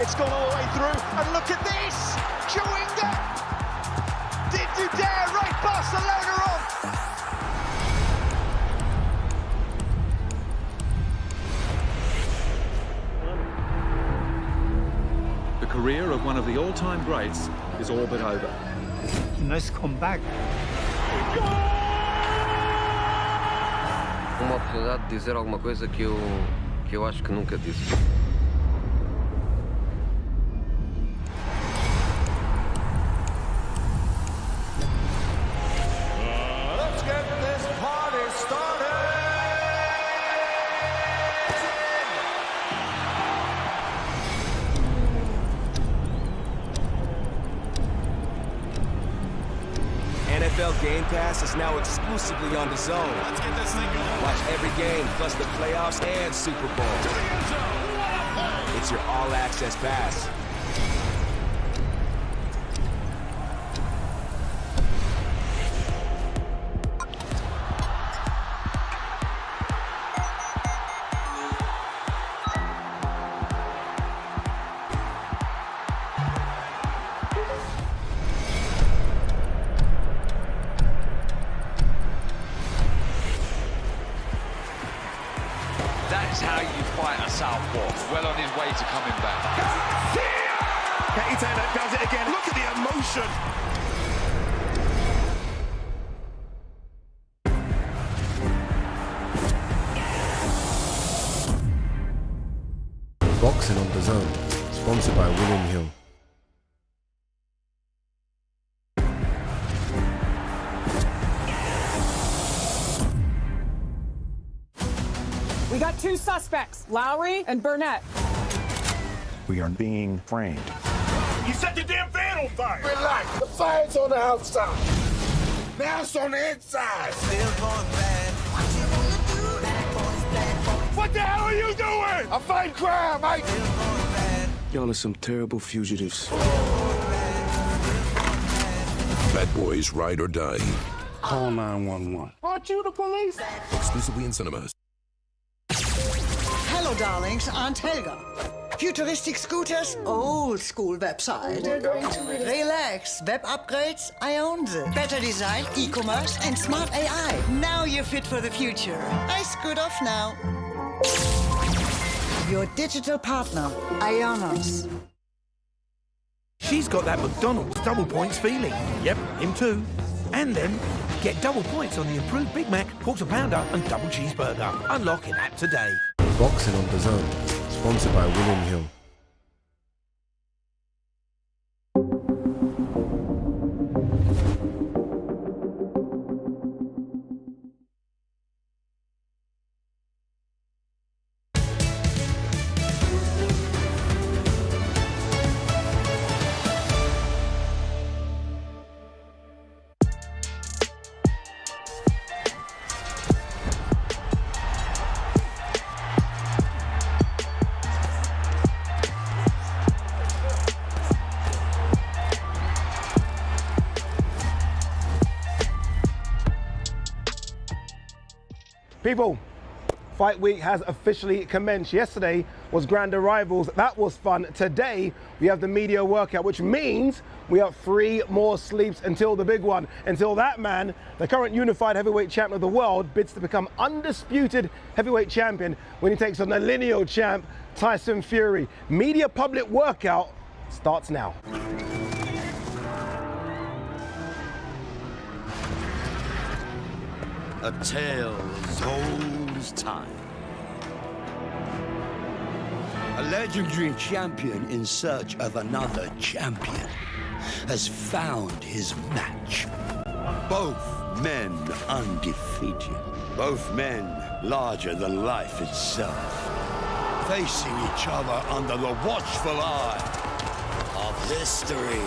It's gone all the way through, and look at this! Chewinga! Did you dare write Barcelona off? The career of one of the all-time greats is all but over. Nice comeback. Uma oportunidade de dizer alguma coisa que eu acho que nunca disse. Let's get this party started! NFL Game Pass is now exclusively on DAZN. Let's get this thing going. Watch every game, plus the playoffs and Super Bowl. To the end zone. What a play! It's your all-access pass. That's how you fight a southpaw. Well on his way to coming back. Cacace does it again. Look at the emotion. Boxing on DAZN, sponsored by William Hill. We got two suspects, Lowry and Burnett. We are being framed. You set the damn van on fire. Relax, the fire's on the outside. Now it's on the inside. What the hell are you doing? I'm fighting crime, mate. Y'all are some terrible fugitives. Bad boys ride or die. Call 911. Aren't you the police? Exclusively in cinemas. Hello, darlings. Aunt Helga. Futuristic scooters, old school website. Relax. Web upgrades, I own them. Better design, e-commerce, and smart AI. Now you're fit for the future. I scoot off now. Your digital partner, Ionos. She's got that McDonald's double points feeling. Yep, him too. And then get double points on the improved Big Mac, quarter pounder, and double cheeseburger. Unlock an app today. Boxing on DAZN, sponsored by William Hill. People, Fight Week has officially commenced. Yesterday was Grand Arrivals. That was fun. Today, we have the media workout, which means we have 3 more sleeps until the big one. Until that man, the current unified heavyweight champion of the world, bids to become undisputed heavyweight champion when he takes on the lineal champ, Tyson Fury. Media public workout starts now. A tale as old as time. A legendary champion in search of another champion has found his match. Both men undefeated. Both men larger than life itself. Facing each other under the watchful eye of history.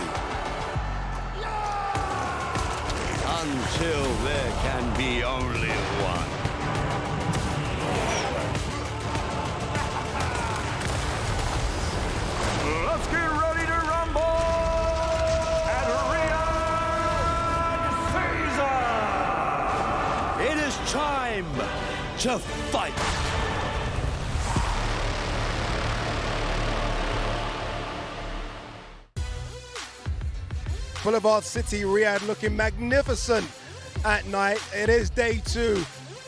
Until there can be only one. Let's get ready to rumble at Rio It is time to fight. Boulevard City, Riyadh, looking magnificent at night. It is day 2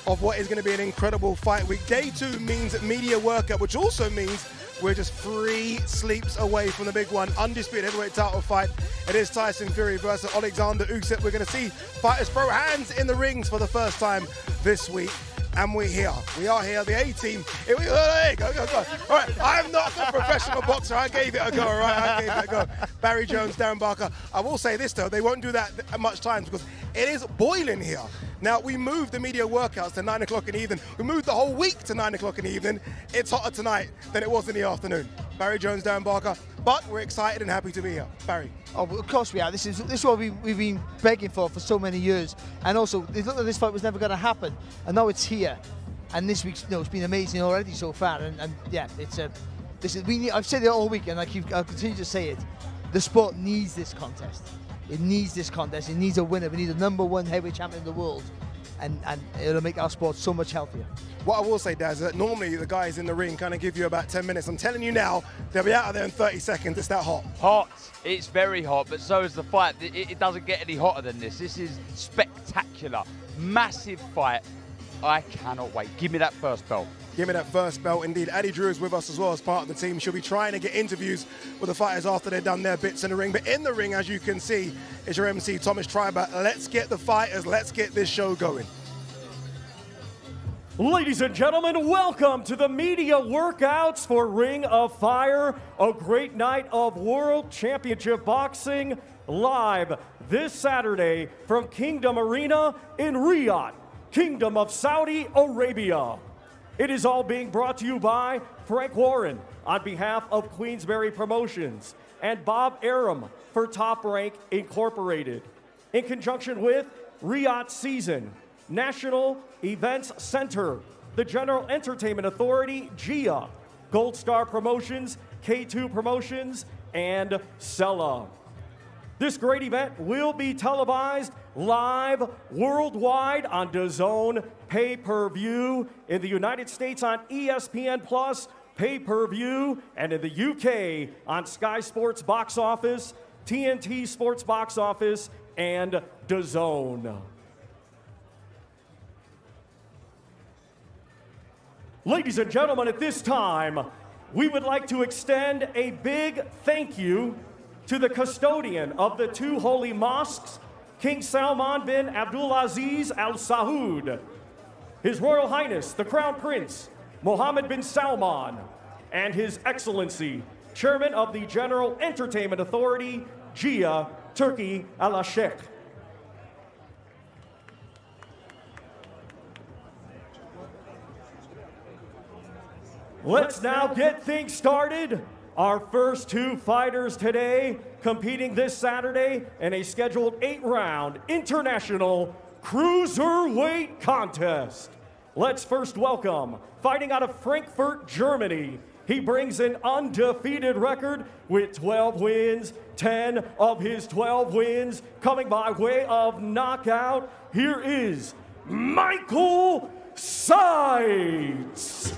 of what is going to be an incredible fight week. Day 2 means media workout, which also means we're just 3 sleeps away from the big one. Undisputed heavyweight title fight. It is Tyson Fury versus Oleksandr Usyk. We're going to see fighters throw hands in the rings for the first time this week. And we're here. We are here, the A-team. Here we go. Hey, go. All right, I'm not a professional boxer. I gave it a go, all right? I gave it a go. Barry Jones, Darren Barker. I will say this, though. They won't do that much times because it is boiling here. Now, we moved the media workouts to 9 o'clock in the evening. We moved the whole week to 9 o'clock in the evening. It's hotter tonight than it was in the afternoon. Barry Jones, Darren Barker. But we're excited and happy to be here. Barry. Oh, of course we are. This is what we've been begging for so many years. And also, it looked like this fight was never going to happen. And now it's here. And this week's, it's been amazing already so far. And yeah, I've said it all week, and I'll continue to say it. The sport needs this contest. It needs this contest. It needs a winner. We need a #1 heavyweight champion in the world. And it'll make our sport so much healthier. What I will say, Daz, that normally the guys in the ring kind of give you about 10 minutes. I'm telling you now, they'll be out of there in 30 seconds. It's that hot. Hot. It's very hot, but so is the fight. It doesn't get any hotter than this. This is spectacular. Massive fight. I cannot wait. Give me that first belt. Give me that first belt, indeed. Addie Drew is with us as well as part of the team. She'll be trying to get interviews with the fighters after they've done their bits in the ring. But in the ring, as you can see, is your MC, Thomas Triber. Let's get the fighters. Let's get this show going. Ladies and gentlemen, welcome to the media workouts for Ring of Fire, a great night of World Championship Boxing live this Saturday from Kingdom Arena in Riyadh, Kingdom of Saudi Arabia. It is all being brought to you by Frank Warren on behalf of Queensberry Promotions and Bob Arum for Top Rank Incorporated. In conjunction with Riyadh Season, National Events Center, the General Entertainment Authority, GIA, Gold Star Promotions, K2 Promotions, and Sella. This great event will be televised live worldwide on DAZN pay-per-view, in the United States on ESPN Plus pay-per-view, and in the UK on Sky Sports Box Office, TNT Sports Box Office, and DAZN. Ladies and gentlemen, at this time, we would like to extend a big thank you to the custodian of the 2 holy mosques, King Salman bin Abdulaziz Al Saud, His Royal Highness, the Crown Prince, Mohammed bin Salman, and His Excellency, Chairman of the General Entertainment Authority, GIA, Turkey Al-Sheikh. Let's now get things started. Our first 2 fighters today competing this Saturday in a scheduled 8-round international cruiserweight contest. Let's first welcome, fighting out of Frankfurt, Germany. He brings an undefeated record with 12 wins, 10 of his 12 wins coming by way of knockout. Here is Michael Seitz.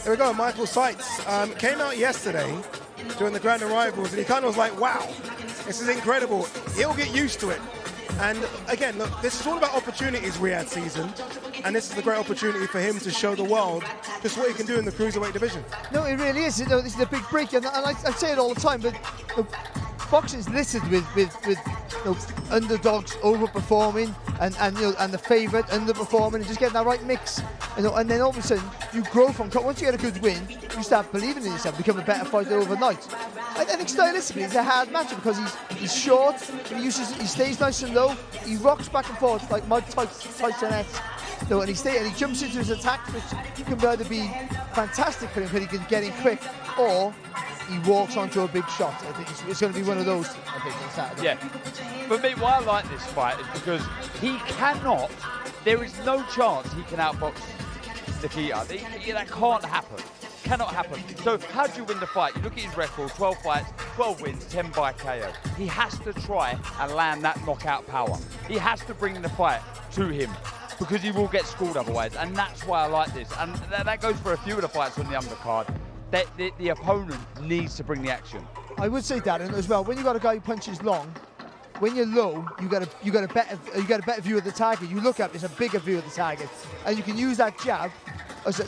Here we go, Michael Seitz came out yesterday during the Grand Arrivals, and he kind of was like, wow, this is incredible. He'll get used to it. And again, look, this is all about opportunities, Riyadh Season, and this is a great opportunity for him to show the world just what he can do in the cruiserweight division. No, it really is. This is a big break, and I say it all the time, but boxing's littered with underdogs overperforming and the favourite underperforming, and just getting that right mix. And then all of a sudden you grow from top. Once you get a good win, you start believing in yourself, become a better fighter overnight. I think stylistically it's a hard match because he's short, he stays nice and low, he rocks back and forth like Mike Tyson-esque. And he jumps into his attacks, which can either be fantastic for him because he can get in quick, or he walks onto a big shot. I think it's going to be one of those, I think, on Saturday. Yeah. For me, why I like this fight is because he cannot, there is no chance he can outbox Nikita. That can't happen. Cannot happen. So how do you win the fight? You look at his record, 12 fights, 12 wins, 10 by KO. He has to try and land that knockout power. He has to bring the fight to him because he will get schooled otherwise. And that's why I like this. And that goes for a few of the fights on the undercard. The opponent needs to bring the action. I would say, Darren, as well, when you've got a guy who punches long, when you're low, you got a better view of the target. You look up, it's a bigger view of the target, and you can use that jab,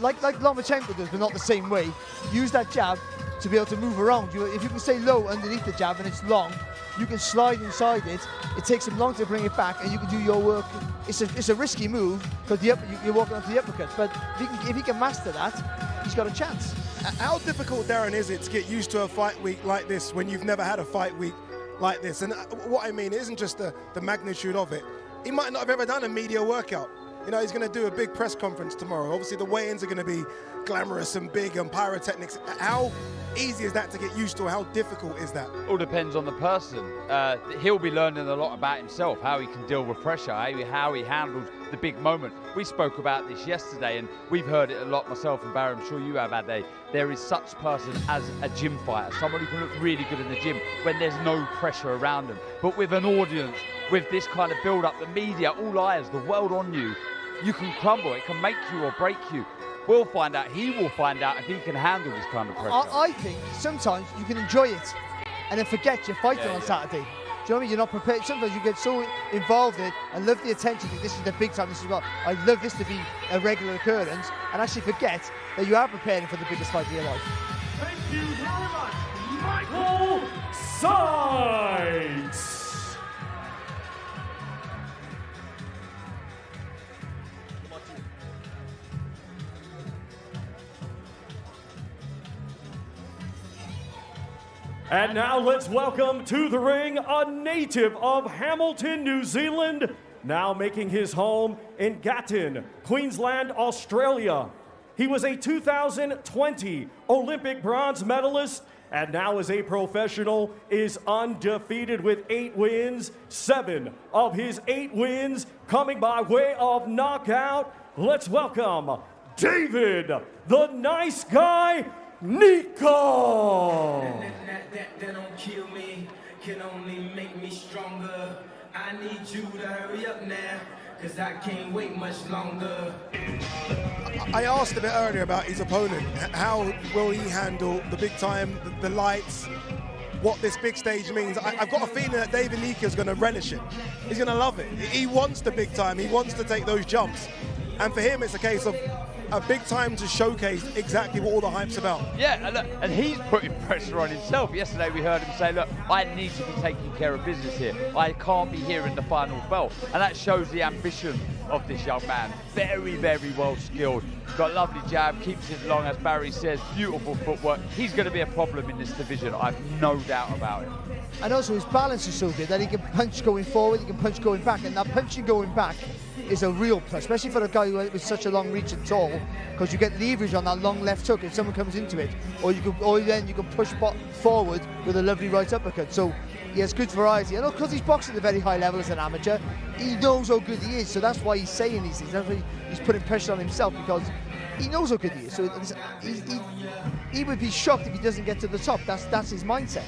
like Lomachenko does, but not the same way. Use that jab to be able to move around. If you can stay low underneath the jab and it's long, you can slide inside it. It takes him long to bring it back, and you can do your work. It's a risky move because you're walking onto the uppercut. But if he can master that, he's got a chance. How difficult, Darren, is it to get used to a fight week like this when you've never had a fight week like this? And what I mean, it isn't just the magnitude of it. He might not have ever done a media workout. You know, he's going to do a big press conference tomorrow. Obviously, the weigh-ins are going to be glamorous and big and pyrotechnics. How easy is that to get used to? How difficult is that? All depends on the person. He'll be learning a lot about himself, how he can deal with pressure, how he handles the big moment. We spoke about this yesterday, and we've heard it a lot, myself and Barry, I'm sure you have, Ade. There is such person as a gym fighter, someone who can look really good in the gym when there's no pressure around them. But with an audience, with this kind of build-up, the media, all eyes, the world on you, you can crumble. It can make you or break you. We'll find out. He will find out if he can handle this kind of pressure. I think sometimes you can enjoy it and then forget you're fighting on Saturday. Do you know what I mean? You're not prepared. Sometimes you get so involved in it and love the attention. Think this is the big time. This is what I love this to be a regular occurrence, and actually forget that you are preparing for the biggest fight of your life. Thank you very much, Michael Seitz. And now let's welcome to the ring a native of Hamilton, New Zealand, now making his home in Gatton, Queensland, Australia. He was a 2020 Olympic bronze medalist and now as a professional is undefeated with 8 wins, 7 of his 8 wins coming by way of knockout. Let's welcome David, the nice guy, Nyika. That don't kill me, can only make me stronger. I need you to hurry up now, cause I can't wait much longer. I asked a bit earlier about his opponent. How will he handle the big time, the lights, what this big stage means? I've got a feeling that David Nyika is going to relish it. He's going to love it. He wants the big time. He wants to take those jumps. And for him, it's a case of a big time to showcase exactly what all the hype's about. Yeah, and look, and he's putting pressure on himself. Yesterday we heard him say, look, I need to be taking care of business here. I can't be here in the final belt. And that shows the ambition of this young man. Very, very well skilled. Got a lovely jab, keeps it long, as Barry says, beautiful footwork. He's going to be a problem in this division, I've no doubt about it. And also his balance is so good that he can punch going forward, he can punch going back, and that punching going back is a real plus, especially for a guy with such a long reach and tall, because you get leverage on that long left hook if someone comes into it, or then you can push forward with a lovely right uppercut. So he has good variety, and because he's boxed at a very high level as an amateur, he knows how good he is. So that's why he's saying these things. That's why he's putting pressure on himself, because he knows how good he is. So he would be shocked if he doesn't get to the top. That's his mindset.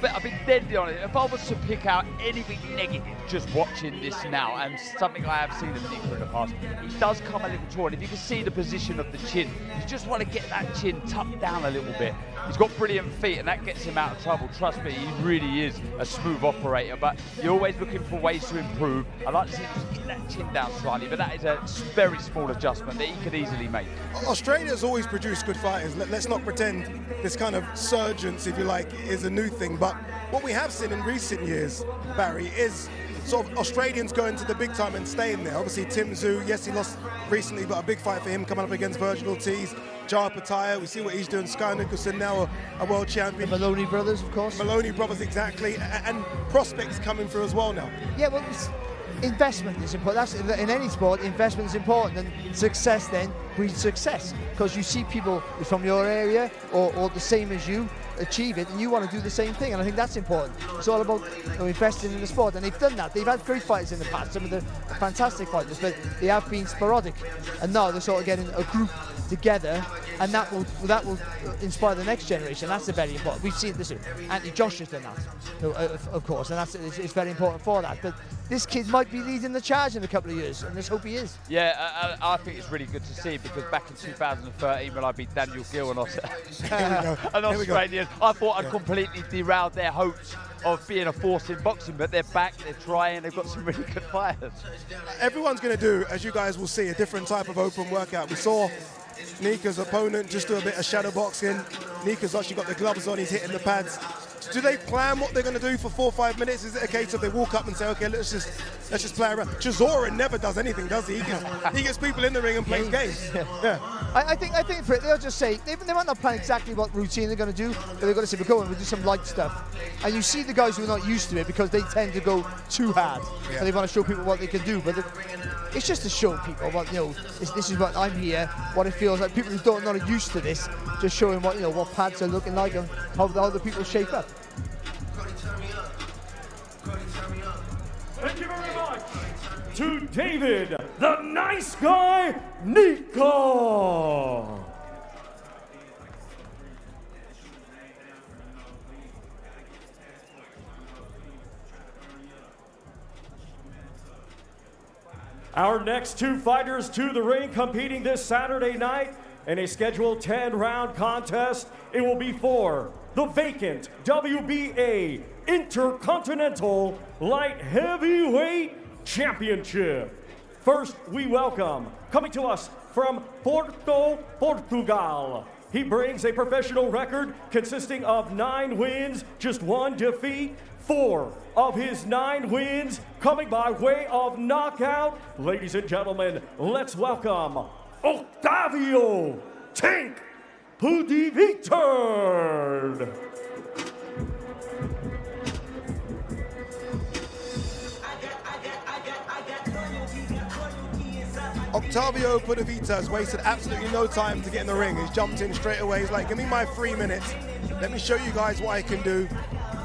But I've been deadly on it. If I was to pick out anything negative just watching this now, and something I have seen of Nyika in the past, he does come a little tall. If you can see the position of the chin, you just want to get that chin tucked down a little bit. He's got brilliant feet, and that gets him out of trouble. Trust me, he really is a smooth operator, but you're always looking for ways to improve. I'd like to see him just get that chin down slightly, but that is a very small adjustment that he could easily make. Australia's always produced good fighters. Let's not pretend this kind of surgence, if you like, is a new thing. But what we have seen in recent years, Barry, is sort of Australians going to the big time and staying there. Obviously, Tim Tszyu, yes, he lost recently, but a big fight for him coming up against Virgil Ortiz. Opetaia, we see what he's doing. Sky Nicholson, now a world champion. The Maloney brothers, of course. Maloney brothers, exactly. And prospects coming through as well now. Yeah, well, investment is important. That's, in any sport, investment is important, and success then breeds success, because you see people from your area or the same as you achieve it, and you want to do the same thing, and I think that's important. It's all about investing in the sport, and they've done that. They've had great fighters in the past, some of the fantastic fighters, but they have been sporadic, and now they're sort of getting a group together, and that will inspire the next generation. That's very important. We've seen this. Anthony Josh has done that, of course, and it's very important for that. But this kid might be leading the charge in a couple of years, and let's hope he is. Yeah, I think it's really good to see, because back in 2013 when I beat Daniel Gill and an Australian, I thought I'd completely derailed their hopes of being a force in boxing, but they're back, they're trying, they've got some really good fighters. Everyone's going to do, as you guys will see, a different type of open workout. We saw Nyika's opponent just do a bit of shadow boxing. Nyika's actually got the gloves on, he's hitting the pads. Do they plan what they're going to do for 4 or 5 minutes? Is it a case of they walk up and say, okay, let's just play around? Chisora never does anything, does he? He gets people in the ring and plays games. Yeah. I think for it, they'll just say, they might not plan exactly what routine they're going to do, but they're going to say, we'll do some light stuff. And you see the guys who are not used to it, because they tend to go too hard. And they want to show people what they can do. But it's just to show people what, this is what I'm here, what it feels like. People who not used to this, just showing what pads are looking like and how the people shape up. Thank you very much to David, the nice guy, Nyika. Our next 2 fighters to the ring, competing this Saturday night in a scheduled 10-round contest. It will be for the vacant WBA Intercontinental Light Heavyweight Championship. First, we welcome, coming to us from Porto, Portugal. He brings a professional record consisting of 9 wins, just 1 defeat. 4 of his 9 wins coming by way of knockout. Ladies and gentlemen, let's welcome Octavio Tank Pudivitr. Octavio Pudivitr has wasted absolutely no time to get in the ring. He's jumped in straight away. He's like, give me my 3 minutes. Let me show you guys what I can do.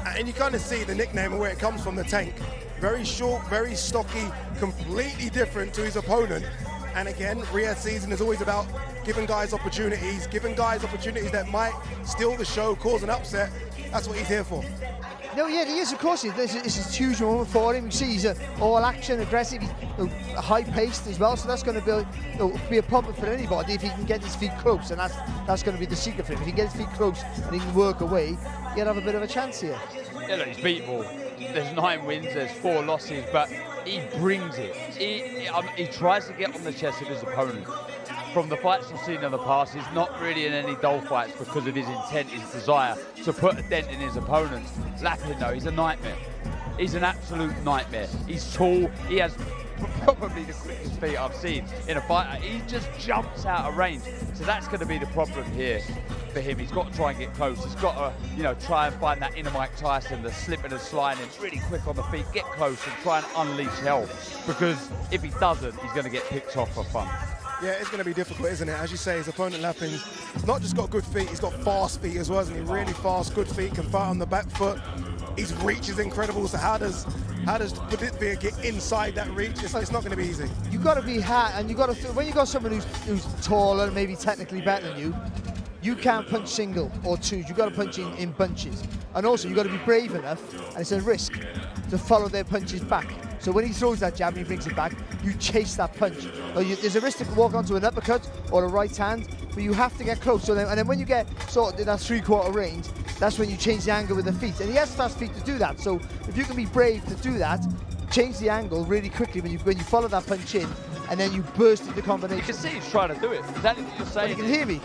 And you kind of see the nickname and where it comes from, the Tank. Very short, very stocky, completely different to his opponent. And again, Riyadh season is always about giving guys opportunities that might steal the show, cause an upset. That's what he's here for. No, yeah, he is, of course. This is a huge moment for him. You see, he's all action, aggressive, he's high-paced as well, so that's going to be a problem for anybody if he can get his feet close, and that's going to be the secret for him. If he can get his feet close and he can work away, he'll have a bit of a chance here. Yeah, look, he's beatable. There's 9 wins, there's 4 losses, but he brings it. He tries to get on the chest of his opponent. From the fights I've seen in the past, he's not really in any dull fights because of his intent, his desire to put a dent in his opponents. Lapin, though, he's a nightmare. He's an absolute nightmare. He's tall. He has probably the quickest feet I've seen in a fighter. He just jumps out of range. So that's going to be the problem here for him. He's got to try and get close. He's got to, try and find that inner Mike Tyson, the slipping and sliding, really quick on the feet, get close and try and unleash hell. Because if he doesn't, he's going to get picked off for fun. Yeah, it's going to be difficult, isn't it? As you say, his opponent Lapin's not just got good feet, he's got fast feet as well, isn't he? Really fast, good feet, can fight on the back foot. His reach is incredible, so how does Pudivitr get inside that reach? It's not going to be easy. You've got to be hard, and you've got to, when you've got someone who's taller, maybe technically better than you, you can't punch single or twos. You've got to punch in bunches. And also, you've got to be brave enough, and it's a risk, to follow their punches back. So when he throws that jab and he brings it back, you chase that punch. There's a risk to walk onto an uppercut or a right hand, but you have to get close. And then when you get sort of in that 3/4 range, that's when you change the angle with the feet. And he has fast feet to do that. So if you can be brave to do that, change the angle really quickly when you follow that punch in, and then you burst into combination. You can see he's trying to do it. Is that what you're saying? Well, you can hear me.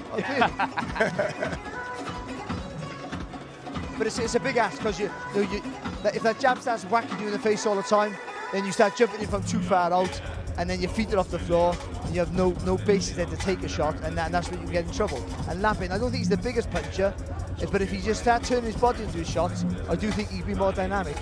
But it's a big ask, because if that jab starts whacking you in the face all the time, then you start jumping in from too far out, and then your feet are off the floor, and you have no basis then to take a shot, and that's when you get in trouble. And Lapin, I don't think he's the biggest puncher, but if he just starts turning his body into his shots, I do think he'd be more dynamic.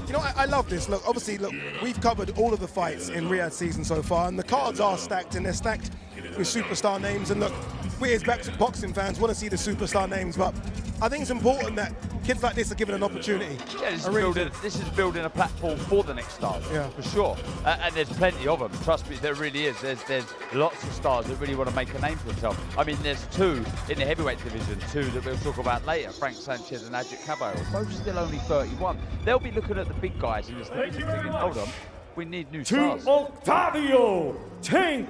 You know, I love this. Look, obviously, look, we've covered all of the fights in Riyadh season so far, and the cards are stacked, and they're stacked with superstar names. And look, we as boxing fans want to see the superstar names, but I think it's important that kids like this are given an opportunity. Yeah, this is building a platform for the next stars, for sure. And there's plenty of them. Trust me, there really is. There's lots of stars that really want to make a name for themselves. I mean, there's two in the heavyweight division, two that we'll talk about later, Frank Sanchez and Agit Kabayel. Both still only 31. They'll be looking at the big guys in this division thinking, hold on, we need new stars. To Octavio Tank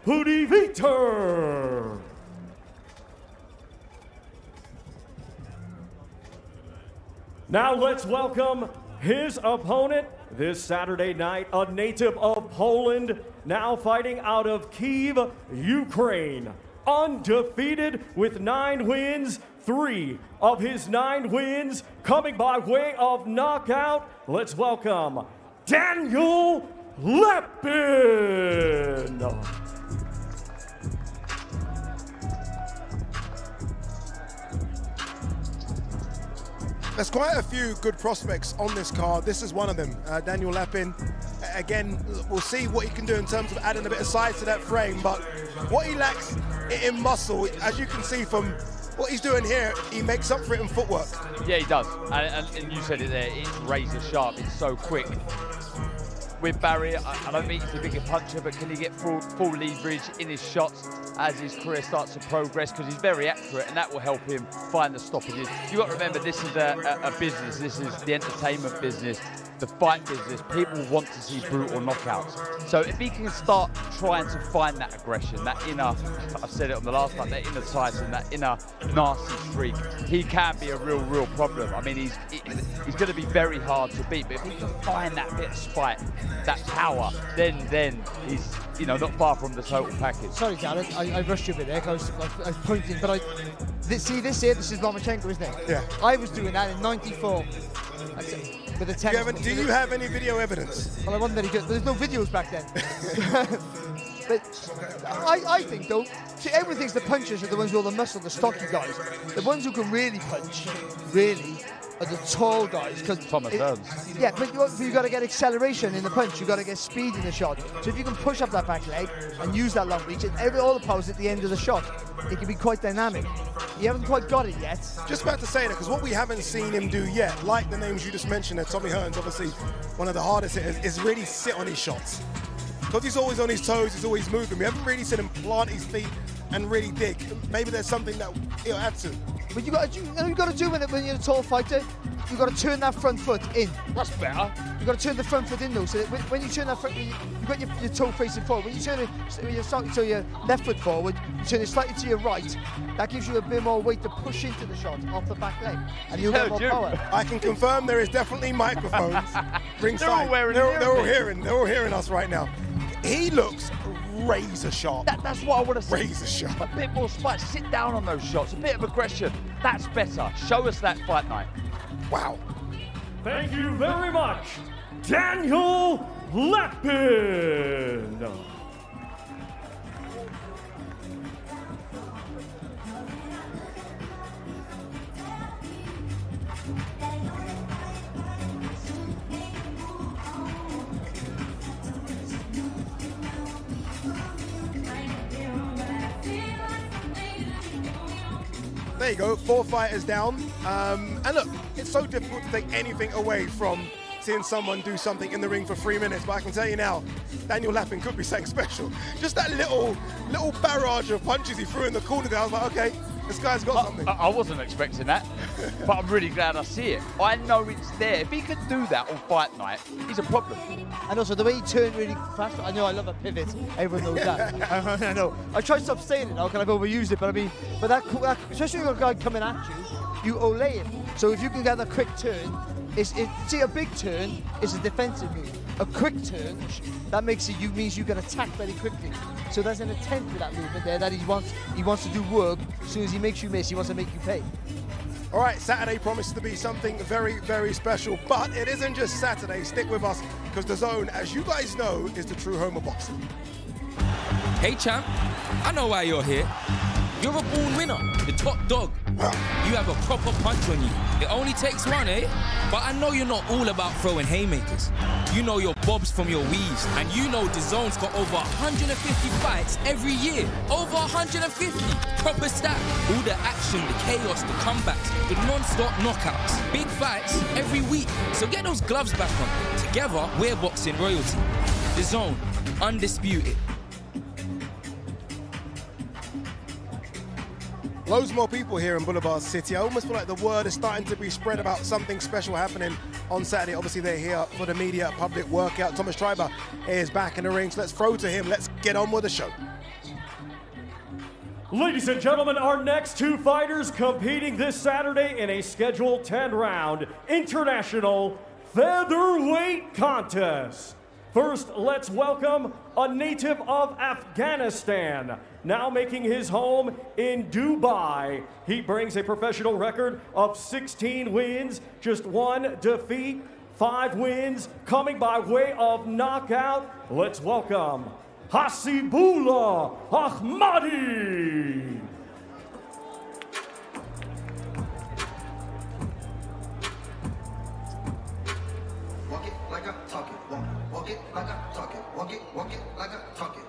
Pudivitr. Now let's welcome his opponent this Saturday night, a native of Poland, now fighting out of Kyiv, Ukraine. Undefeated with 9 wins, 3 of his 9 wins coming by way of knockout. Let's welcome Daniel Lapin. There's quite a few good prospects on this card. This is one of them, Daniel Lapin. Again, we'll see what he can do in terms of adding a bit of size to that frame, but what he lacks in muscle, as you can see from what he's doing here, he makes up for it in footwork. Yeah, he does. And you said it there, it's razor sharp, it's so quick. With Barry, I don't think he's a bigger puncher, but can he get full leverage in his shots as his career starts to progress? Because he's very accurate, and that will help him find the stoppages. You've got to remember, this is a business. This is the entertainment business, the fight business. People want to see brutal knockouts. So if he can start trying to find that aggression, that inner, I've said it on the last time, that inner Tyson, that inner nasty streak, he can be a real problem. I mean, he's going to be very hard to beat, but if he can find that bit of spite, that power, then he's, you know, not far from the total package. Sorry, Gareth, I rushed you a bit there. I was pointing, but this is Lomachenko, isn't it? Yeah. I was doing that in '94 with a 10. Do you have any video evidence? Well, I wasn't very good. There's no videos back then. But I think, though, see, everyone thinks the punchers are the ones with all the muscle, the stocky guys. The ones who can really punch, are the tall guys. Thomas Hearns. Yeah, but you got to get acceleration in the punch. You got to get speed in the shot. So if you can push up that back leg and use that long reach, and all the powers at the end of the shot, it can be quite dynamic. You haven't quite got it yet. Just about to say that, because what we haven't seen him do yet, like the names you just mentioned, Tommy Hearns, obviously one of the hardest hitters, is really sit on his shots. Because he's always on his toes, he's always moving. We haven't really seen him plant his feet and really dig. Maybe there's something that he'll add to. But you got to do when you're a tall fighter. You got to turn that front foot in. That's better. You got to turn the front foot in though, so that when you turn that front, you've got your toe facing forward. When you turn it, so your left foot forward, you turn it slightly to your right. That gives you a bit more weight to push into the shot off the back leg, and you'll get more power. I can confirm there is definitely microphones ringside. They're all hearing us right now. He looks razor sharp. That's what I want to see. Razor sharp. A bit more spite. Sit down on those shots. A bit of aggression. That's better. Show us that fight night. Wow. Thank you very much, Daniel Lapin. There you go, 4 fighters down. And look, it's so difficult to take anything away from seeing someone do something in the ring for 3 minutes, but I can tell you now, Daniel Lapin could be something special. Just that little barrage of punches he threw in the corner there, I was like, okay, this guy's got something. I wasn't expecting that, but I'm really glad I see it. I know it's there. If he could do that on fight night, he's a problem. And also the way he turned really fast. I know I love a pivot. Everyone knows that. I know. I try to stop saying it now because I've overused it, but I mean, that especially with a guy coming at you, you olay him. So if you can get that quick turn, see, a big turn is a defensive move. A quick turn, that means you can attack very quickly. So there's an intent with that movement there that he wants to do work. As soon as he makes you miss, he wants to make you pay. All right, Saturday promised to be something very, very special, but it isn't just Saturday. Stick with us, because DAZN, as you guys know, is the true home of boxing. Hey champ, I know why you're here. You're a born winner, the top dog. You have a proper punch on you. It only takes one, eh? But I know you're not all about throwing haymakers. You know your bobs from your weaves, and you know DAZN's got over 150 fights every year. Over 150. Proper stat. All the action, the chaos, the comebacks, the non-stop knockouts. Big fights every week. So get those gloves back on. Together, we're boxing royalty. DAZN, undisputed. Loads more people here in Boulevard City. I almost feel like the word is starting to be spread about something special happening on Saturday. Obviously, they're here for the media public workout. Thomas Schreiber is back in the ring, so let's throw to him. Let's get on with the show. Ladies and gentlemen, our next two fighters competing this Saturday in a scheduled 10-round international featherweight contest. First, let's welcome a native of Afghanistan, now making his home in Dubai. He brings a professional record of 16 wins, just 1 defeat, 5 wins, coming by way of knockout. Let's welcome Hula Ahadi. Walk it like I talk it. Walk it like I talk it. Walk it like I talk it.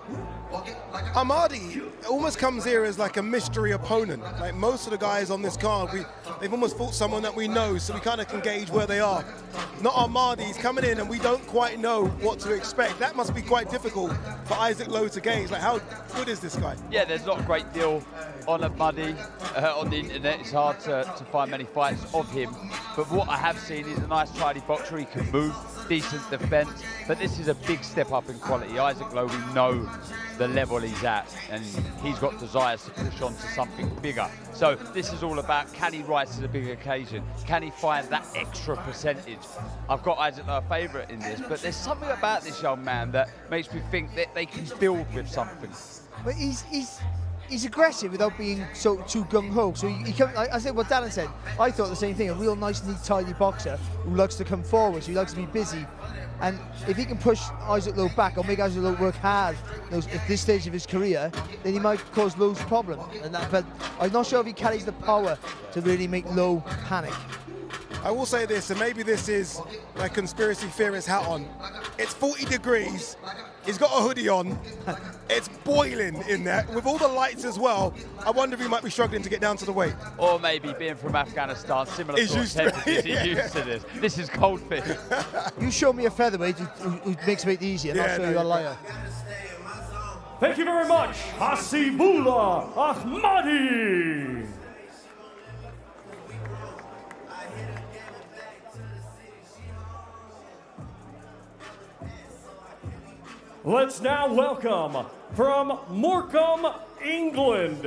Walk it like I Ahadi almost comes here as like a mystery opponent. Like most of the guys on this card, they've almost fought someone that we know, so we kind of can gauge where they are. Not Ahadi, he's coming in and we don't quite know what to expect. That must be quite difficult for Isaac Lowe to gauge. Like, how good is this guy? Yeah, there's not a great deal on Ahadi on the internet. It's hard to find many fights of him. But what I have seen is a nice, tidy boxer. He can move, decent defense. But this is a big step up in quality. Isaac Lowe, we know the level he's at, and he's got desires to push on to something bigger. So this is all about, can he rise to the big occasion? Can he find that extra percentage? I've got Isaac Lowe a favourite in this, but there's something about this young man that makes me think that they can build with something. But he's aggressive without being too gung-ho. So he comes, I said what Darren said, I thought the same thing, a real nice, neat, tidy boxer who likes to come forward, so he likes to be busy. And if he can push Isaac Lowe back or make Isaac Lowe work hard at this stage of his career, then he might cause Lowe's problem. But I'm not sure if he carries the power to really make Lowe panic. I will say this, and maybe this is my conspiracy theorist hat on. It's 40 degrees. He's got a hoodie on. It's boiling in there. With all the lights as well, I wonder if he might be struggling to get down to the weight. Or maybe being from Afghanistan, similar sort of temperatures, he's used to this. This is cold fish. You show me a featherweight who makes it easy, and I'll show you a liar. Thank you very much, Hula Ahadi. Let's now welcome from Morecambe, England.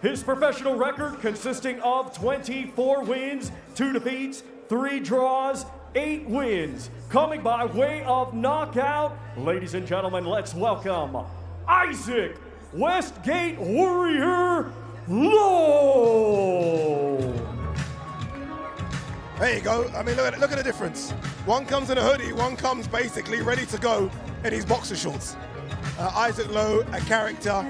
His professional record consisting of 24 wins, 2 defeats, 3 draws, 8 wins. Coming by way of knockout, ladies and gentlemen, let's welcome Isaac Westgate Warrior Lowe. There you go. I mean, look at the difference. One comes in a hoodie, one comes basically ready to go in his boxer shorts. Isaac Lowe, a character,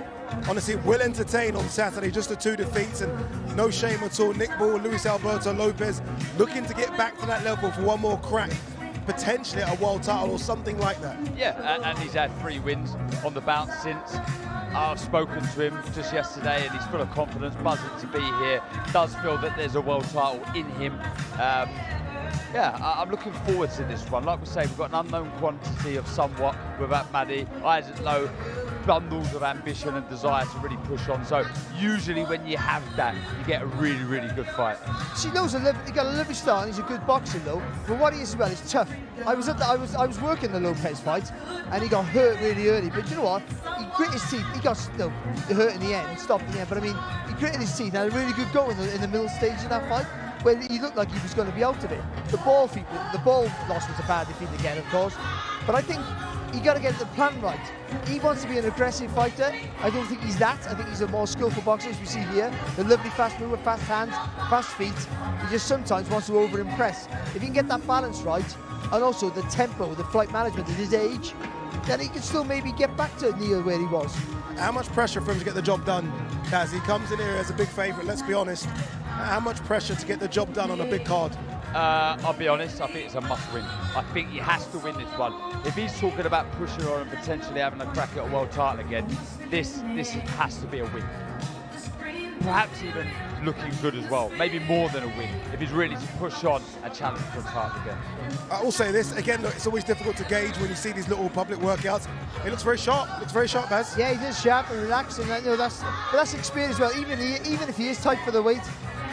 honestly, will entertain on Saturday. Just the 2 defeats and no shame at all. Nick Ball, Luis Alberto Lopez looking to get back to that level for one more crack, potentially a world title or something like that. Yeah, and he's had 3 wins on the bounce since. I've spoken to him just yesterday and he's full of confidence, buzzing to be here. Does feel that there's a world title in him. Yeah, I'm looking forward to this one. Like we say, we've got an unknown quantity of somewhat with Ahadi. Isaac Lowe, bundles of ambition and desire to really push on. So usually when you have that, you get a really, really good fight. He got a lovely start and he's a good boxer though. But what he is as well is tough. I was working the Lopez fight and he got hurt really early. But you know what? He grit his teeth. He got hurt in the end, stopped in the end. But I mean, he gritted his teeth and had a really good go in the middle stage of that fight, where he looked like he was going to be out of it. The ball loss was a bad defeat again, of course. But I think you got to get the plan right. He wants to be an aggressive fighter. I don't think he's that. I think he's a more skillful boxer, as we see here. The lovely fast mover, fast hands, fast feet. He just sometimes wants to over-impress. If he can get that balance right, and also the tempo, the flight management at his age, then he could still maybe get back to near where he was. How much pressure for him to get the job done, Kaz? He comes in here as a big favourite, let's be honest. How much pressure to get the job done on a big card? I'll be honest, I think it's a must-win. I think he has to win this one. If he's talking about pushing on and potentially having a crack at a world title again, this has to be a win. Perhaps even looking good as well, maybe more than a win, if he's really to push on and challenge for a title again. I will say this, again, look, it's always difficult to gauge when you see these little public workouts. He looks very sharp, Baz. Yeah, he is sharp and relaxing, you know, that's experience as well. Even if he is tight for the weight,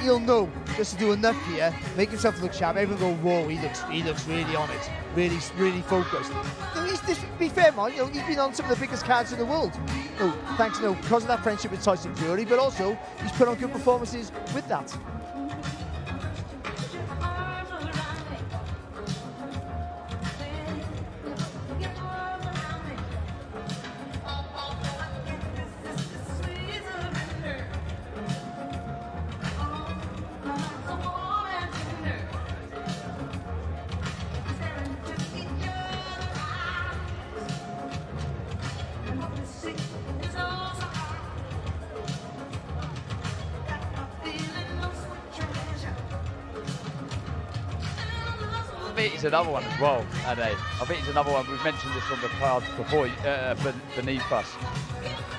he'll know just to do enough here, make himself look sharp. Everyone go, whoa, he looks really on it, really focused. You know, to be fair, man, you know, he's been on some of the biggest cards in the world. You know, thanks, you know, because of that friendship with Tyson Fury, but also he's put on good performances with that. I think he's another one as well, Ade. I think he's another one. We've mentioned this on the cards before, beneath us.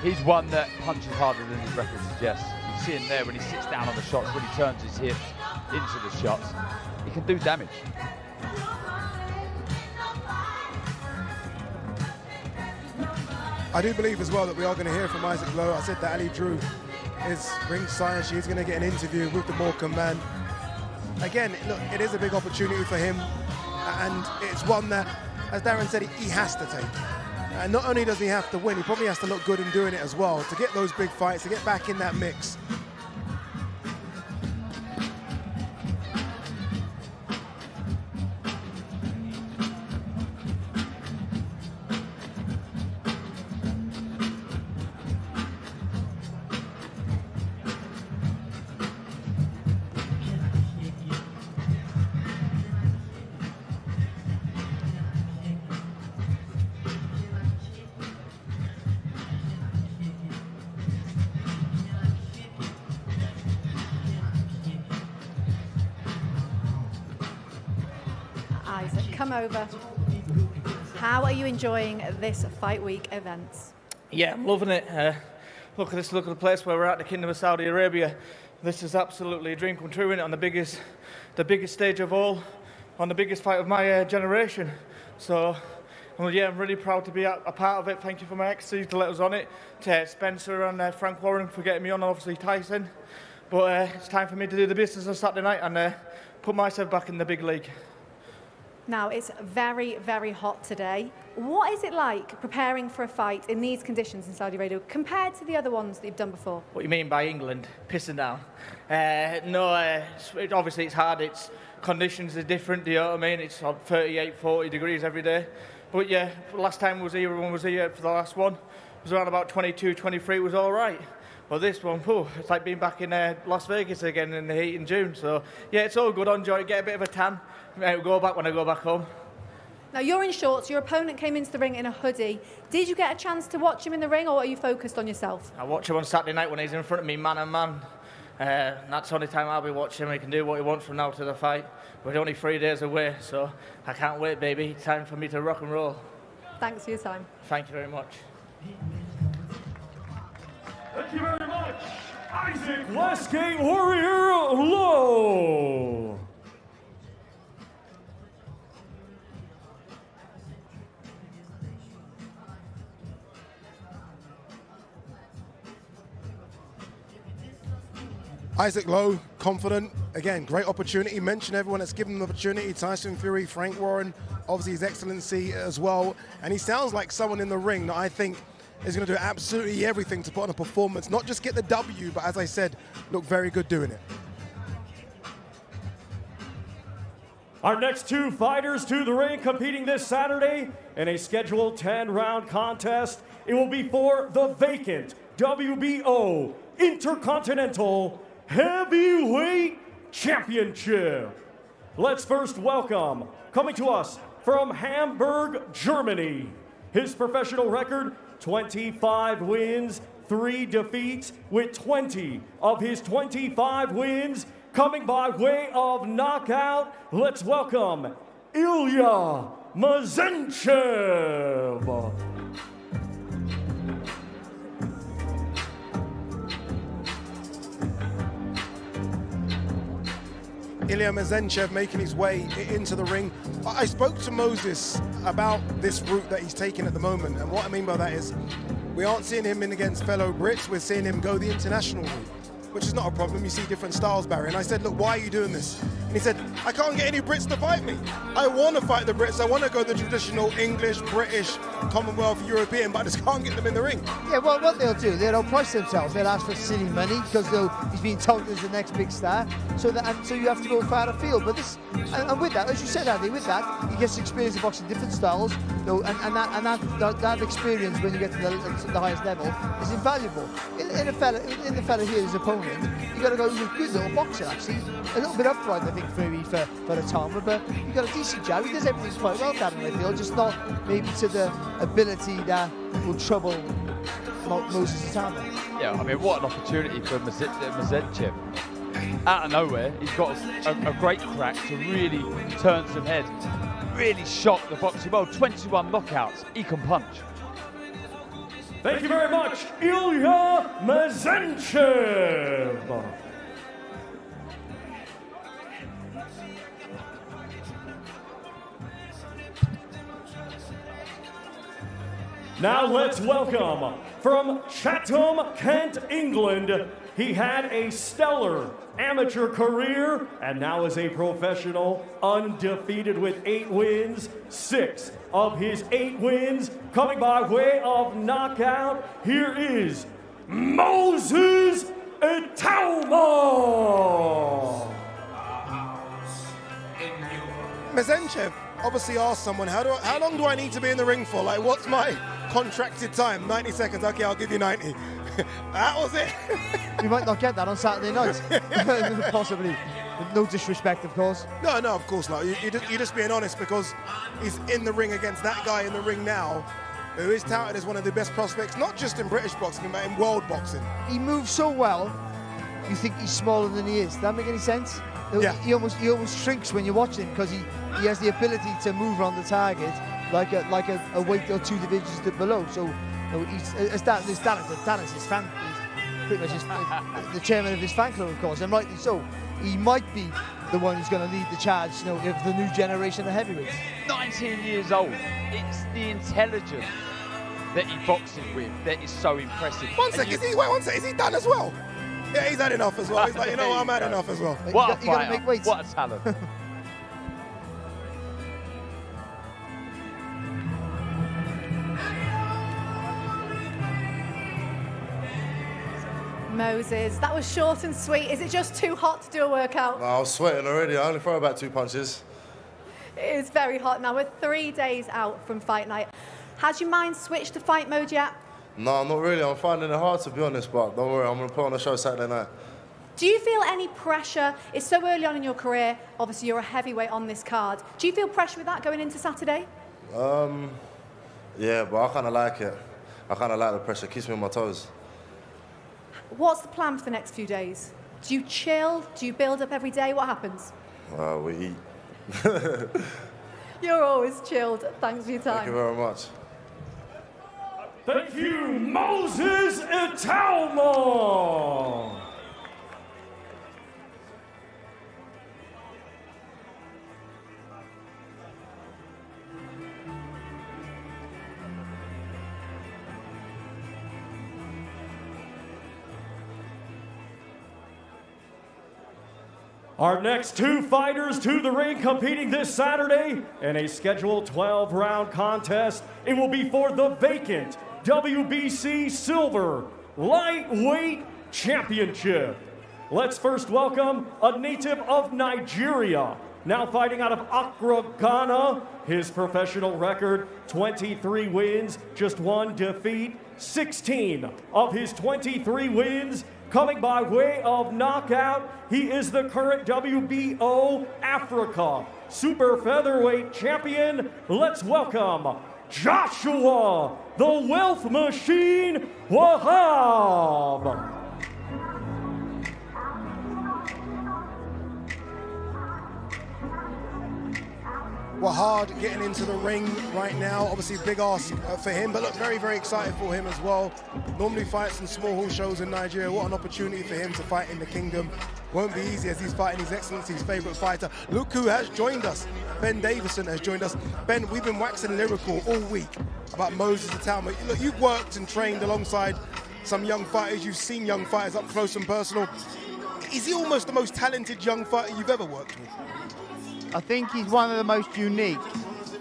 He's one that punches harder than his record suggests. You see him there when he sits down on the shots, when he turns his hips into the shots. He can do damage. I do believe as well that we are going to hear from Isaac Lowe. I said that Ali Drew is ringside. She's going to get an interview with the Morecambe man. Again, look, it is a big opportunity for him, and it's one that, as Darren said, he has to take. And not only does he have to win, he probably has to look good in doing it as well, to get those big fights, to get back in that mix. Isaac, come over. How are you enjoying this fight week events? Yeah, I'm loving it. Look at the place where we're at, the Kingdom of Saudi Arabia. This is absolutely a dream come true, isn't it? On the biggest stage of all, on the biggest fight of my generation. So, well, yeah, I'm really proud to be a part of it. Thank you for my ex-team to let us on it. To Spencer and Frank Warren for getting me on, and obviously Tyson. But it's time for me to do the business on Saturday night and put myself back in the big league. Now, it's very, very hot today. What is it like preparing for a fight in these conditions in Saudi Arabia compared to the other ones that you've done before? What do you mean by England? Pissing down? Obviously it's hard. It's conditions are different, do you know what I mean? It's 38, 40 degrees every day. But yeah, last time everyone was here for the last one. It was around about 22, 23, it was all right. Well, this one, it's like being back in Las Vegas again in the heat in June. So yeah, it's all good, enjoy it, get a bit of a tan. I'll go back when I go back home. Now, you're in shorts, your opponent came into the ring in a hoodie. Did you get a chance to watch him in the ring, or are you focused on yourself? I watch him on Saturday night when he's in front of me, man and man. That's the only time I'll be watching him. He can do what he wants from now to the fight. We're only 3 days away, so I can't wait, baby. Time for me to rock and roll. Thanks for your time. Thank you very much. Thank you very much, Isaac Westgate Warrior Lowe. Isaac Lowe, confident. Again, great opportunity. Mention everyone that's given him the opportunity. Tyson Fury, Frank Warren, obviously His Excellency as well. And he sounds like someone in the ring that I think is going to do absolutely everything to put on a performance. Not just get the W, but as I said, look very good doing it. Our next two fighters to the ring competing this Saturday in a scheduled 10-round contest. It will be for the vacant WBO Intercontinental Heavyweight Championship. Let's first welcome, coming to us from Hamburg, Germany, his professional record, 25 wins, 3 defeats, with 20 of his 25 wins coming by way of knockout. Let's welcome Ilia Mazenov. Ilia Mazenov making his way into the ring. I spoke to Moses about this route that he's taking at the moment, and what I mean by that is we aren't seeing him in against fellow Brits, we're seeing him go the international route, which is not a problem. You see different styles, Barry. And I said, look, why are you doing this? And he said, I can't get any Brits to fight me. I want to fight the Brits. I want to go the traditional English, British, Commonwealth, European, but I just can't get them in the ring. Yeah, well, what they'll do, they'll price themselves. They'll ask for silly money because he's being touted as the next big star. So you have to go far afield. But this, and with that, as you said, Andy, with that, he gets experience of boxing different styles. And that experience when you get to the highest level is invaluable. In the fella here, his opponent, you got to go with a good little boxer, actually. A little bit upright, I think, for Itauma, but you got a decent jab. He does everything quite well down in the field, just not maybe to the ability that will trouble Moses Itauma. Yeah, I mean, what an opportunity for Mazenov. Out of nowhere, he's got a great crack to really turn some heads, really shock the boxing world. 21 knockouts, he can punch. Thank you very much, Ilia Mazenov. Now let's welcome, from Chatham, Kent, England, he had a stellar amateur career and now is a professional, undefeated with 8 wins, 6 of his 8 wins coming by way of knockout. Here is Mairis Itauma. Mazenov obviously asked someone, how long do I need to be in the ring for? Like, what's my contracted time? 90 seconds. Okay, I'll give you 90. That was it. You might not get that on Saturday night. Possibly. No disrespect, of course. No, of course not. You're just being honest, because he's in the ring against that guy in the ring now, who is touted as one of the best prospects, not just in British boxing, but in world boxing. He moves so well, you think he's smaller than he is. Does that make any sense? Yeah. He almost shrinks when you watch him, because he has the ability to move around the target like a weight or 2 divisions below. So he's as Dennis is fan, he's pretty much the chairman of his fan club, of course, and rightly so. He might be the one who's going to lead the charge, of the new generation of heavyweights. 19 years old. It's the intelligence that he boxes with that is so impressive. One sec, is he done as well? Yeah, he's had enough as well. He's like, I'm had enough as well. What a fighter. What a talent. Moses, that was short and sweet. Is it just too hot to do a workout? I was sweating already. I only throw about 2 punches. It is very hot now. We're 3 days out from fight night. Has your mind switched to fight mode yet? No, not really. I'm finding it hard, to be honest, but don't worry, I'm going to put on a show Saturday night. Do you feel any pressure? It's so early on in your career. Obviously, you're a heavyweight on this card. Do you feel pressure with that going into Saturday? Yeah, but I kind of like it. I kind of like the pressure. It keeps me on my toes. What's the plan for the next few days? Do you chill? Do you build up every day? What happens? We eat. You're always chilled. Thanks for your time. Thank you very much. Thank you, Mairis Itauma. Our next 2 fighters to the ring competing this Saturday in a scheduled 12-round contest. It will be for the vacant WBC Silver Lightweight Championship. Let's first welcome a native of Nigeria, now fighting out of Accra, Ghana. His professional record, 23 wins, just 1 defeat. 16 of his 23 wins coming by way of knockout. He is the current WBO Africa Super Featherweight Champion. Let's welcome Joshua, the Wealth Machine, Wahab. Wahab getting into the ring right now. Obviously, big ask for him, but look, very, very excited for him as well. Normally fights in small hall shows in Nigeria. What an opportunity for him to fight in the kingdom. Won't be easy as he's fighting His Excellency's favourite fighter. Look who has joined us. Ben Davison has joined us. Ben, we've been waxing lyrical all week about Moses Itauma. Look, you've worked and trained alongside some young fighters. You've seen young fighters up close and personal. Is he almost the most talented young fighter you've ever worked with? I think he's one of the most unique.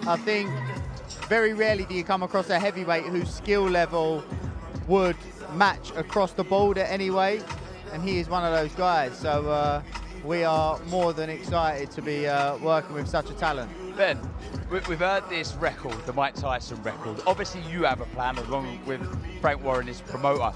I think very rarely do you come across a heavyweight whose skill level would match across the board at any weight, and he is one of those guys. So we are more than excited to be working with such a talent. Ben, we've heard this record, the Mike Tyson record. Obviously, you have a plan along with Frank Warren, his promoter.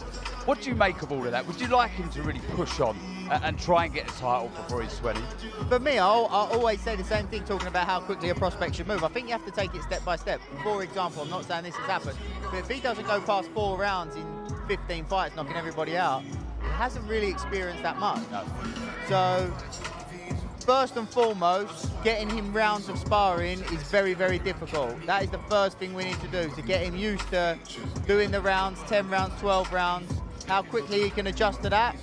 What do you make of all of that? Would you like him to really push on and try and get a title before he's 20? For me, I'll always say the same thing, talking about how quickly a prospect should move. I think you have to take it step by step. For example, I'm not saying this has happened, but if he doesn't go past 4 rounds in 15 fights, knocking everybody out, he hasn't really experienced that much. No. So, first and foremost, getting him rounds of sparring is very, very difficult. That is the first thing we need to do, to get him used to doing the rounds, 10 rounds, 12 rounds, how quickly he can adjust to that,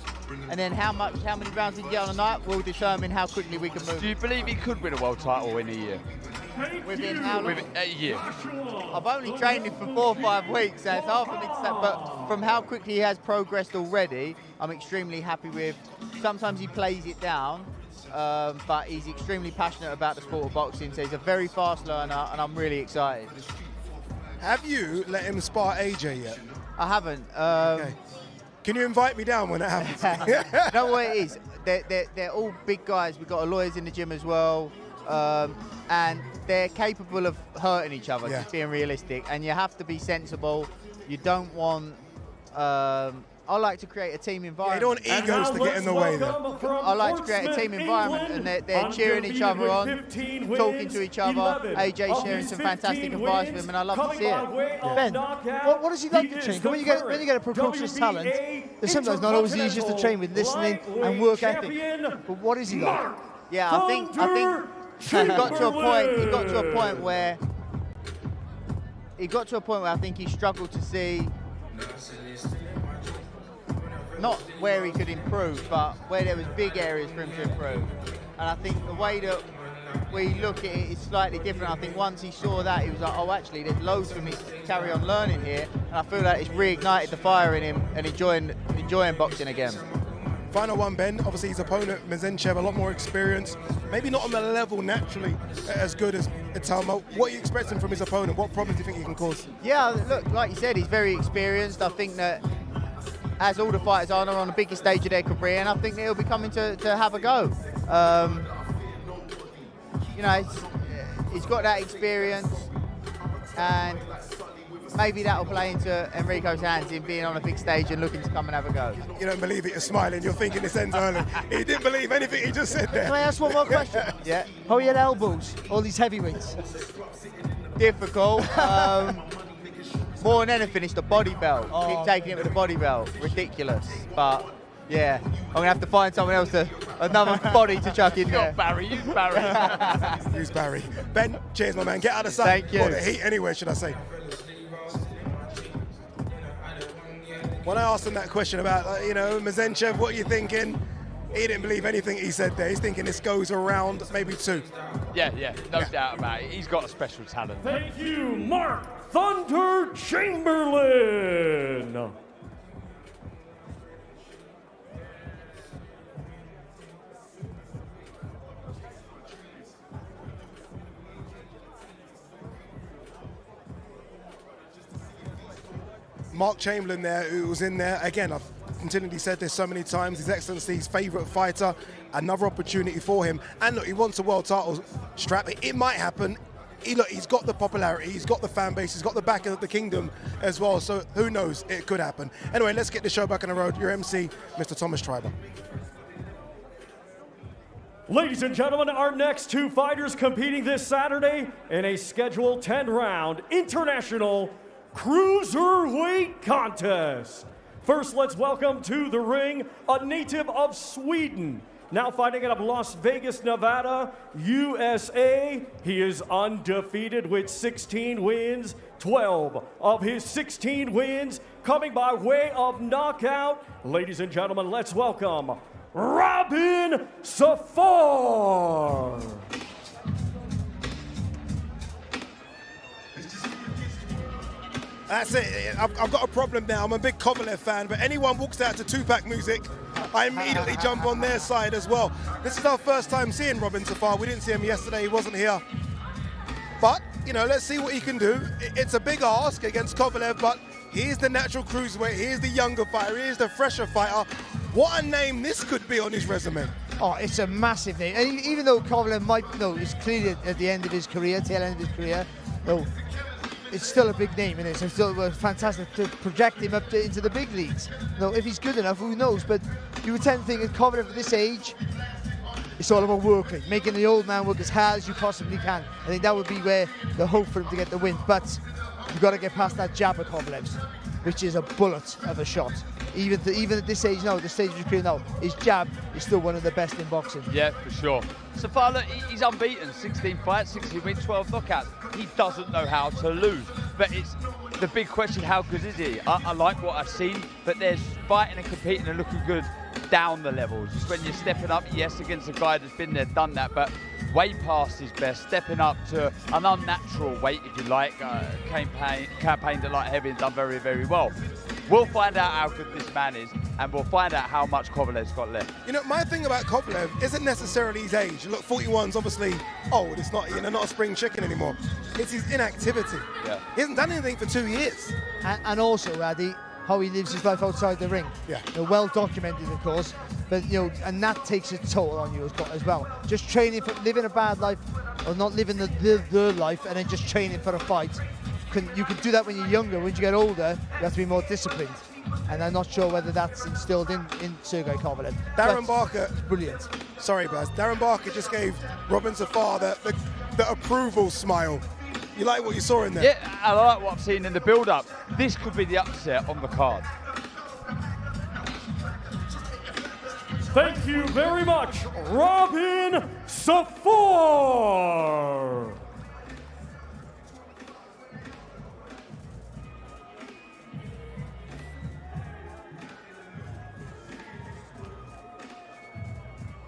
and then how many rounds he can get on a night will determine how quickly we can move. Do you believe he could win a world title in a year? Within how long? Within a year. I've only trained him for 4 or 5 weeks, so it's hard for me to say, but from how quickly he has progressed already, I'm extremely happy with. Sometimes he plays it down, but he's extremely passionate about the sport of boxing, so he's a very fast learner, and I'm really excited. Have you let him spar AJ yet? I haven't. Okay. Can you invite me down when it happens? You know what it is? They're all big guys. We've got lawyers in the gym as well, and they're capable of hurting each other, just being realistic. And you have to be sensible. You don't want... I like to create a team environment. You don't want egos to get in the way there. I like to create a team environment, and they're cheering each other on, talking to each other. AJ sharing some fantastic advice with him, and I love to see it. Ben, what does he like to train? When you get a precocious talent, it's sometimes not always the easiest to train with listening and work ethic. But what is he like? Yeah, I think he got to a point where I think he struggled to see, not where he could improve, but where there was big areas for him to improve. And I think the way that we look at it is slightly different. I think once he saw that, he was like, oh, actually, there's loads for me to carry on learning here. And I feel like it's reignited the fire in him and enjoying boxing again. Final one, Ben. Obviously, his opponent, Mazenchev, a lot more experience. Maybe not on the level naturally as good as Itauma. What are you expecting from his opponent? What problems do you think he can cause? Yeah, look, like you said, he's very experienced. I think that, as all the fighters are, they're on the biggest stage of their career, and I think that he'll be coming to have a go. You know, he's got that experience, and maybe that'll play into Enrico's hands in being on a big stage and looking to come and have a go. You don't believe it, you're smiling, you're thinking this ends early. He didn't believe anything he just said there. Can I ask one more question? Yeah. How are your elbows, all these heavyweights? Difficult. More than anything, it's the body belt. Keep taking it with the body belt. Ridiculous. But, yeah, I'm going to have to find someone else, another body to chuck in there. Barry, use Barry. Use Barry. Ben, cheers, my man. Get out of sight. Thank you. Or the heat anyway, should I say. When I asked him that question about, Mazenchev, what are you thinking? He didn't believe anything he said there. He's thinking this goes around maybe 2. Yeah, no doubt about it. He's got a special talent. Thank you, Mark Thunder Chamberlain. Mark Chamberlain there, who was in there. Again, I've continually said this so many times, His Excellency's favourite fighter, another opportunity for him. And look, he wants a world title strap. It might happen. He's got the popularity, he's got the fan base, he's got the backing of the kingdom as well, so who knows, it could happen. Anyway, let's get the show back on the road. Your MC, Mr. Thomas Schreiber. Ladies and gentlemen, our next two fighters competing this Saturday in a scheduled 10-round international cruiserweight contest. First, let's welcome to the ring a native of Sweden. Now fighting out of Las Vegas, Nevada, USA. He is undefeated with 16 wins, 12 of his 16 wins coming by way of knockout. Ladies and gentlemen, let's welcome Robin Safar. That's it. I've got a problem now. I'm a big Kovalev fan, but anyone walks out to Tupac music, I immediately jump on their side as well. This is our first time seeing Robin Safar. We didn't see him yesterday. He wasn't here. But, you know, let's see what he can do. It's a big ask against Kovalev, but he's the natural cruiserweight. He's the younger fighter. He's the fresher fighter. What a name this could be on his resume. Oh, it's a massive name. And even though Kovalev might, is clearly at the end of his career, tail end of his career, it's still a big name, and it's still fantastic to project him up into the big leagues. If he's good enough, who knows? But you would tend to think that Kovalev at this age, it's all about working, making the old man work as hard as you possibly can. I think that would be where the hope for him to get the win. But you've got to get past that jab of Kovalev's, which is a bullet of a shot. Even at this age now, the stage of his career now, his jab is still one of the best in boxing. Yeah, for sure. Safar, look, he's unbeaten. 16 fights, 16 wins, 12 knockouts. He doesn't know how to lose. But it's the big question, how good is he? I like what I've seen, but there's fighting and competing and looking good down the levels. Just when you're stepping up, yes, against a guy that's been there, done that, but way past his best, stepping up to an unnatural weight, if you like, campaigned at light heavy and done very, very well. We'll find out how good this man is, and we'll find out how much Kovalev's got left. You know, my thing about Kovalev isn't necessarily his age. Look, 41's obviously old. It's not, not a spring chicken anymore. It's his inactivity. Yeah. He hasn't done anything for 2 years. And also, Addy, how he lives his life outside the ring. Yeah. Well documented, of course, but and that takes a toll on you as well. Just training for living a bad life, or not living the life, and then just training for a fight. You can do that when you're younger. When you get older, you have to be more disciplined. And I'm not sure whether that's instilled in Sergey Kovalev. Darren Barker, brilliant. Sorry, Baz. Darren Barker just gave Robin Safar the approval smile. You like what you saw in there? Yeah, I like what I've seen in the build-up. This could be the upset on the card. Thank you very much, Robin Safar.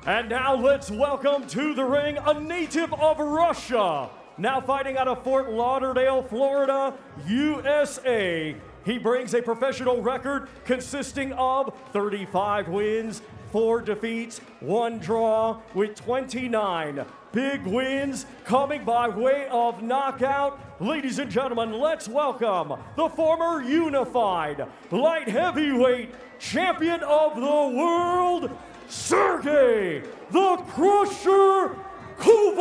And now let's welcome to the ring a native of Russia, now fighting out of Fort Lauderdale, Florida, USA. He brings a professional record consisting of 35 wins, 4 defeats, 1 draw, with 29 big wins coming by way of knockout. Ladies and gentlemen, let's welcome the former unified light heavyweight champion of the world, Sergey the Crusher Kovalev.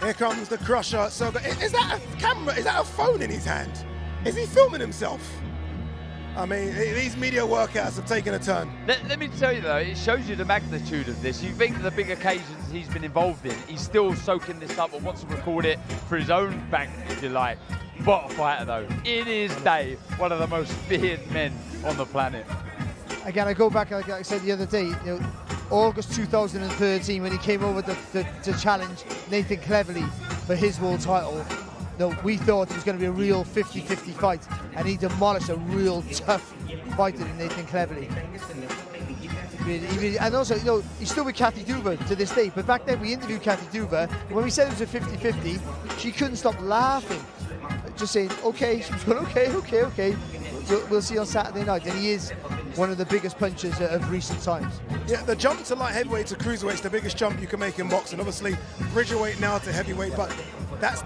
Here comes the Crusher. So is that a camera? Is that a phone in his hand? Is he filming himself? I mean, these media workouts have taken a turn. Let me tell you though, it shows you the magnitude of this. You think of the big occasions he's been involved in, he's still soaking this up and wants to record it for his own bank, if you like. What a fighter though. In his day, one of the most feared men on the planet. Again, I go back, like I said the other day, August 2013, when he came over to challenge Nathan Cleverly for his world title. We thought it was going to be a real 50-50 fight, and he demolished a real tough fighter in Nathan Cleverly. And also, he's still with Kathy Duva to this day, but back then we interviewed Kathy Duva, and when we said it was a 50-50, she couldn't stop laughing, just saying, okay, she was going, okay. We'll see on Saturday night, and he is one of the biggest punchers of recent times. Yeah, the jump to light heavyweight to cruiserweight is the biggest jump you can make in boxing. Obviously, bridgerweight now to heavyweight, but that's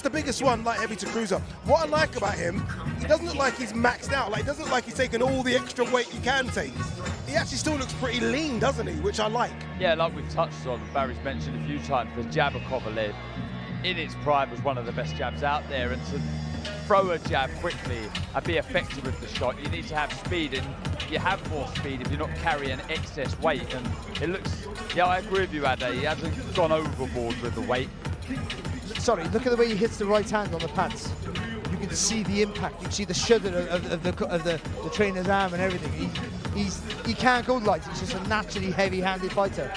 the biggest one, light heavy to cruiser. What I like about him, he doesn't look like he's maxed out. Like, it doesn't look like he's taken all the extra weight he can take. He actually still looks pretty lean, doesn't he? Which I like. Yeah, like we've touched on, Barry's mentioned a few times, the jab of Kovalev in its prime was one of the best jabs out there, and to throw a jab quickly and be effective with the shot. You need to have speed, and you have more speed if you're not carrying excess weight. And it looks, yeah, I agree with you, Ade. He hasn't gone overboard with the weight. Sorry, look at the way he hits the right hand on the pads. You can see the impact. You can see the shudder of the trainer's arm and everything. He can't go light. He's just a naturally heavy-handed fighter.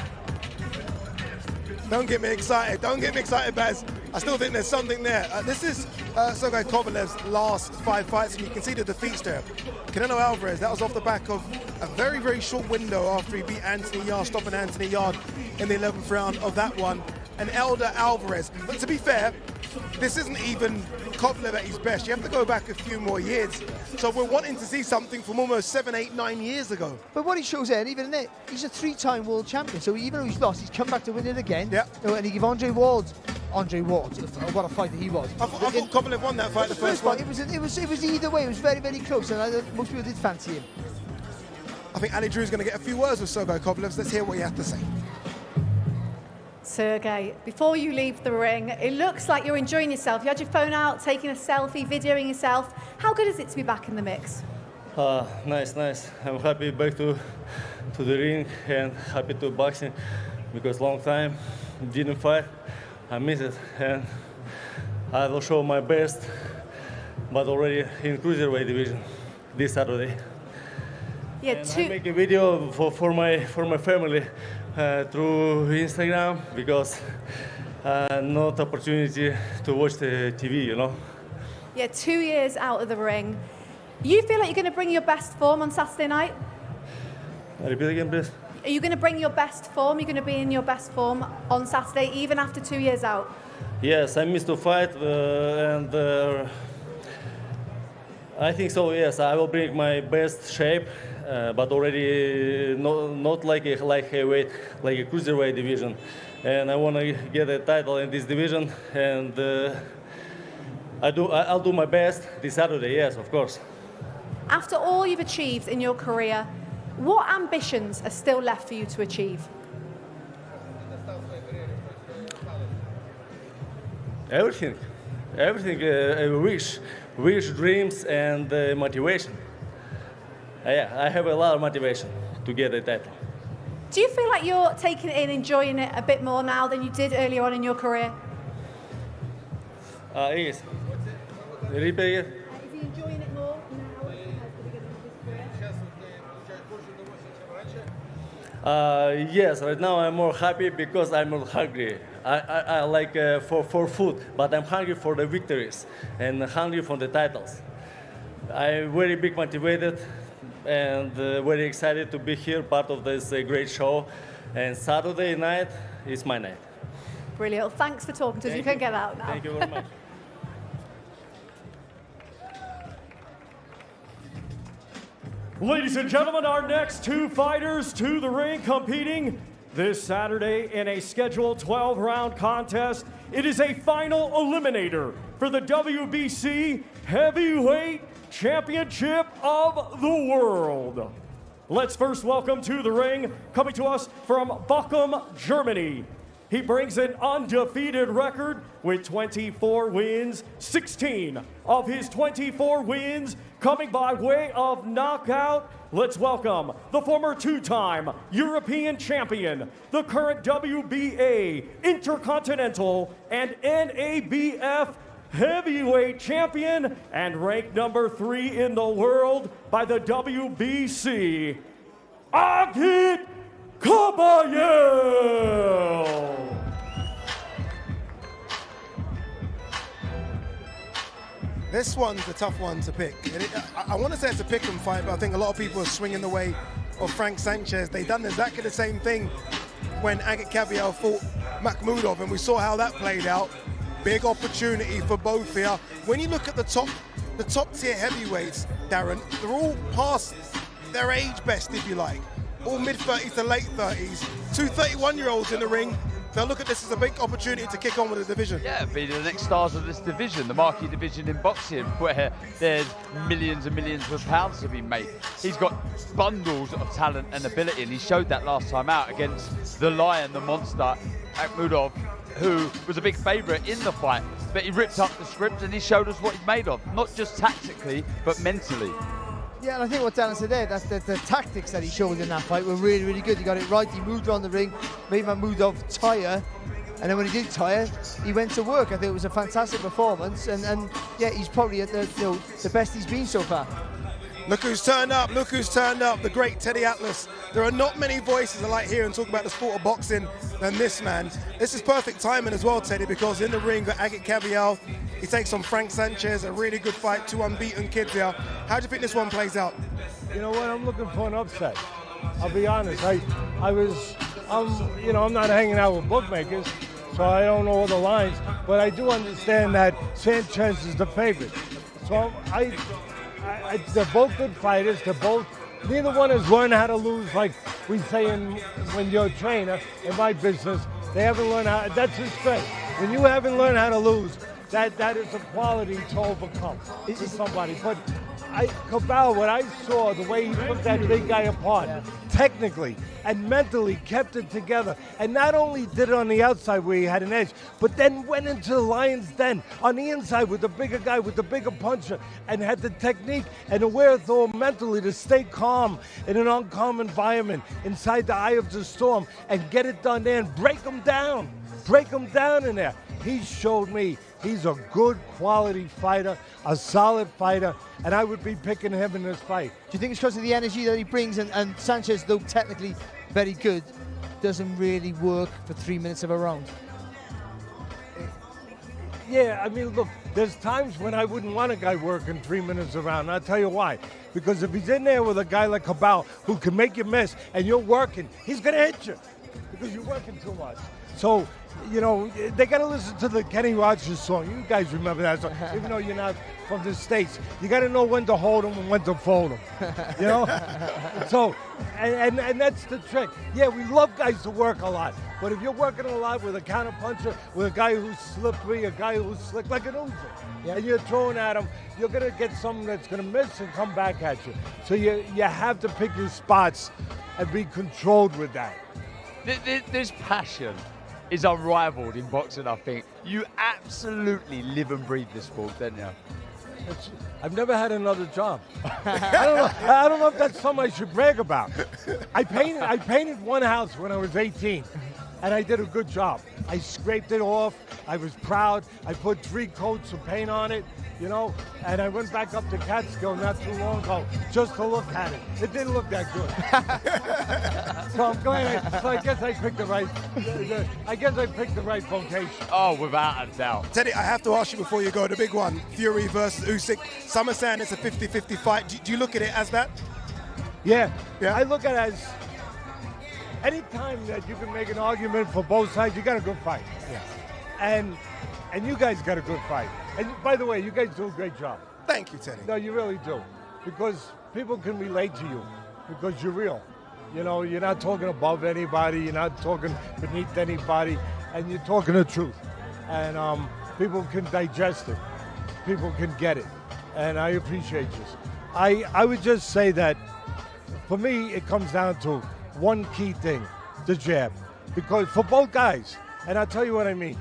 Don't get me excited. Don't get me excited, Baz. I still think there's something there. This is Sergey Kovalev's last 5 fights, and you can see the defeats there. Canelo Alvarez, that was off the back of a very, very short window after he beat Anthony Yarde, stopping Anthony Yarde in the 11th round of that one. And Elder Alvarez. But to be fair, this isn't even Kovalev at his best. You have to go back a few more years. So we're wanting to see something from almost 7, 8, 9 years ago. But what he shows there, even in it, he's a 3-time world champion. So even though he's lost, he's come back to win it again. Yeah. And he gave Andre Ward, what a fighter he was. I thought Kovalev won that fight, the first one. It was either way. It was very, very close, and most people did fancy him. I think Ali Drew's going to get a few words with Sergey Kovalev. Let's hear what he has to say. Sergey, before you leave the ring, it looks like you're enjoying yourself. You had your phone out, taking a selfie, videoing yourself. How good is it to be back in the mix? Nice. I'm happy back to the ring and happy to boxing because long time didn't fight. I miss it, and I will show my best, but already in cruiserweight division this Saturday. Yeah, and I make a video for my family through Instagram because not opportunity to watch the TV, you know. Yeah, 2 years out of the ring. You feel like you're going to bring your best form on Saturday night? Repeat again, please. Are you going to bring your best form? You're going to be in your best form on Saturday, even after 2 years out? Yes, I missed to fight, and I think so. Yes, I will bring my best shape, but already not like a heavyweight, like a cruiserweight division. And I want to get a title in this division, and I'll do my best this Saturday. Yes, of course. After all you've achieved in your career, what ambitions are still left for you to achieve? Everything, wish, dreams, and motivation. Yeah, I have a lot of motivation to get a title. Do you feel like you're taking it in, enjoying it a bit more now than you did earlier on in your career? Yes. Repeat it. Is he enjoying it more now as the beginning of his career? Yes, right now I'm more happy because I'm not hungry. I like for food, but I'm hungry for the victories and hungry for the titles. I'm very big motivated and very excited to be here, part of this great show. And Saturday night is my night. Brilliant. Thanks for talking to us. You can get out now. Thank you very much. Ladies and gentlemen, our next two fighters to the ring competing this Saturday in a scheduled 12-round contest. It is a final eliminator for the WBC Heavyweight Championship of the World. Let's first welcome to the ring, coming to us from Bochum, Germany. He brings an undefeated record with 24 wins, 16 of his 24 wins coming by way of knockout. Let's welcome the former two-time European champion, the current WBA, Intercontinental, and NABF heavyweight champion, and ranked number 3 in the world by the WBC, Agit Kabayel. This one's a tough one to pick. I want to say it's a pick and fight, but I think a lot of people are swinging the way of Frank Sanchez. They done exactly the same thing when Agit Kabayel fought Makhmudov, and we saw how that played out. Big opportunity for both here. When you look at the top tier heavyweights, Darren, they're all past their age best, if you like. All mid-30s to late 30s. Two 31-year-olds in the ring. They'll look at this as a big opportunity to kick on with the division. Yeah, be the next stars of this division, the marquee division in boxing, where there's millions and millions of pounds to be made. He's got bundles of talent and ability, and he showed that last time out against the Lion, the monster, Makhmudov, who was a big favourite in the fight. but he ripped up the script and he showed us what he's made of, not just tactically, but mentally. Yeah, and I think what Dan said there, that's the tactics that he showed in that fight were really, really good. He got it right, he moved around the ring, made my move off tire, and then when he did tire, he went to work. I think it was a fantastic performance, and yeah, he's probably at the best he's been so far. Look who's turned up, look who's turned up, the great Teddy Atlas. There are not many voices I like hearing talk about the sport of boxing than this man. This is perfect timing as well, Teddy, because in the ring got Agit Kabayel. He takes on Frank Sanchez, a really good fight, 2 unbeaten kids here. How do you think this one plays out? You know what, I'm looking for an upset. I'll be honest, I'm not hanging out with bookmakers, so I don't know all the lines, but I do understand that Sanchez is the favorite. So they're both good fighters. Neither one has learned how to lose, like we say when you're a trainer in my business. They haven't learned how. That's his strength. When you haven't learned how to lose, that is a quality to overcome to somebody. But Kabayel, what I saw, the way he took that big guy apart, technically and mentally kept it together. And not only did it on the outside where he had an edge, but then went into the lion's den on the inside with the bigger guy, with the bigger puncher, and had the technique and the wherewithal mentally to stay calm in an uncalm environment inside the eye of the storm and get it done there and break him down in there. He showed me he's a good quality fighter, a solid fighter, and I would be picking him in this fight. Do you think it's because of the energy that he brings, and Sanchez, though technically very good, doesn't really work for 3 minutes of a round? Yeah, I mean, look, there's times when I wouldn't want a guy working 3 minutes around, and I'll tell you why. Because if he's in there with a guy like Kabayel who can make you miss and you're working, he's going to hit you because you're working too much. So, you know, they got to listen to the Kenny Rogers song. You guys remember that song, even though you're not from the States. You got to know when to hold them and when to fold them, you know? So, and that's the trick. Yeah, we love guys to work a lot, but if you're working a lot with a counter puncher, with a guy who's slippery, a guy who's slick, like an Usyk, and you're throwing at him, you're going to get something that's going to miss and come back at you. So you have to pick your spots and be controlled with that. This passion is unrivaled in boxing, I think. You absolutely live and breathe this sport, don't you? I've never had another job. I don't know if that's something I should brag about. I painted one house when I was 18, and I did a good job. I scraped it off. I was proud. I put 3 coats of paint on it, you know, and I went back up to Catskill not too long ago just to look at it. It didn't look that good. So I'm glad. So I guess I picked the right. I guess I picked the right vocation. Oh, without a doubt. Teddy, I have to ask you before you go, the big one, Fury versus Usyk. Some are saying it's a 50-50 fight. Do you look at it as that? Yeah. I look at it as any time that you can make an argument for both sides, you got a good fight. Yeah. And you guys got a good fight. And by the way, you guys do a great job. Thank you, Teddy. No, you really do. Because people can relate to you because you're real. You know, you're not talking above anybody, you're not talking beneath anybody, and you're talking the truth. And people can digest it. People can get it. And I appreciate you. I would just say that for me, it comes down to one key thing, the jab. Because for both guys, and I'll tell you what I mean.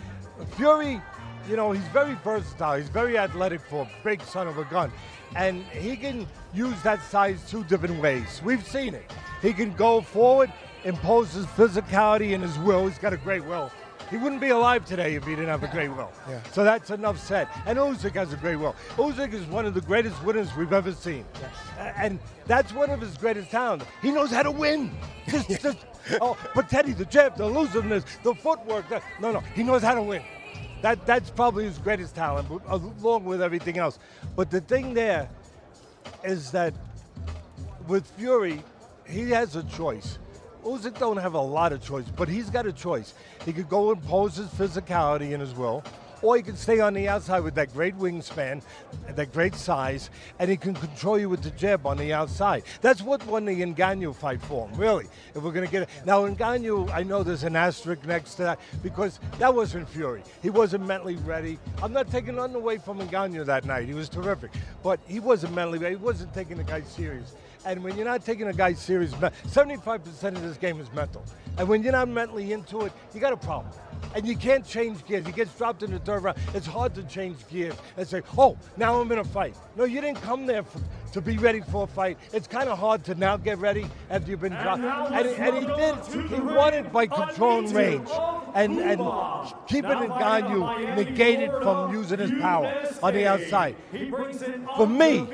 Fury, you know, he's very versatile. He's very athletic for a big son of a gun. And he can use that size 2 different ways. We've seen it. He can go forward, impose his physicality and his will. He's got a great will. He wouldn't be alive today if he didn't have a great will. Yeah. So that's enough said. And Usyk has a great will. Usyk is one of the greatest winners we've ever seen. Yes. And that's one of his greatest talents. He knows how to win. But Teddy, the jab, the elusiveness, the footwork, no, he knows how to win. That's probably his greatest talent, along with everything else. But the thing there is that with Fury, he has a choice. Usyk don't have a lot of choice, but he's got a choice. He could go and pose his physicality and his will, or he can stay on the outside with that great wingspan, that great size, and he can control you with the jab on the outside. That's what won the Ngannou fight for him, really, if we're going to get it. Now, Ngannou, I know there's an asterisk next to that, because that wasn't Fury. He wasn't mentally ready. I'm not taking nothing away from Ngannou that night. He was terrific. But he wasn't mentally ready. He wasn't taking the guy serious. And when you're not taking a guy serious, 75% of this game is mental. And when you're not mentally into it, you got a problem. And you can't change gears. He gets dropped in the third round. It's hard to change gears and say, oh, now I'm in a fight. No, you didn't come there to be ready for a fight. It's kind of hard to now get ready after you've been dropped. And he did. He won it by controlling range and keeping it on you, negated from using his power on the outside. For me,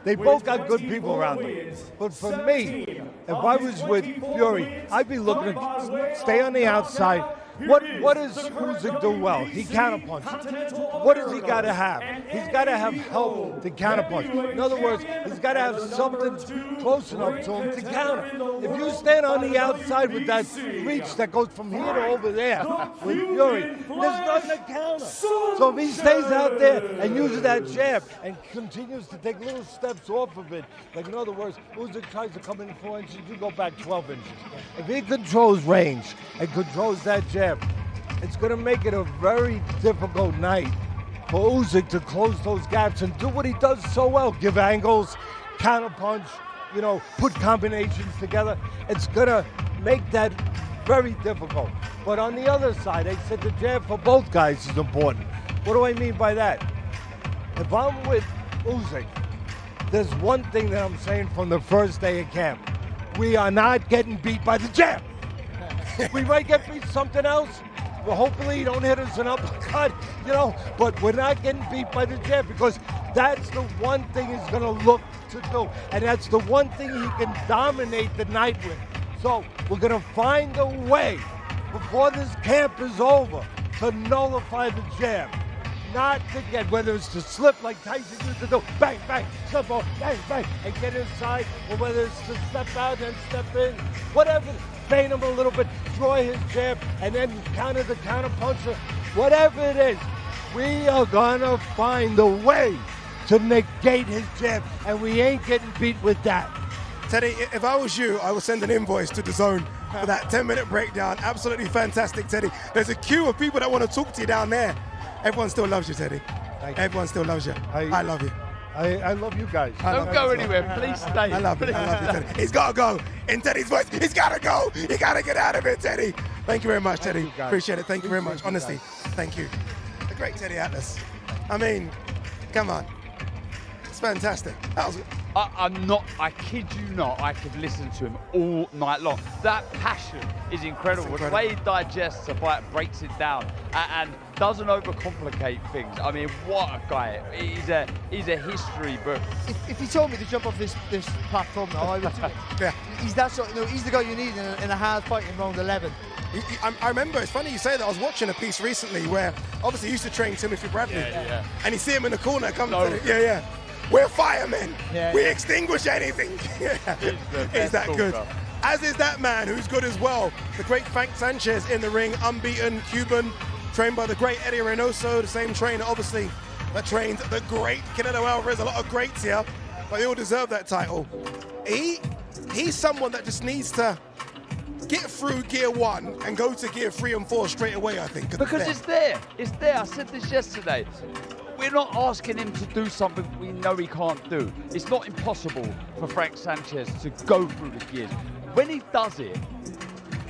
they both got good people around them. But for me, if I was with Fury, I'd be looking to stay on the outside. What does Usyk do well? He counterpunches. What does he got to have? He's got to have help to counterpunch. In other words, he's got to have something close enough to him to counter. If you stand on the outside with that reach that goes from here to over there with Fury, there's nothing to counter. So if he stays out there and uses that jab and continues to take little steps off of it, like in other words, Usyk tries to come in 4 inches, you go back 12 inches. If he controls range and controls that jab, it's going to make it a very difficult night for Usyk to close those gaps and do what he does so well. Give angles, counterpunch, put combinations together. It's going to make that very difficult. But on the other side, I said the jab for both guys is important. What do I mean by that? If I'm with Usyk, there's one thing that I'm saying from the first day of camp. We are not getting beat by the jab. We might get beat something else. Well, hopefully he don't hit us an uppercut, but we're not getting beat by the jab because that's the one thing he's going to look to do. And that's the one thing he can dominate the night with. So we're going to find a way before this camp is over to nullify the jab. Not to get, whether it's to slip like Tyson used to do, bang, bang, slip off, bang, bang, and get inside, or whether it's to step out and step in, whatever, feign him a little bit, draw his jab, and then counter the counter puncher, whatever it is, we are gonna find a way to negate his jab, and we ain't getting beat with that. Teddy, if I was you, I would send an invoice to DAZN for that 10-minute breakdown. Absolutely fantastic, Teddy. There's a queue of people that want to talk to you down there. Everyone still loves you, Teddy. Everyone still loves you. I love you. I love you guys. Don't go anywhere. Please stay. I love you, Teddy. He's got to go. In Teddy's voice, he's got to go. You got to get out of it, Teddy. Thank you very much, Teddy. Appreciate it. Thank you very much. Honestly, thank you. The great Teddy Atlas. I mean, come on. It's fantastic. That was... I kid you not, I could listen to him all night long. That passion is incredible. The way he digests a fight, breaks it down, and doesn't overcomplicate things. I mean, what a guy. He's a history book. If he told me to jump off this platform now, I would do it. Yeah. He's that sort, he's the guy you need in a hard fight in round 11. I remember, it's funny you say that. I was watching a piece recently where obviously he used to train Timothy Bradley. Yeah. And you see him in the corner coming to the, yeah. We're firemen. Yeah. We extinguish anything. He's that good. As is that man who's good as well. The great Frank Sanchez in the ring, unbeaten Cuban, trained by the great Eddie Reynoso, the same trainer, obviously, that trained the great Canelo Alvarez. A lot of greats here, but they all deserve that title. He's someone that just needs to get through gear 1 and go to gear 3 and 4 straight away, I think. Because it's there. It's there. I said this yesterday. We're not asking him to do something we know he can't do. It's not impossible for Frank Sanchez to go through the gears. When he does it,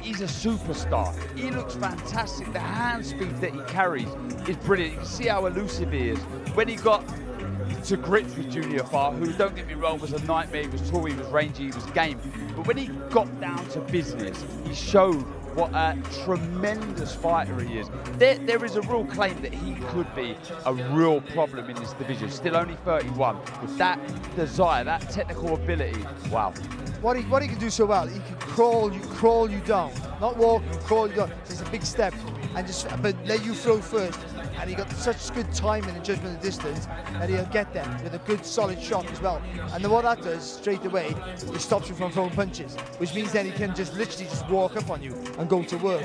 he's a superstar. He looks fantastic. The hand speed that he carries is brilliant. You can see how elusive he is. When he got to grips with Junior Farr, who, don't get me wrong, was a nightmare. He was tall, he was rangy, he was game. But when he got down to business, he showed what a tremendous fighter he is. There is a real claim that he could be a real problem in this division. Still only 31. With that desire, that technical ability, wow. What he can do so well, he can crawl you down, not walk, crawl you down. So it's a big step, but let you throw first. And he got such good timing and judgment of distance that he'll get there with a good solid shot as well. And then what that does straight away, it stops you from throwing punches, which means then he can literally walk up on you and go to work.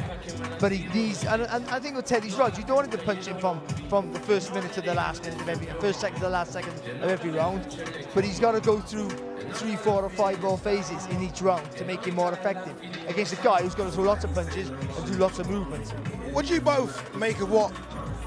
But he needs, and I think with Teddy's right, you don't want him to punch him from the first minute to the last minute of every, first second to the last second of every round. But he's got to go through 3, 4 or 5 more phases in each round to make him more effective against a guy who's got to throw lots of punches and do lots of movements. What do you both make of what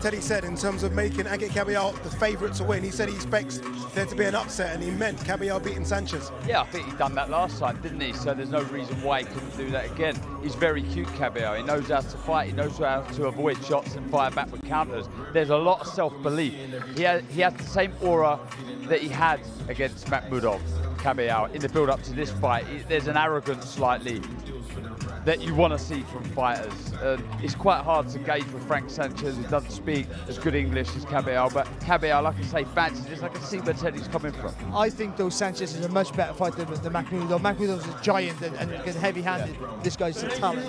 Teddy said in terms of making Agit Kabayel the favourite to win. He said he expects there to be an upset, and he meant Kabayel beating Sanchez. Yeah, I think he done that last time, didn't he? So there's no reason why he couldn't do that again. He's very cute, Kabayel. He knows how to fight. He knows how to avoid shots and fire back with counters. There's a lot of self-belief. He has the same aura that he had against Makhmudov, Kabayel, in the build-up to this fight. There's an arrogance slightly that you want to see from fighters. It's quite hard to gauge with Frank Sanchez, who doesn't speak as good English as Kabayel, but Kabayel, like I say, fancies this. I can see where Teddy's coming from. I think, though, Sanchez is a much better fighter than Makhmudov. Makhmudov's a giant and heavy-handed. Yeah. This guy's a talent.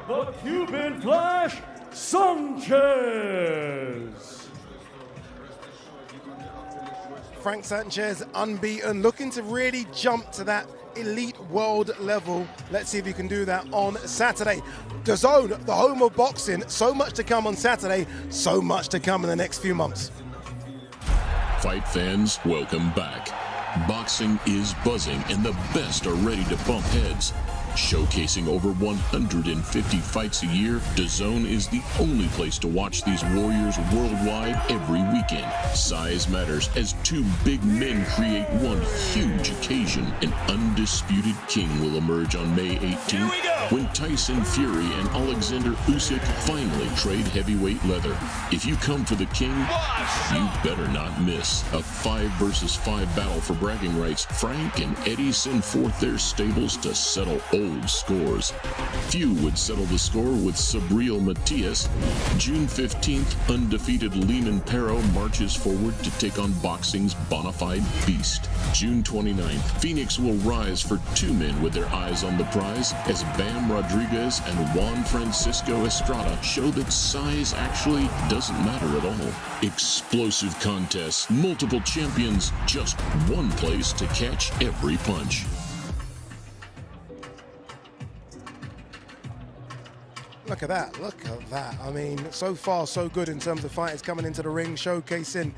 The Cuban Flash, Sanchez. Frank Sanchez, unbeaten, looking to really jump to that elite world level. Let's see if he can do that on Saturday. DAZN, the home of boxing. So much to come on Saturday, so much to come in the next few months. Fight fans, welcome back. Boxing is buzzing and the best are ready to bump heads. Showcasing over 150 fights a year, DAZN is the only place to watch these warriors worldwide every weekend. Size matters as two big men create one huge occasion. An undisputed king will emerge on May 18th when Tyson Fury and Oleksandr Usyk finally trade heavyweight leather. If you come for the king, you better not miss. A 5 versus 5 battle for bragging rights. Frank and Eddie send forth their stables to settle old scores. Few would settle the score with Sabriel Matias. June 15th, undefeated Lehman Perro marches forward to take on boxing's bona fide beast. June 29th, Phoenix will rise for two men with their eyes on the prize as Bam Rodriguez and Juan Francisco Estrada show that size actually doesn't matter at all. Explosive contests, multiple champions, just one place to catch every punch. Look at that, look at that. I mean, so far so good in terms of fighters coming into the ring, showcasing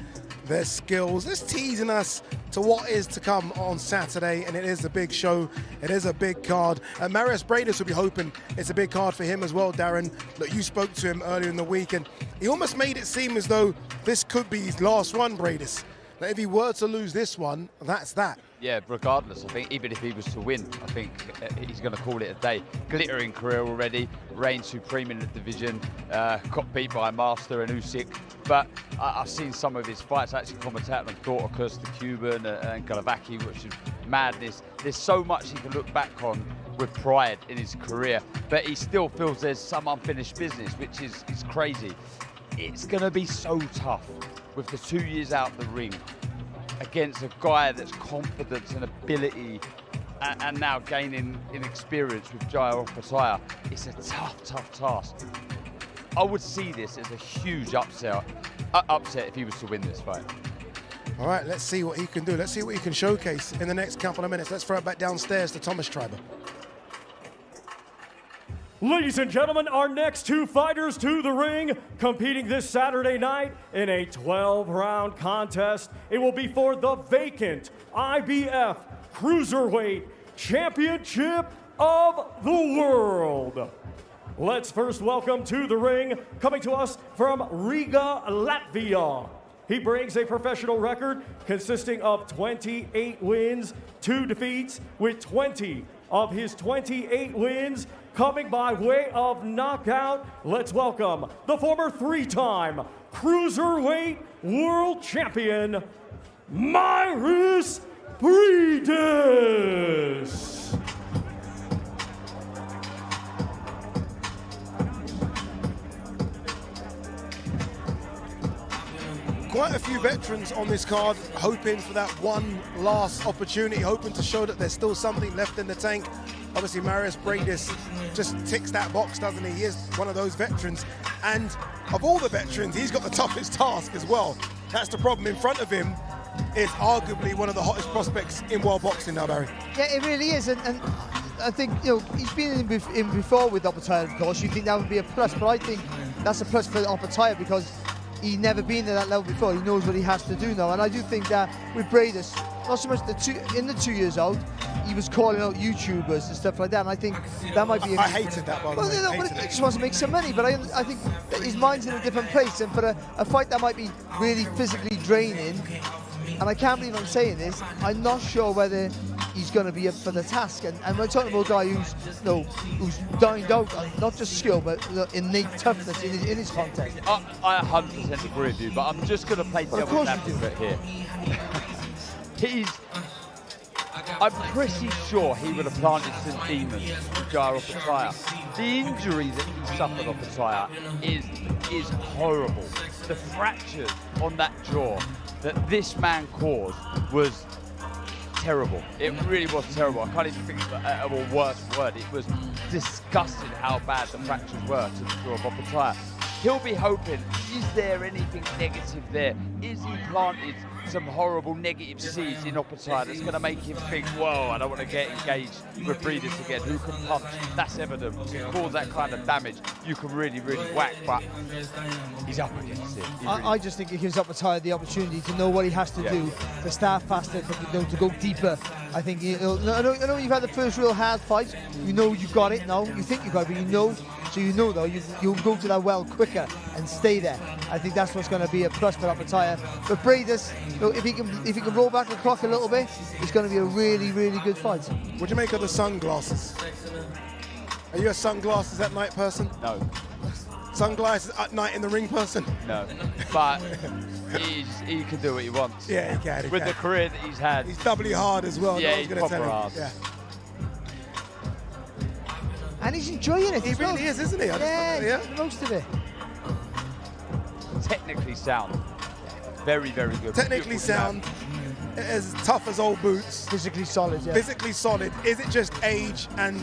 their skills. It's teasing us to what is to come on Saturday, and it is a big show. It is a big card. And Mairis Briedis will be hoping it's a big card for him as well, Darren. Look, you spoke to him earlier in the week, and he almost made it seem as though this could be his last one, Briedis. That if he were to lose this one, that's that. Yeah, regardless, I think even if he was to win, I think he's going to call it a day. Glittering career already, reigned supreme in the division, got beat by Master and Usyk. But I've seen some of his fights, actually commentating on Dorticus, the Cuban, and Galavaki, which is madness. There's so much he can look back on with pride in his career, but he still feels there's some unfinished business, which is crazy. It's going to be so tough with the 2 years out the ring against a guy that's confidence and ability and now gaining in experience with Jaya Opetaia. It's a tough, tough task. I would see this as a huge upset if he was to win this fight. All right, let's see what he can do. Let's see what he can showcase in the next couple of minutes. Let's throw it back downstairs to Thomas Schreiber. Ladies and gentlemen, our next two fighters to the ring, competing this Saturday night in a 12-round contest. It will be for the vacant IBF Cruiserweight Championship of the World. Let's first welcome to the ring, coming to us from Riga, Latvia. He brings a professional record consisting of 28 wins, 2 defeats, with 20 of his 28 wins coming by way of knockout. Let's welcome the former 3-time Cruiserweight World Champion, Mairis Briedis. Quite a few veterans on this card, hoping for that one last opportunity, hoping to show that there's still something left in the tank. Obviously, Mairis Briedis just ticks that box, doesn't he? He is one of those veterans. And of all the veterans, he's got the toughest task as well. That's the problem. In front of him is arguably one of the hottest prospects in world boxing now, Barry. Yeah, it really is. And I think, you know, he's been in before with Opetaia, of course. You think that would be a plus, but I think that's a plus for Opetaia because he's never been at that level before. He knows what he has to do now. And I do think that with Briedis, not so much in the 2 years out, he was calling out YouTubers and stuff like that, and I think that might be... I hated that, by the way. Well, no, but he just wants to make some money, but I think that his mind's in a different place, and for a fight that might be really physically draining, and I can't believe I'm saying this, I'm not sure whether he's going to be up for the task. And we're talking about a guy who's dined out on not just skill, but innate toughness in his contest. I 100% agree with you, but I'm just going to play devil's advocate here. I'm pretty sure he would have planted some demons to jar Opetaia. The injury that he suffered off Opetaia is horrible. The fractures on that jaw that this man caused was terrible. It really was terrible. I can't even think of a worse word. It was disgusting how bad the fractures were to the jaw of Opetaia. He'll be hoping, is there anything negative there? Is he planted some horrible negative seeds in Opetaia that's going to make him think, whoa, I don't want to get engaged with Briedis again, who can punch? That's evident. Cause that kind of damage, you can really, really whack, but he's up against it. I just think it gives Opetaia the opportunity to know what he has to do to start faster, to go deeper. I think, I know you've had the first real hard fight. You know you've got it now. You think you've got it, but you know. So you know, though, you'll go to that well quicker and stay there. I think that's what's going to be a plus for Opetaia. But Briedis, if he can roll back the clock a little bit, it's going to be a really, really good fight. What do you make of the sunglasses? Are you a sunglasses at night person? No. Sunglasses at night in the ring person? No. But he can do what he wants. Yeah, he can. With the career that he's had. He's doubly hard as well. Yeah, he's proper hard. Yeah. And he's enjoying it. He really is, isn't he? Yeah, most of it. Technically sound. Very, very good. Technically sound. As tough as old boots. Physically solid, yeah. Physically solid. Is it just age and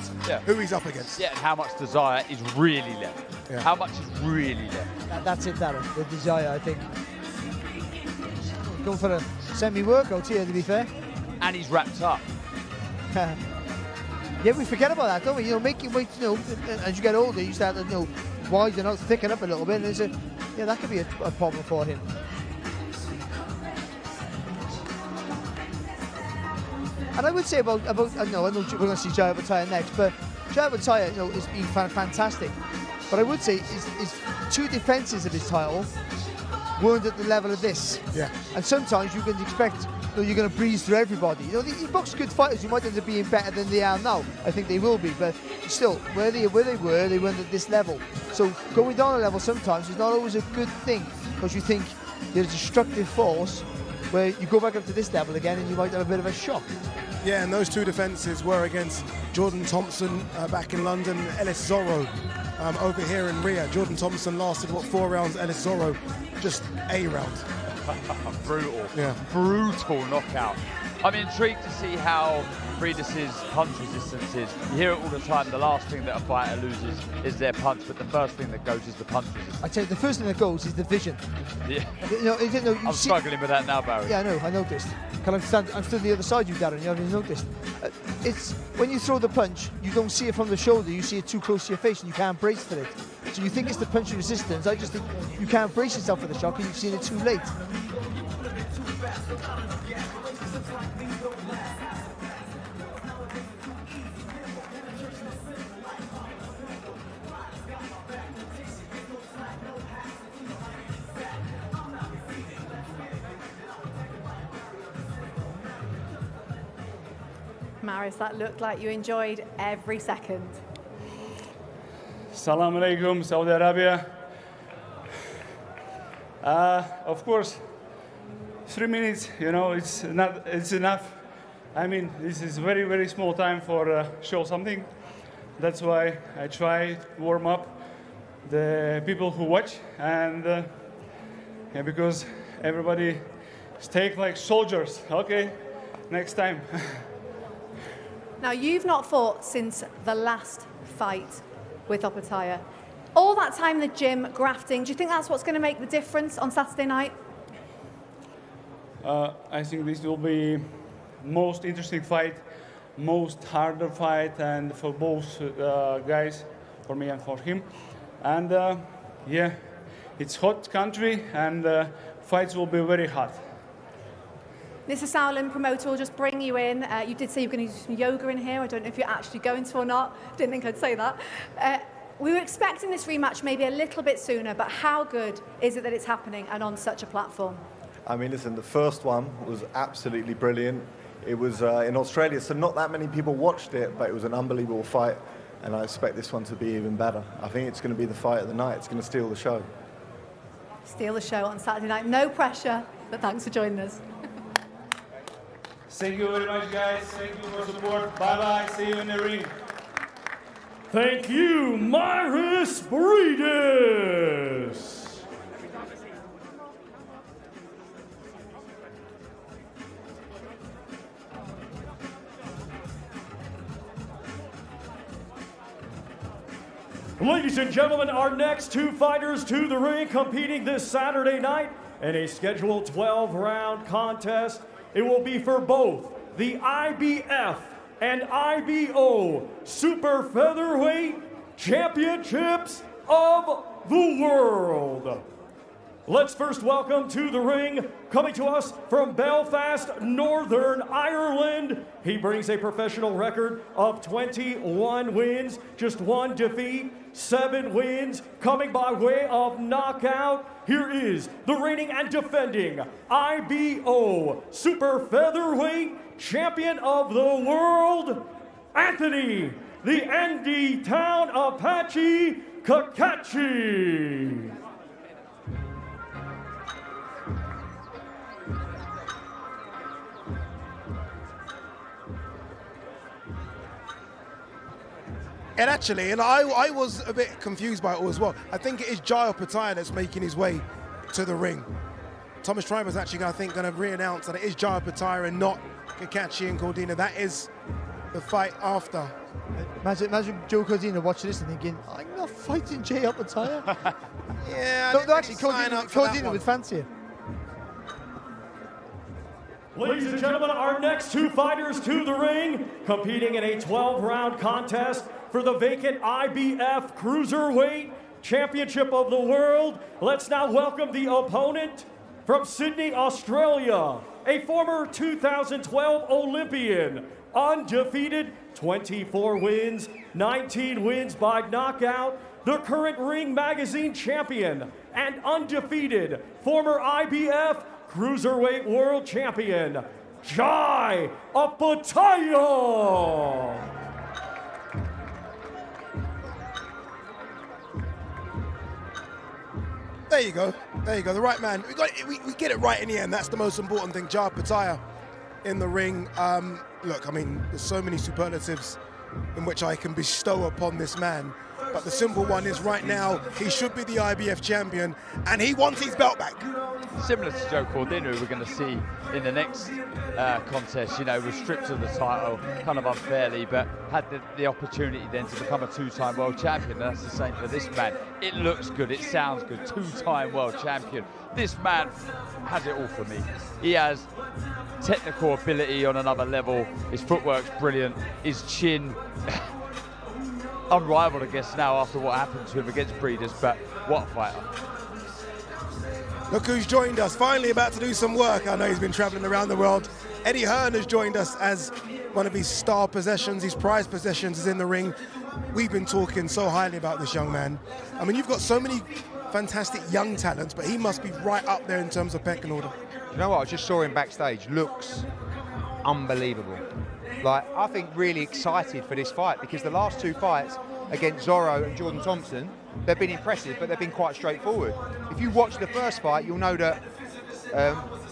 who he's up against? Yeah, and how much desire is really left. Yeah. How much is really left. That's it, Darren. The desire, I think. Going for a semi-workout here, to be fair. And he's wrapped up. Yeah, we forget about that, don't we? You know, making weight, as you get older, you start to, widen out, thicken up a little bit, and that could be a problem for him. And I would say about I know we're going to see Jai Opetaia next, but Jai Opetaia, has been fantastic. But I would say his two defences of his title weren't at the level of this. Yeah. And sometimes you can expect you're going to breeze through everybody. These box good fighters who might end up being better than they are now. I think they will be, but still, where they were, they weren't at this level. So going down a level sometimes is not always a good thing, because you think you're a destructive force where you go back up to this level again and you might have a bit of a shock. Yeah, and those two defences were against Jordan Thompson back in London, Ellis Zorro over here in Rio. Jordan Thompson lasted, 4 rounds? Ellis Zorro, just a round. Brutal. Yeah. Brutal knockout. I'm intrigued to see how Briedis' punch resistance is. You hear it all the time. The last thing that a fighter loses is their punch, but the first thing that goes is the punch resistance. I'd say the first thing that goes is the vision. Yeah. I'm struggling with that now, Barry. Yeah, I know. I noticed. I'm stood on the other side, you Darren. You haven't noticed. It's when you throw the punch, you don't see it from the shoulder. You see it too close to your face, and you can't brace for it. So you think it's the punch resistance. I just think you can't brace yourself for the shock, and you've seen it too late. Mairis, that looked like you enjoyed every second. Salam alaikum, Saudi Arabia. Of course, 3 minutes, it's enough. I mean, this is very, very small time for show something. That's why I try to warm up the people who watch, and because everybody stay like soldiers. Okay, next time. Now, you've not fought since the last fight with Opetaia. All that time in the gym, grafting, do you think that's what's going to make the difference on Saturday night? I think this will be most interesting fight, most harder fight, and for both guys, for me and for him. And yeah, it's hot country, and fights will be very hot. Mr. Sauerland, promoter, will just bring you in. You did say you were going to do some yoga in here. I don't know if you're actually going to or not. Didn't think I'd say that. We were expecting this rematch maybe a little bit sooner, but how good is it that it's happening and on such a platform? I mean, listen, the first one was absolutely brilliant. It was in Australia, so not that many people watched it, but it was an unbelievable fight, and I expect this one to be even better. I think it's going to be the fight of the night. It's going to steal the show. Steal the show on Saturday night. No pressure, but thanks for joining us. Thank you very much, guys. Thank you for support. Bye-bye. See you in the ring. Thank you, Mairis Briedis. Ladies and gentlemen, our next two fighters to the ring competing this Saturday night in a scheduled 12-round contest. It will be for both the IBF and IBO Super Featherweight Championships of the World. Let's first welcome to the ring, coming to us from Belfast, Northern Ireland. He brings a professional record of 21 wins, just 1 defeat, 7 wins, coming by way of knockout. Here is the reigning and defending IBO Super Featherweight Champion of the World, Anthony, the Andy Town Apache Cacace. And actually, and I was a bit confused by it all as well. I think it is Opetaia that's making his way to the ring. Thomas Triber's actually, I think, going to re-announce that it is Opetaia and not Cacace and Cordina. That is the fight after. Imagine Joe Cordina watching this and thinking, I'm not fighting Opetaia. Yeah, no, actually, Cordina would fancy it. Ladies and gentlemen, our next two fighters to the ring, competing in a 12-round contest for the vacant IBF Cruiserweight Championship of the World. Let's now welcome the opponent from Sydney, Australia, a former 2012 Olympian, undefeated, 24 wins, 19 wins by knockout, the current Ring Magazine champion and undefeated former IBF Cruiserweight World Champion, Opetaia. There you go. There you go. The right man. We get it right in the end. That's the most important thing. Opetaia in the ring. Look, I mean, there's so many superlatives in which I can bestow upon this man. But the simple one is right now, he should be the IBF champion, and he wants his belt back. Similar to Joe Cordina, who we're going to see in the next contest, you know, was stripped of the title kind of unfairly, but had the opportunity then to become a two-time world champion. That's the same for this man. It looks good, it sounds good, two-time world champion. This man has it all for me. He has technical ability on another level. His footwork's brilliant. His chin, unrivaled, I guess, now after what happened to him against Briedis, but what a fighter. Look who's joined us, finally about to do some work. I know he's been traveling around the world. Eddie Hearn has joined us as one of his star possessions, his prized possessions is in the ring. We've been talking so highly about this young man. I mean, you've got so many fantastic young talents, but he must be right up there in terms of pecking order. You know what, I just saw him backstage, looks unbelievable. Like, I think really excited for this fight because the last two fights against Zorro and Jordan Thompson, they've been impressive, but they've been quite straightforward. If you watch the first fight, you'll know that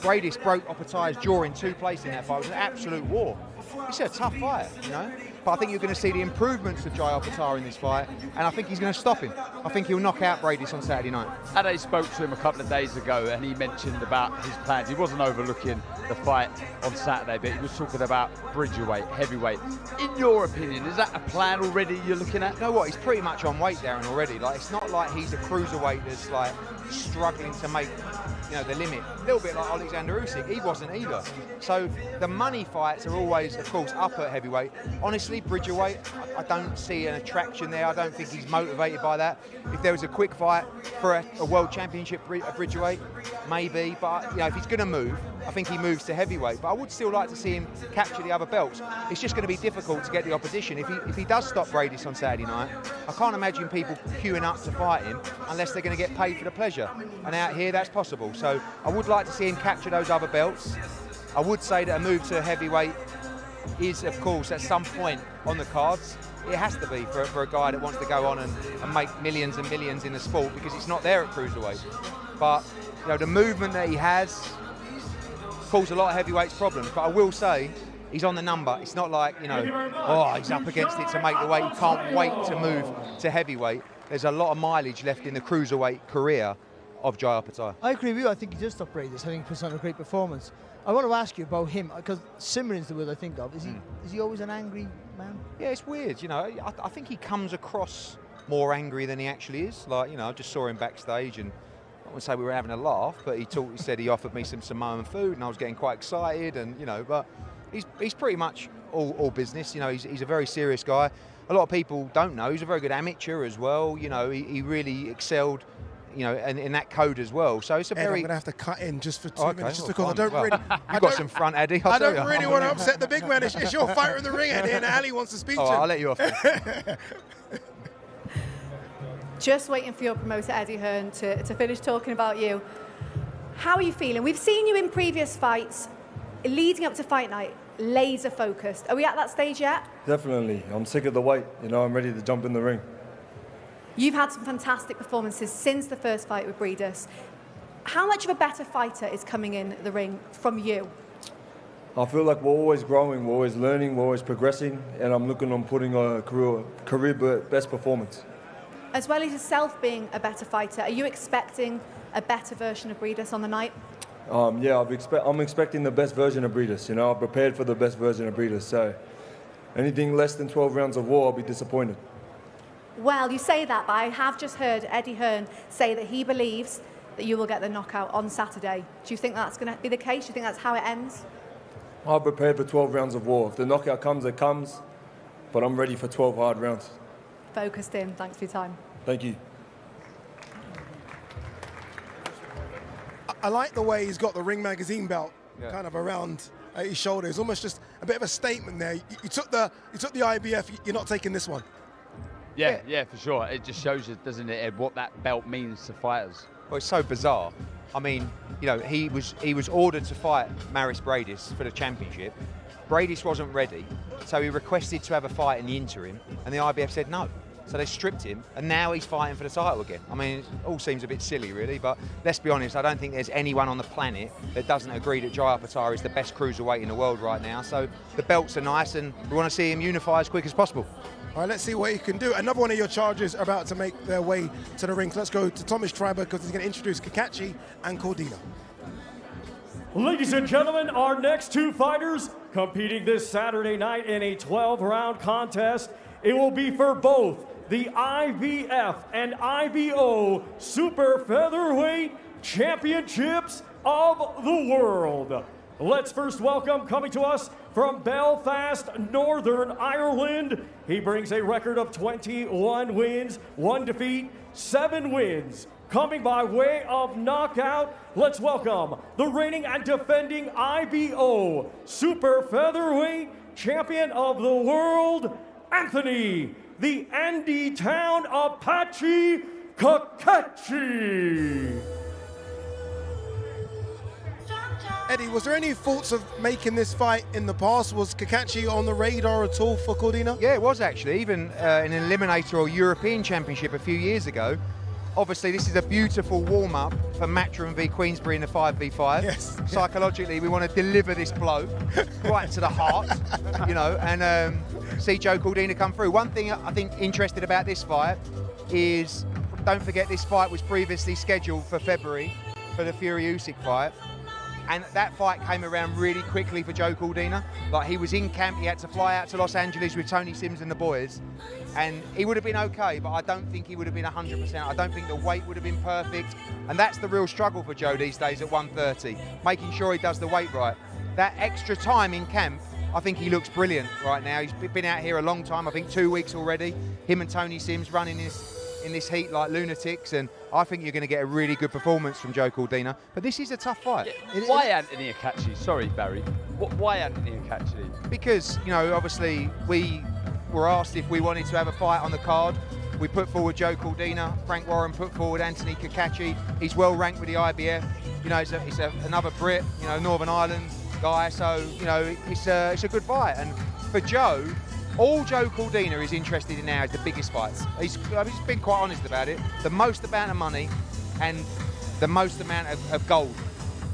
Briedis broke Opetaia's jaw in 2 places in that fight. It was an absolute war. It's a tough fight, you know? But I think you're going to see the improvements of Opetaia in this fight, and I think he's going to stop him. I think he'll knock out Briedis on Saturday night. Ade spoke to him a couple of days ago, and he mentioned about his plans. He wasn't overlooking the fight on Saturday, but he was talking about bridgerweight, heavyweight. In your opinion, is that a plan already you're looking at? You know what, he's pretty much on weight, Darren, already. Like, it's not like he's a cruiserweight that's like struggling to make, you know, the limit. A little bit like Oleksandr Usyk, he wasn't either. So the money fights are always, of course, up at heavyweight. Honestly, Bridgerweight, I don't see an attraction there. I don't think he's motivated by that. If there was a quick fight for a world championship at Bridgerweight, maybe. But you know, if he's going to move, I think he moves to heavyweight. But I would still like to see him capture the other belts. It's just going to be difficult to get the opposition. If he does stop Briedis on Saturday night, I can't imagine people queuing up to fight him unless they're going to get paid for the pleasure. And out here, that's possible. So I would like to see him capture those other belts. I would say that a move to heavyweight is, of course, at some point on the cards. It has to be for a guy that wants to go on and make millions and millions in the sport, because it's not there at cruiserweight. But you know, the movement that he has caused a lot of heavyweights problems. But I will say, he's on the number. It's not like, you know, oh, he's up against it to make the weight. He can't wait to move to heavyweight. There's a lot of mileage left in the cruiserweight career of Jai Opetaia. I agree with you. I think he does stop Briedis. I think he puts on a great performance. I want to ask you about him, because Simmering's the word I think of. Is he always an angry man? Yeah, it's weird. You know, I think he comes across more angry than he actually is. Like, you know, I just saw him backstage, and I wouldn't say we were having a laugh, but he said he offered me some Samoan food, and I was getting quite excited, and you know, but he's pretty much all business. You know, he's a very serious guy. A lot of people don't know he's a very good amateur as well. You know, he really excelled, you know, in that code as well. So it's a very. I'm going to have to cut in just for 2 minutes, just because I don't really. You've got some front, Eddie. I don't really want to upset the big man. It's your fighter in the ring, Eddie, and Ali wants to speak to him. I'll let you off. Just waiting for your promoter, Eddie Hearn, to finish talking about you. How are you feeling? We've seen you in previous fights, leading up to fight night, laser focused. Are we at that stage yet? Definitely. I'm sick of the weight. You know, I'm ready to jump in the ring. You've had some fantastic performances since the first fight with Briedis. How much of a better fighter is coming in the ring from you? I feel like we're always growing, we're always learning, we're always progressing, and I'm looking on putting a career best performance. As well as yourself being a better fighter, are you expecting a better version of Briedis on the night? Yeah, I'm expecting the best version of Briedis. You know, I'm prepared for the best version of Briedis. So anything less than 12 rounds of war, I'll be disappointed. Well, you say that, but I have just heard Eddie Hearn say that he believes that you will get the knockout on Saturday. Do you think that's going to be the case? Do you think that's how it ends? I'm prepared for 12 rounds of war. If the knockout comes, it comes. But I'm ready for 12 hard rounds. Focused in. Thanks for your time. Thank you. I like the way he's got the Ring Magazine belt kind of around his shoulder. It's almost just a bit of a statement there. You took the IBF, you're not taking this one. Yeah, for sure. It just shows you, doesn't it, Ed, what that belt means to fighters. Well, it's so bizarre. I mean, you know, he was ordered to fight Mairis Briedis for the championship. Briedis wasn't ready, so he requested to have a fight in the interim, and the IBF said no. So they stripped him, and now he's fighting for the title again. I mean, it all seems a bit silly, really, but let's be honest, I don't think there's anyone on the planet that doesn't agree that Jai Opetaia is the best cruiserweight in the world right now. So the belts are nice, and we want to see him unify as quick as possible. All right, let's see what he can do. Another one of your charges are about to make their way to the ring. So let's go to Thomas Schreiber, because he's going to introduce Cacace and Cordina. Ladies and gentlemen, our next two fighters competing this Saturday night in a 12-round contest. It will be for both the IBF and IBO Super Featherweight Championships of the world. Let's first welcome, coming to us from Belfast, Northern Ireland. He brings a record of 21 wins, 1 defeat, 7 wins. Coming by way of knockout, let's welcome the reigning and defending IBO Super Featherweight Champion of the World, Anthony, the Andy Town Apache Cacace. Eddie, was there any thoughts of making this fight in the past? Was Cacace on the radar at all for Cordina? Yeah, it was actually, even in an Eliminator or European Championship a few years ago. Obviously, this is a beautiful warm-up for Matchroom v Queensbury in the 5v5. Yes. Psychologically, we want to deliver this blow right to the heart, you know, and see Joe Cordina come through. One thing I think interested about this fight is, don't forget this fight was previously scheduled for February for the Fury Usyk fight. And that fight came around really quickly for Joe Cordina. Like, he was in camp, he had to fly out to Los Angeles with Tony Sims and the boys. And he would have been okay, but I don't think he would have been 100%. I don't think the weight would have been perfect. And that's the real struggle for Joe these days at 130, making sure he does the weight right. That extra time in camp, I think he looks brilliant right now. He's been out here a long time, I think 2 weeks already. Him and Tony Sims running in this heat like lunatics, and I think you're going to get a really good performance from Joe Cordina. But this is a tough fight. Why Anthony Cacace? Sorry, Barry. Why Anthony Cacace? Because, you know, obviously we were asked if we wanted to have a fight on the card. We put forward Joe Cordina. Frank Warren put forward Anthony Cacace. He's well ranked with the IBF. You know, it's another Brit, you know, Northern Ireland guy. So, you know, it's a good fight. And for Joe, all Joe Cordina is interested in now is the biggest fights. He's been quite honest about it. The most amount of money and the most amount of gold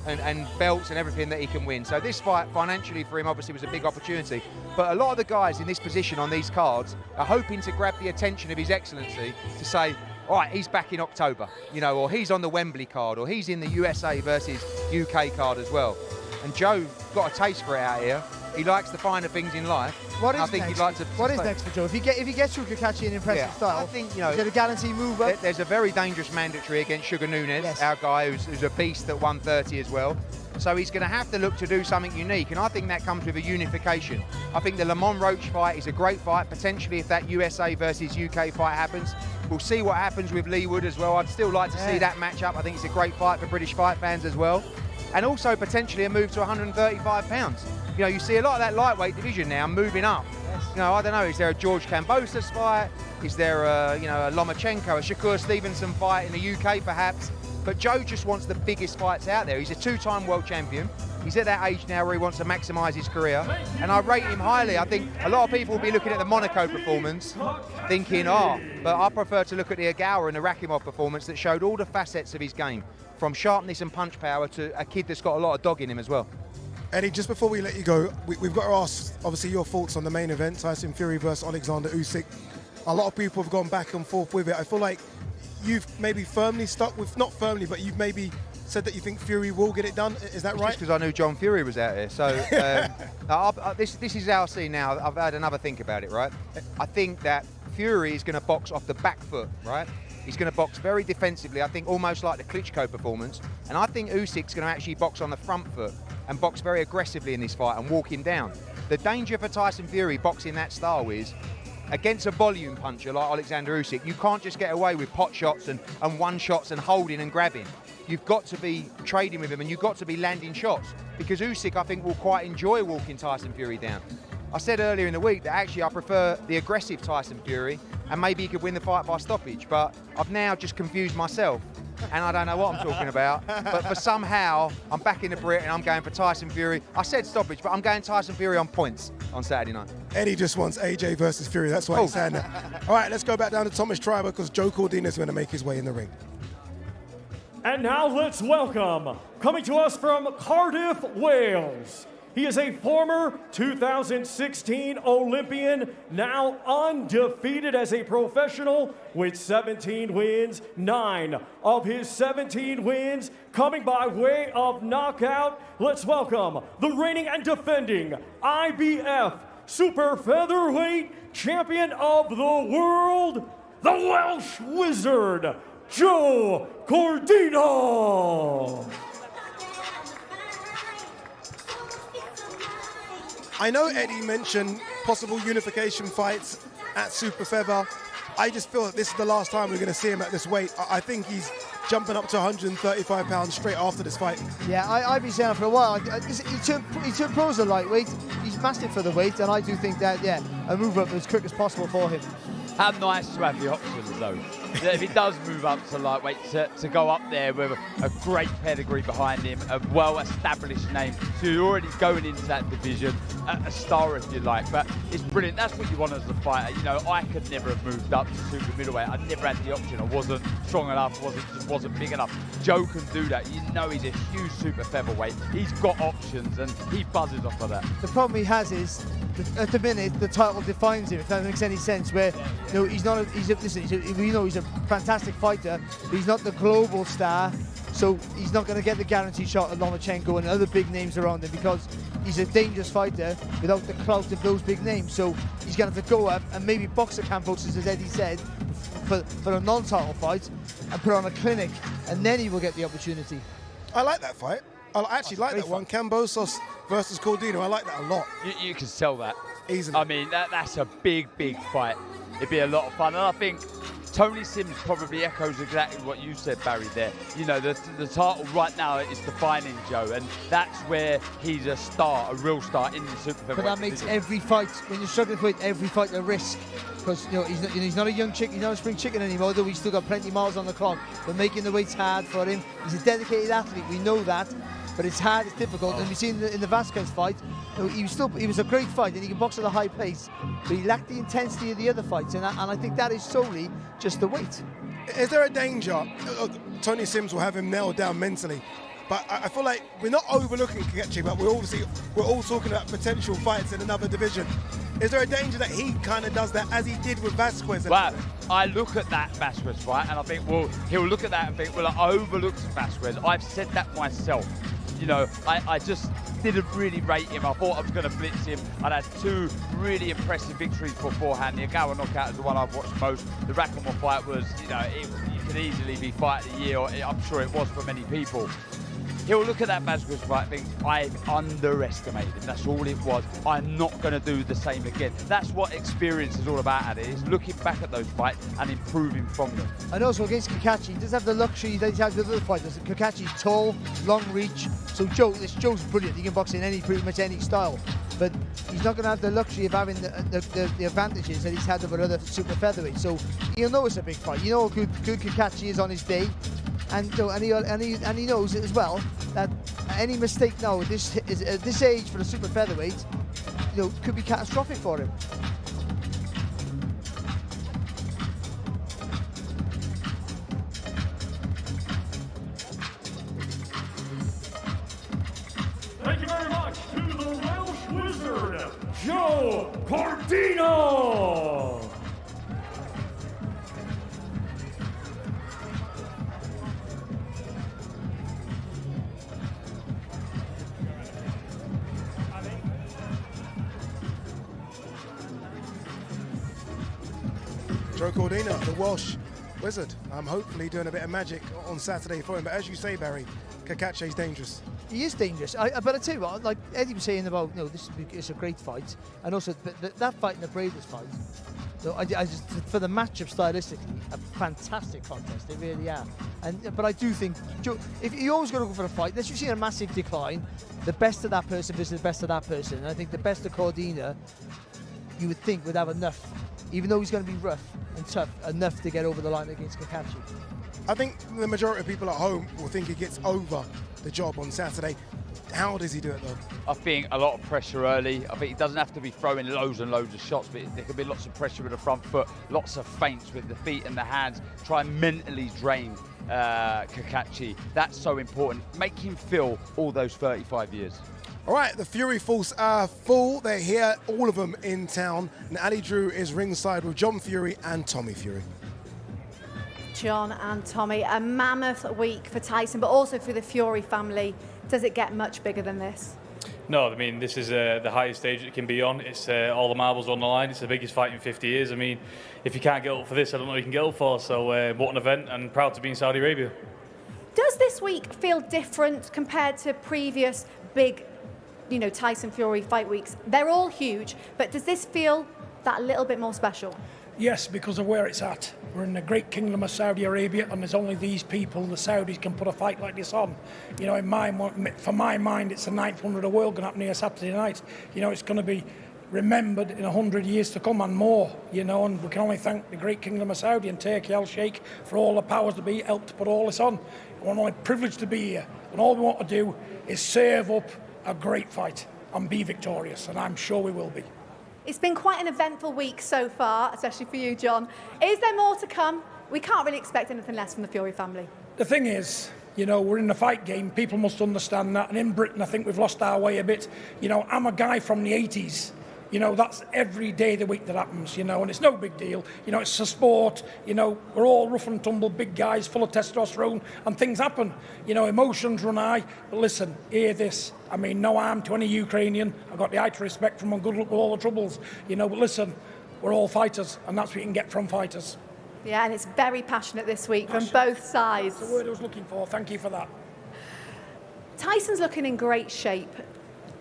and belts and everything that he can win. So this fight financially for him obviously was a big opportunity. But a lot of the guys in this position on these cards are hoping to grab the attention of His Excellency to say, all right, he's back in October, you know, or he's on the Wembley card, or he's in the USA versus UK card as well. And Joe got a taste for it out here. He likes the finer things in life. What is I think next? he'd like to. What is next for Joe? If he gets through Cacace in impressive style, I think, you know, is it a guaranteed move up? There's a very dangerous mandatory against Sugar Nunes, our guy who's a beast at 130 as well. So he's going to have to look to do something unique, and I think that comes with a unification. I think the Lamont Roach fight is a great fight. Potentially, if that USA versus UK fight happens, we'll see what happens with Lee Wood as well. I'd still like to see that matchup. I think it's a great fight for British fight fans as well. And also potentially a move to 135 pounds. You know, you see a lot of that lightweight division now moving up. You know, I don't know, is there a George Kambosos fight? Is there a Lomachenko, a Shakur Stevenson fight in the UK perhaps? But Joe just wants the biggest fights out there. He's a two-time world champion. He's at that age now where he wants to maximise his career. And I rate him highly. I think a lot of people will be looking at the Monaco performance thinking, but I prefer to look at the Agawa and the Rakimov performance that showed all the facets of his game, from sharpness and punch power to a kid that's got a lot of dog in him as well. Eddie, just before we let you go, we've got to ask, obviously, your thoughts on the main event, Tyson Fury versus Oleksandr Usyk. A lot of people have gone back and forth with it. I feel like you've maybe firmly stuck with, not firmly, but you've maybe said that you think Fury will get it done. Is that right? Just because I knew John Fury was out here. So this is how I see now. I've had another think about it, right? I think that Fury is going to box off the back foot, right? He's going to box very defensively, I think almost like the Klitschko performance. And I think Usyk's going to actually box on the front foot and box very aggressively in this fight and walk him down. The danger for Tyson Fury boxing that style is, against a volume puncher like Oleksandr Usyk, you can't just get away with pot shots and one-shots and holding and grabbing. You've got to be trading with him and you've got to be landing shots, because Usyk, I think, will quite enjoy walking Tyson Fury down. I said earlier in the week that actually I prefer the aggressive Tyson Fury, and maybe he could win the fight by stoppage, but I've now just confused myself and I don't know what I'm talking about. But for somehow, I'm back in the Brit and I'm going for Tyson Fury. I said stoppage, but I'm going Tyson Fury on points on Saturday night. Eddie just wants AJ versus Fury, that's why he's saying that. All right, let's go back down to Thomas Triber, because Joe Cordina is going to make his way in the ring. And now let's welcome, coming to us from Cardiff, Wales. He is a former 2016 Olympian, now undefeated as a professional with 17 wins. 9 of his 17 wins coming by way of knockout. Let's welcome the reigning and defending IBF Super Featherweight Champion of the World, the Welsh Wizard, Joe Cordina. I know Eddie mentioned possible unification fights at Super Feather. I just feel that this is the last time we're going to see him at this weight. I think he's jumping up to 135 pounds straight after this fight. Yeah, I've been saying for a while. He turned pro as a lightweight. He's massive for the weight, and I do think that, yeah, a move up as quick as possible for him. How nice to have the options, though. If he does move up to lightweight, to go up there with a great pedigree behind him, a well-established name, so you're already going into that division, a star if you like. But it's brilliant. That's what you want as a fighter. You know, I could never have moved up to super middleweight. I never had the option. I wasn't strong enough. Wasn't big enough. Joe can do that. You know, he's a huge super featherweight. He's got options, and he buzzes off of that. The problem he has is, at the minute, the title defines him. If that makes any sense, where you know he's not. He's a fantastic fighter, but he's not the global star. So he's not going to get the guaranteed shot at Lomachenko and other big names around him, because he's a dangerous fighter without the clout of those big names. So he's going to have to go up and maybe box at Kambosos, as Eddie said, for a non-title fight, and put on a clinic and then he will get the opportunity. I like that fight. I actually like that one. Kambosos versus Cordina. I like that a lot. You can sell that. Easily. I mean, that's a big fight. It'd be a lot of fun. And I think Tony Sims probably echoes exactly what you said, Barry, there. You know, the title right now is defining Joe, and that's where he's a star, a real star in the super featherweight. But that makes every fight, when you're struggling to fight, every fight a risk. Because he's not a young chicken, he's not a spring chicken anymore, though he's still got plenty of miles on the clock. But making the weights hard for him. He's a dedicated athlete, we know that. But it's hard, it's difficult, and we've seen in the Vasquez fight, he was a great fight, and he can box at a high pace, but he lacked the intensity of the other fights, and I think that is solely just the weight. Is there a danger? Tony Sims will have him nailed down mentally, but I feel like we're not overlooking Cacace, but we're all talking about potential fights in another division. Is there a danger that he kind of does that as he did with Vasquez? Well, I look at that Vasquez fight, and I think, well, he'll look at that and think, well, I overlooked Vasquez. I've said that myself. You know, I just didn't really rate him. I thought I was going to blitz him. I'd had 2 really impressive victories beforehand. The Agawa knockout is the one I've watched most. The Rackhamore fight was, you know, you could easily be fight of the year, or I'm sure it was for many people. He'll look at that Vasquez fight and think, I've underestimated him. That's all it was. I'm not going to do the same again. That's what experience is all about, Addy, is looking back at those fights and improving from them. And also against Cacace, he doesn't have the luxury that he has with other fighters. Cacace's tall, long reach. So Joe's brilliant. He can box in pretty much any style. But he's not going to have the luxury of having the advantages that he's had over other super featherweights. So he'll know it's a big fight. You know how good Cacace is on his day. And he knows it as well that any mistake now at this age for a super featherweight, you know, could be catastrophic for him. Thank you very much to the Welsh Wizard, Joe Cordina. Joe Cordina, the Welsh Wizard. I'm hopefully doing a bit of magic on Saturday for him. But as you say, Barry, Cacace's dangerous. He is dangerous. But I tell you what, like Eddie was saying about, you know, it's a great fight, and also that fight and the Briedis fight. So I just, for the matchup stylistically, a fantastic contest. They really are. But I do think, Joe, if you always got to go for a fight, unless you've seen a massive decline, the best of that person versus the best of that person. And I think the best of Cordina, you would think, would have enough, even though he's going to be rough and tough, enough to get over the line against Cacace. I think the majority of people at home will think he gets over the job on Saturday. How does he do it, though? I think a lot of pressure early. I think he doesn't have to be throwing loads and loads of shots, but there can be lots of pressure with the front foot, lots of feints with the feet and the hands. Try and mentally drain Cacace. That's so important. Make him feel all those 35 years. All right, the Fury Force are full. They're here, all of them in town. And Ali Drew is ringside with John Fury and Tommy Fury. John and Tommy, a mammoth week for Tyson, but also for the Fury family. Does it get much bigger than this? No, I mean, this is the highest stage it can be on. It's all the marbles on the line. It's the biggest fight in 50 years. I mean, if you can't get up for this, I don't know what you can get up for. So what an event, and proud to be in Saudi Arabia. Does this week feel different compared to previous big, you know, Tyson Fury fight weeks? They're all huge, but does this feel that little bit more special? Yes, because of where it's at. We're in the great kingdom of Saudi Arabia, and there's only these people, the Saudis, can put a fight like this on. You know, for my mind, it's the 9th wonder of the world going to happen here Saturday night. You know, it's going to be remembered in 100 years to come and more, you know, and we can only thank the great kingdom of Saudi and Turkey Al Sheikh for all the powers to be helped to put all this on. We're only privileged to be here, and all we want to do is serve up a great fight and be victorious, and I'm sure we will be. It's been quite an eventful week so far, especially for you, John. Is there more to come? We can't really expect anything less from the Fury family. The thing is, you know, we're in the fight game. People must understand that. And in Britain, I think we've lost our way a bit. You know, I'm a guy from the 80s. You know, that's every day of the week that happens, you know, and it's no big deal. You know, it's a sport. You know, we're all rough and tumble, big guys, full of testosterone, and things happen. You know, emotions run high. But listen, hear this. I mean, no harm to any Ukrainian. I've got the height of respect from them, good luck with all the troubles. You know, but listen, we're all fighters, and that's what you can get from fighters. Yeah, and it's very passionate this week from both sides. That's the word I was looking for. Thank you for that. Tyson's looking in great shape.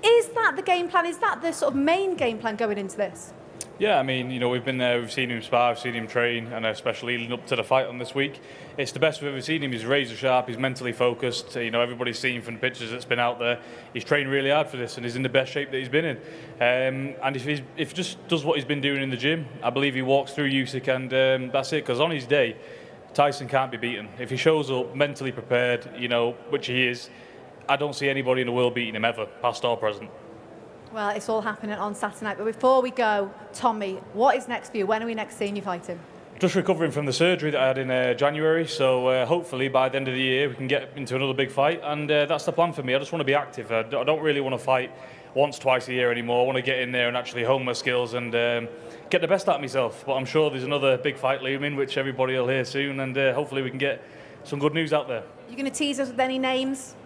Is that the game plan? Is that the sort of main game plan going into this? Yeah, I mean, you know, we've been there, we've seen him spar, we've seen him train, and especially leading up to the fight on this week. It's the best we've ever seen him. He's razor sharp, he's mentally focused. You know, everybody's seen from the pictures that's been out there. He's trained really hard for this, and he's in the best shape that he's been in. And if he just does what he's been doing in the gym, I believe he walks through Usyk, and that's it. Because on his day, Tyson can't be beaten. If he shows up mentally prepared, you know, which he is, I don't see anybody in the world beating him ever, past or present. Well, it's all happening on Saturday night. But before we go, Tommy, what is next for you? When are we next seeing you fighting? Just recovering from the surgery that I had in January, so hopefully by the end of the year we can get into another big fight, and that's the plan for me. I just want to be active. I don't really want to fight once, twice a year anymore. I want to get in there and actually hone my skills and get the best out of myself. But I'm sure there's another big fight looming, which everybody will hear soon, and hopefully we can get some good news out there. You're going to tease us with any names?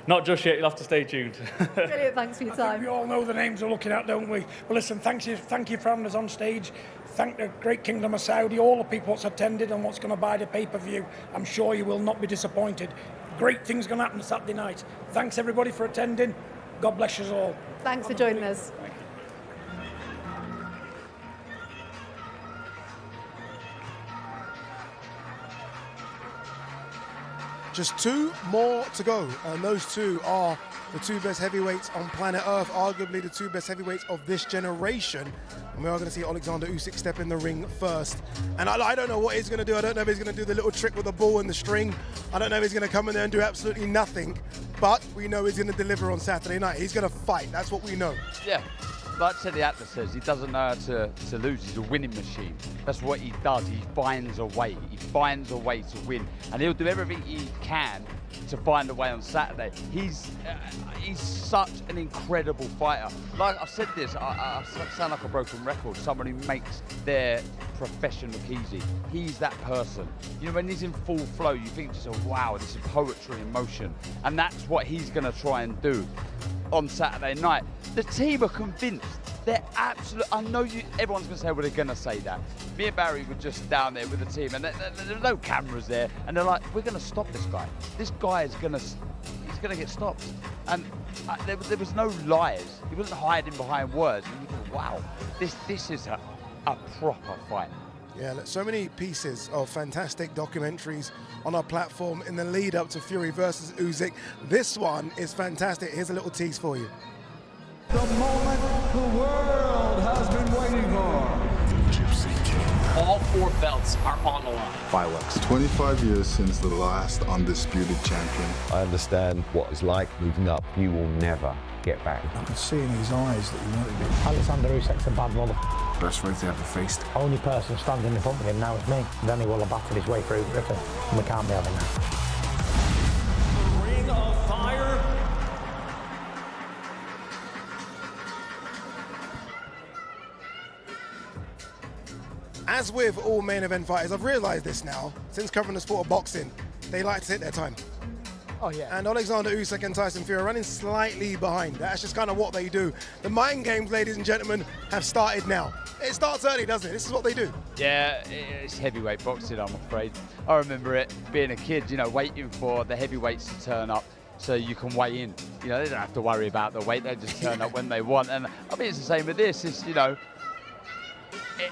Not just yet, you'll have to stay tuned. Brilliant, thanks for your time. We all know the names we're looking at, don't we? Well, listen, thank you for having us on stage. Thank the great Kingdom of Saudi, all the people that's attended and what's going to buy the pay-per-view. I'm sure you will not be disappointed. Great things going to happen Saturday night. Thanks, everybody, for attending. God bless you all. Thanks for joining us. Just 2 more to go, and those 2 are the 2 best heavyweights on planet Earth, arguably the 2 best heavyweights of this generation. And we are going to see Oleksandr Usyk step in the ring first. And I don't know what he's going to do. I don't know if he's going to do the little trick with the ball and the string. I don't know if he's going to come in there and do absolutely nothing. But we know he's going to deliver on Saturday night. He's going to fight. That's what we know. Yeah. Like Teddy Atlas says, he doesn't know how to lose. He's a winning machine. That's what he does. He finds a way. He finds a way to win. And he'll do everything he can to find a way on Saturday. He's such an incredible fighter. Like I've said this, I sound like a broken record. Someone who makes their profession look easy. He's that person. You know, when he's in full flow, you think to yourself, wow, this is poetry in motion. And that's what he's going to try and do on Saturday night. The team are convinced. They're absolute. I know everyone's going to say, well, they're going to say that. Me and Barry were just down there with the team, and there's no cameras there, and they're like, we're going to stop this guy. This guy is going to, he's going to get stopped. And there was no lies. He wasn't hiding behind words. And you thought, wow, this is a proper fight. Yeah, so many pieces of fantastic documentaries on our platform in the lead up to Fury versus Usyk. This one is fantastic. Here's a little tease for you. The moment the world has been waiting for. All 4 belts are on the line. Fireworks. 25 years since the last undisputed champion. I understand what it's like moving up. You will never get back. I could see in his eyes that he wanted it. Oleksandr Usyk's a bad mother. Best fight he ever faced. Only person standing in front of him now is me. Then he will have battered his way through Griffin. And we can't be having that. The Ring of Fire. As with all main event fighters, I've realized this now, since covering the sport of boxing, they like to hit their time. Oh, yeah. And Oleksandr Usyk and Tyson Fury are running slightly behind. That's just kind of what they do. The mind games, ladies and gentlemen, have started now. It starts early, doesn't it? This is what they do. Yeah, it's heavyweight boxing, I'm afraid. I remember it being a kid, you know, waiting for the heavyweights to turn up so you can weigh in. You know, they don't have to worry about the weight. They just turn up when they want. And I mean, it's the same with this. It's, you know,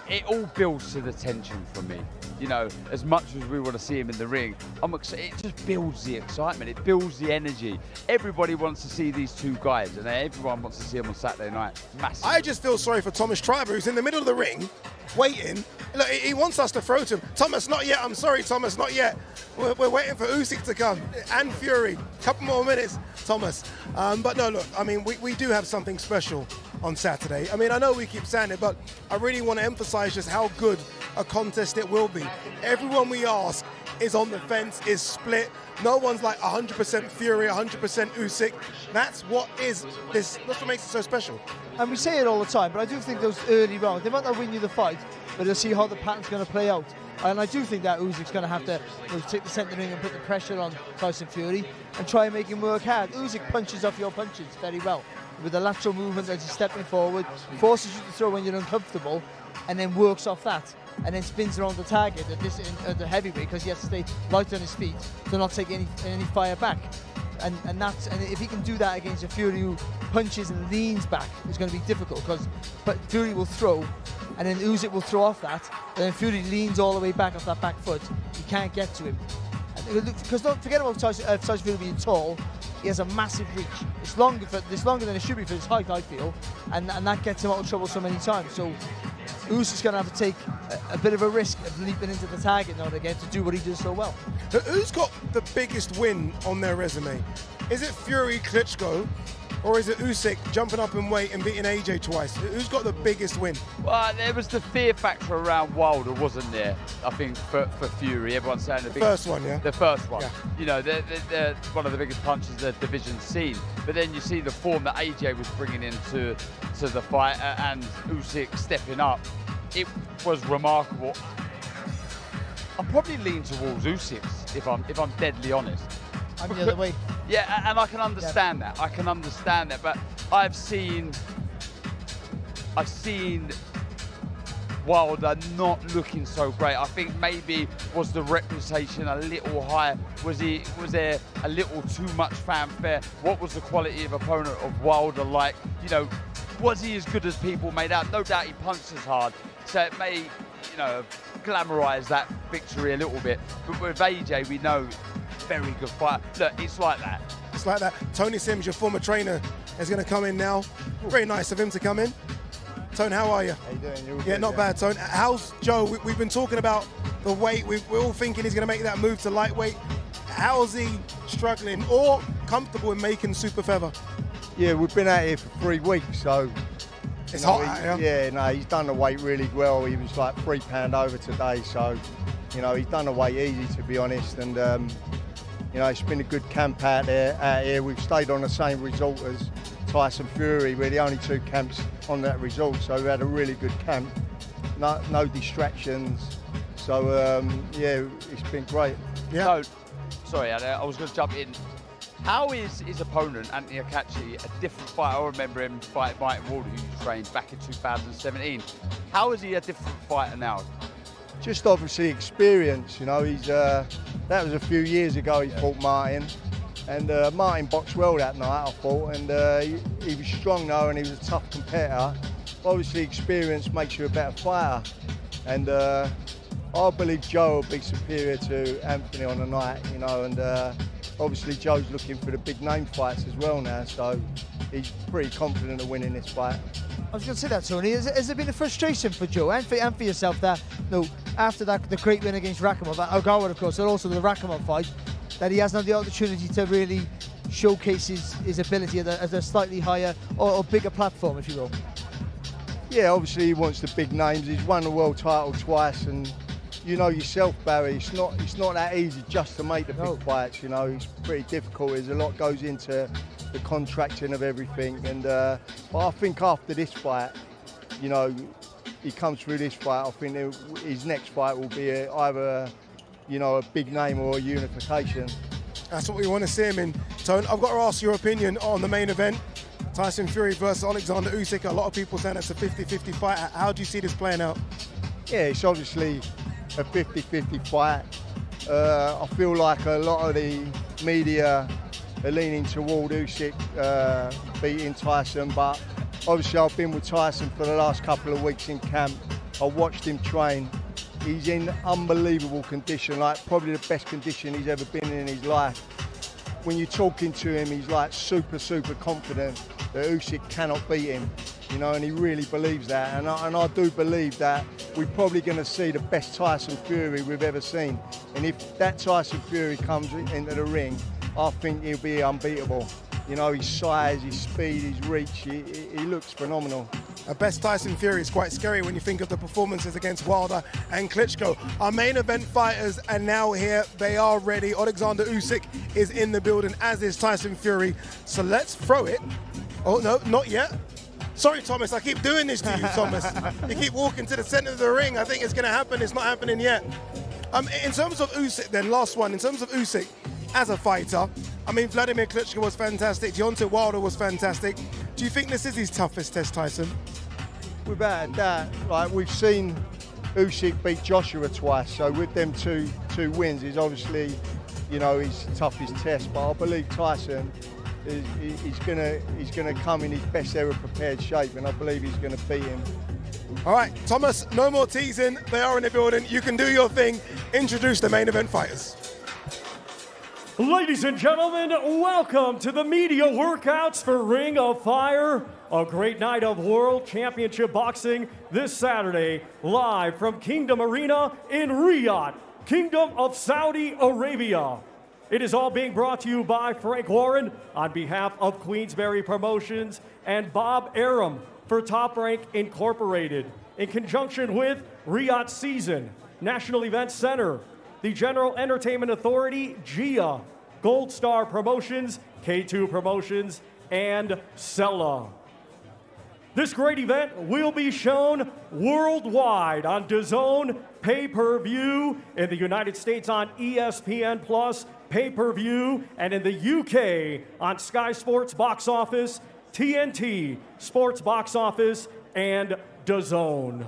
it all builds to the tension for me. You know, as much as we want to see him in the ring, it just builds the excitement. It builds the energy. Everybody wants to see these 2 guys, and everyone wants to see them on Saturday night. Massive. I just feel sorry for Thomas Schreiber, who's in the middle of the ring, waiting. Look, he wants us to throw to him. Thomas, not yet. I'm sorry, Thomas, not yet. We're waiting for Usyk to come and Fury. Couple more minutes, Thomas. But no, look, I mean, we do have something special on Saturday. I mean, I know we keep saying it, but I really want to emphasize just how good a contest it will be. Everyone we ask is on the fence, is split. No one's like 100% Fury, 100% Usyk. That's what is this. That's what makes it so special. And we say it all the time, but I do think those early rounds, they might not win you the fight, but they'll see how the pattern's going to play out. And I do think that Usyk's going to have to take the centre ring and put the pressure on Tyson Fury and try and make him work hard. Usyk punches off your punches very well. With the lateral movement as he's stepping forward, forces you to throw when you're uncomfortable, and then works off that. and then spins around the target at the heavyweight because he has to stay light on his feet to not take any fire back. And if he can do that against a Fury who punches and leans back, it's going to be difficult but Fury will throw, and then Usyk will throw off that, and then Fury leans all the way back off that back foot. You can't get to him. Because don't forget about Tyson Fury being tall. He has a massive reach. It's longer than it should be for his height, I feel, and that gets him out of trouble so many times. So Usyk's going to have to take a bit of a risk of leaping into the target now and again to do what he does so well. Who's got the biggest win on their resume? Is it Fury, Klitschko, or is it Usyk jumping up in weight and beating AJ twice? Who's got the biggest win? Well, there was the fear factor around Wilder, wasn't there? I think for Fury, everyone's saying the first one, yeah. The first one. Yeah. You know, they're one of the biggest punches the division's seen. But then you see the form that AJ was bringing into the fight and Usyk stepping up. It was remarkable. I'll probably lean towards Usyk's if I'm deadly honest. I'm the other way. Yeah, and I can understand that. I can understand that, but I've seen Wilder not looking so great. I think maybe was the reputation a little higher? Was there a little too much fanfare? What was the quality of opponent of Wilder like? You know, was he as good as people made out? No doubt he punched as hard, so it may, you know, glamorise that victory a little bit. But with AJ, we know. Very good fight. Look, it's like that. It's like that. Tony Sims, your former trainer, is going to come in now. Very nice of him to come in. Tone, how are you? How you doing? You're yeah, good, not bad, Tone. How's Joe? We've been talking about the weight. We're all thinking he's going to make that move to lightweight. How's he struggling or comfortable in making super feather? Yeah, we've been out here for 3 weeks, so... It's hot out here. Yeah, no, he's done the weight really well. He was like £3 over today, so, you know, he's done the weight easy, to be honest, and... you know, it's been a good camp out here. We've stayed on the same resort as Tyson Fury. We're the only 2 camps on that resort, so we had a really good camp. No distractions. So, yeah, it's been great. Yeah. So, sorry, I was going to jump in. How is his opponent, Anthony Cacace, a different fighter? I remember him fighting Martin Ward, who you trained back in 2017. How is he a different fighter now? Just obviously experience, you know, that was a few years ago he fought Martin, and Martin boxed well that night, I thought, and he was strong though, and he was a tough competitor. Obviously experience makes you a better fighter, and I believe Joe will be superior to Anthony on the night, you know, and obviously Joe's looking for the big name fights as well now, so he's pretty confident of winning this fight. I was going to say that, Tony. Has there been a frustration for Joe and for yourself that, you know, after that the great win against Rakhimov, Ogawa of course, and also the Rakhimov fight, that he has now the opportunity to really showcase his ability at a slightly higher or bigger platform, if you will? Yeah, obviously he wants the big names. He's won the world title twice, and you know yourself, Barry, it's not that easy just to make the big fights. You know, it's pretty difficult. There's a lot goes into the contracting of everything, and but I think after this fight, you know, he comes through this fight, I think his next fight will be either, you know, a big name or a unification. That's what we want to see him in. Tone, I've got to ask your opinion on the main event, Tyson Fury versus Oleksandr Usyk. A lot of people saying it's a 50-50 fight. How do you see this playing out? Yeah, it's obviously a 50-50 fight. I feel like a lot of the media are leaning toward Usyk beating Tyson, but obviously I've been with Tyson for the last couple of weeks in camp. I watched him train. He's in unbelievable condition, like probably the best condition he's ever been in his life. When you're talking to him, he's like super confident that Usyk cannot beat him, you know, and he really believes that. And I do believe that we're probably going to see the best Tyson Fury we've ever seen. And if that Tyson Fury comes into the ring, I think he'll be unbeatable. You know, his size, his speed, his reach, he looks phenomenal. A best Tyson Fury is quite scary when you think of the performances against Wilder and Klitschko. Our main event fighters are now here. They are ready. Oleksandr Usyk is in the building, as is Tyson Fury. So let's throw it. Oh, no, not yet. Sorry, Thomas, I keep doing this to you, Thomas. You keep walking to the center of the ring. I think it's going to happen. It's not happening yet. In terms of Usyk then, last one. In terms of Usyk as a fighter, I mean, Vladimir Klitschko was fantastic. Deontay Wilder was fantastic. Do you think this is his toughest test, Tyson? Without that, like we've seen Usyk beat Joshua twice, so with them two wins, is obviously, you know, his toughest test. But I believe Tyson he's gonna come in his best ever prepared shape, and I believe he's gonna beat him. All right, Thomas, no more teasing. They are in the building. You can do your thing. Introduce the main event fighters. Ladies and gentlemen, welcome to the media workouts for Ring of Fire. A great night of World Championship Boxing this Saturday, live from Kingdom Arena in Riyadh, Kingdom of Saudi Arabia. It is all being brought to you by Frank Warren on behalf of Queensberry Promotions and Bob Arum for Top Rank Incorporated, in conjunction with Riyadh Season, National Events Center, the General Entertainment Authority, GIA, Gold Star Promotions, K2 Promotions, and Sella. This great event will be shown worldwide on DAZN pay-per-view, in the United States on ESPN Plus pay-per-view, and in the UK on Sky Sports Box Office, TNT Sports Box Office, and DAZN.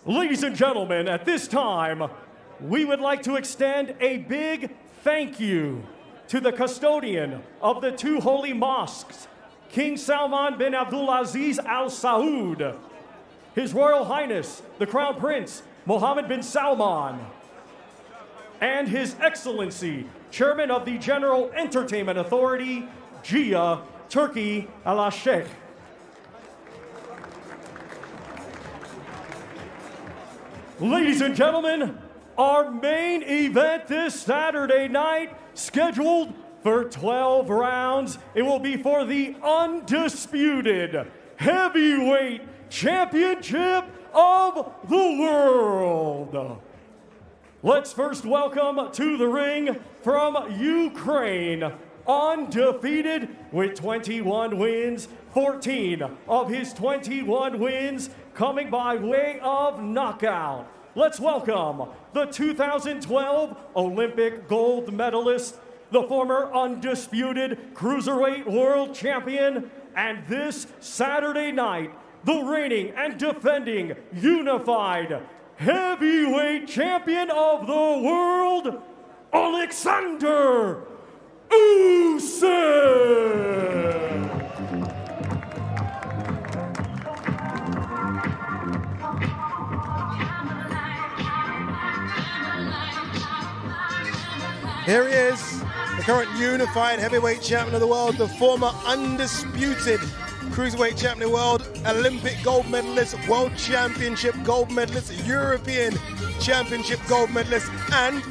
Ladies and gentlemen, at this time, we would like to extend a big thank you to the custodian of the two holy mosques, King Salman bin Abdulaziz Al Saud, His Royal Highness, the Crown Prince Mohammed bin Salman, and His Excellency, Chairman of the General Entertainment Authority, GIA, Turkey Al-Sheikh. Ladies and gentlemen, our main event this Saturday night, scheduled for 12 rounds. It will be for the undisputed heavyweight championship of the world. Let's first welcome to the ring from Ukraine, undefeated with 21 wins, 14 of his 21 wins coming by way of knockout. Let's welcome the 2012 Olympic gold medalist, the former undisputed cruiserweight world champion, and this Saturday night, the reigning and defending unified heavyweight champion of the world, Oleksandr Usyk. Here he is, the current unified heavyweight champion of the world, the former undisputed cruiserweight champion of the world, Olympic gold medalist, world championship gold medalist, European championship gold medalist, and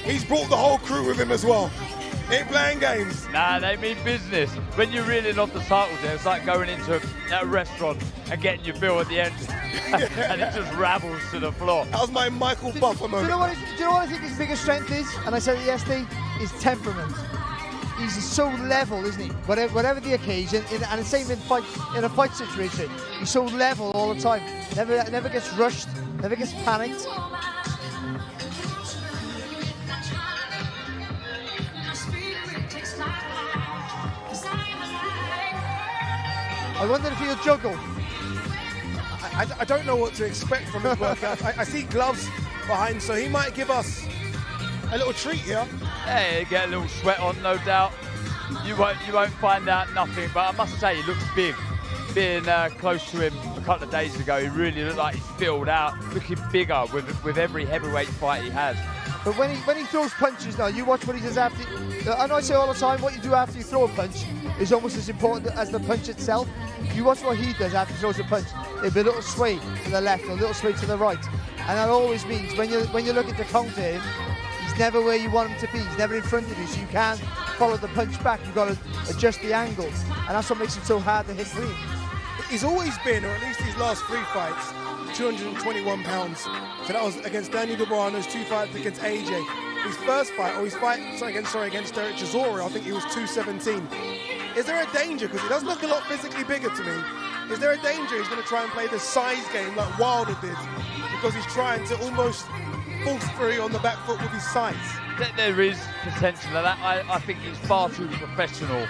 he's brought the whole crew with him as well. Ain't playing games. Nah, they mean business. When you're reeling off the titles there, it's like going into a restaurant and getting your bill at the end and it just rabbles to the floor. That was my Michael Buffer moment. Do you know what I think his biggest strength is? And I said it yesterday, his temperament. He's so level, isn't he? Whatever the occasion, and the same in a fight situation. He's so level all the time. Never gets rushed, never gets panicked. I wonder if he'll juggle. I don't know what to expect from his workout. I see gloves behind, so he might give us a little treat here. Hey, get a little sweat on, no doubt. You won't find out nothing, but I must say, he looks big. Being close to him a couple of days ago, he really looked like he's filled out, looking bigger with every heavyweight fight he has. But when he throws punches now, you watch what he does after. I know I say all the time, what you do after you throw a punch is almost as important as the punch itself. You watch what he does after he throws a punch. There'll be a little sway to the left, or a little sway to the right, and that always means when you're looking to counter him, he's never where you want him to be. He's never in front of you, so you can't follow the punch back. You've got to adjust the angle, and that's what makes it so hard to hit clean. He's always been, or at least his last 3 fights, 221 pounds. So that was against Daniel Dubois, and those 2 fights against AJ. His first fight, or his fight, against Derek Chisora, I think he was 217. Is there a danger, because he does look a lot physically bigger to me, is there a danger he's going to try and play the size game like Wilder did, because he's trying to almost force through on the back foot with his size? There is potential of that. I think he's far too professional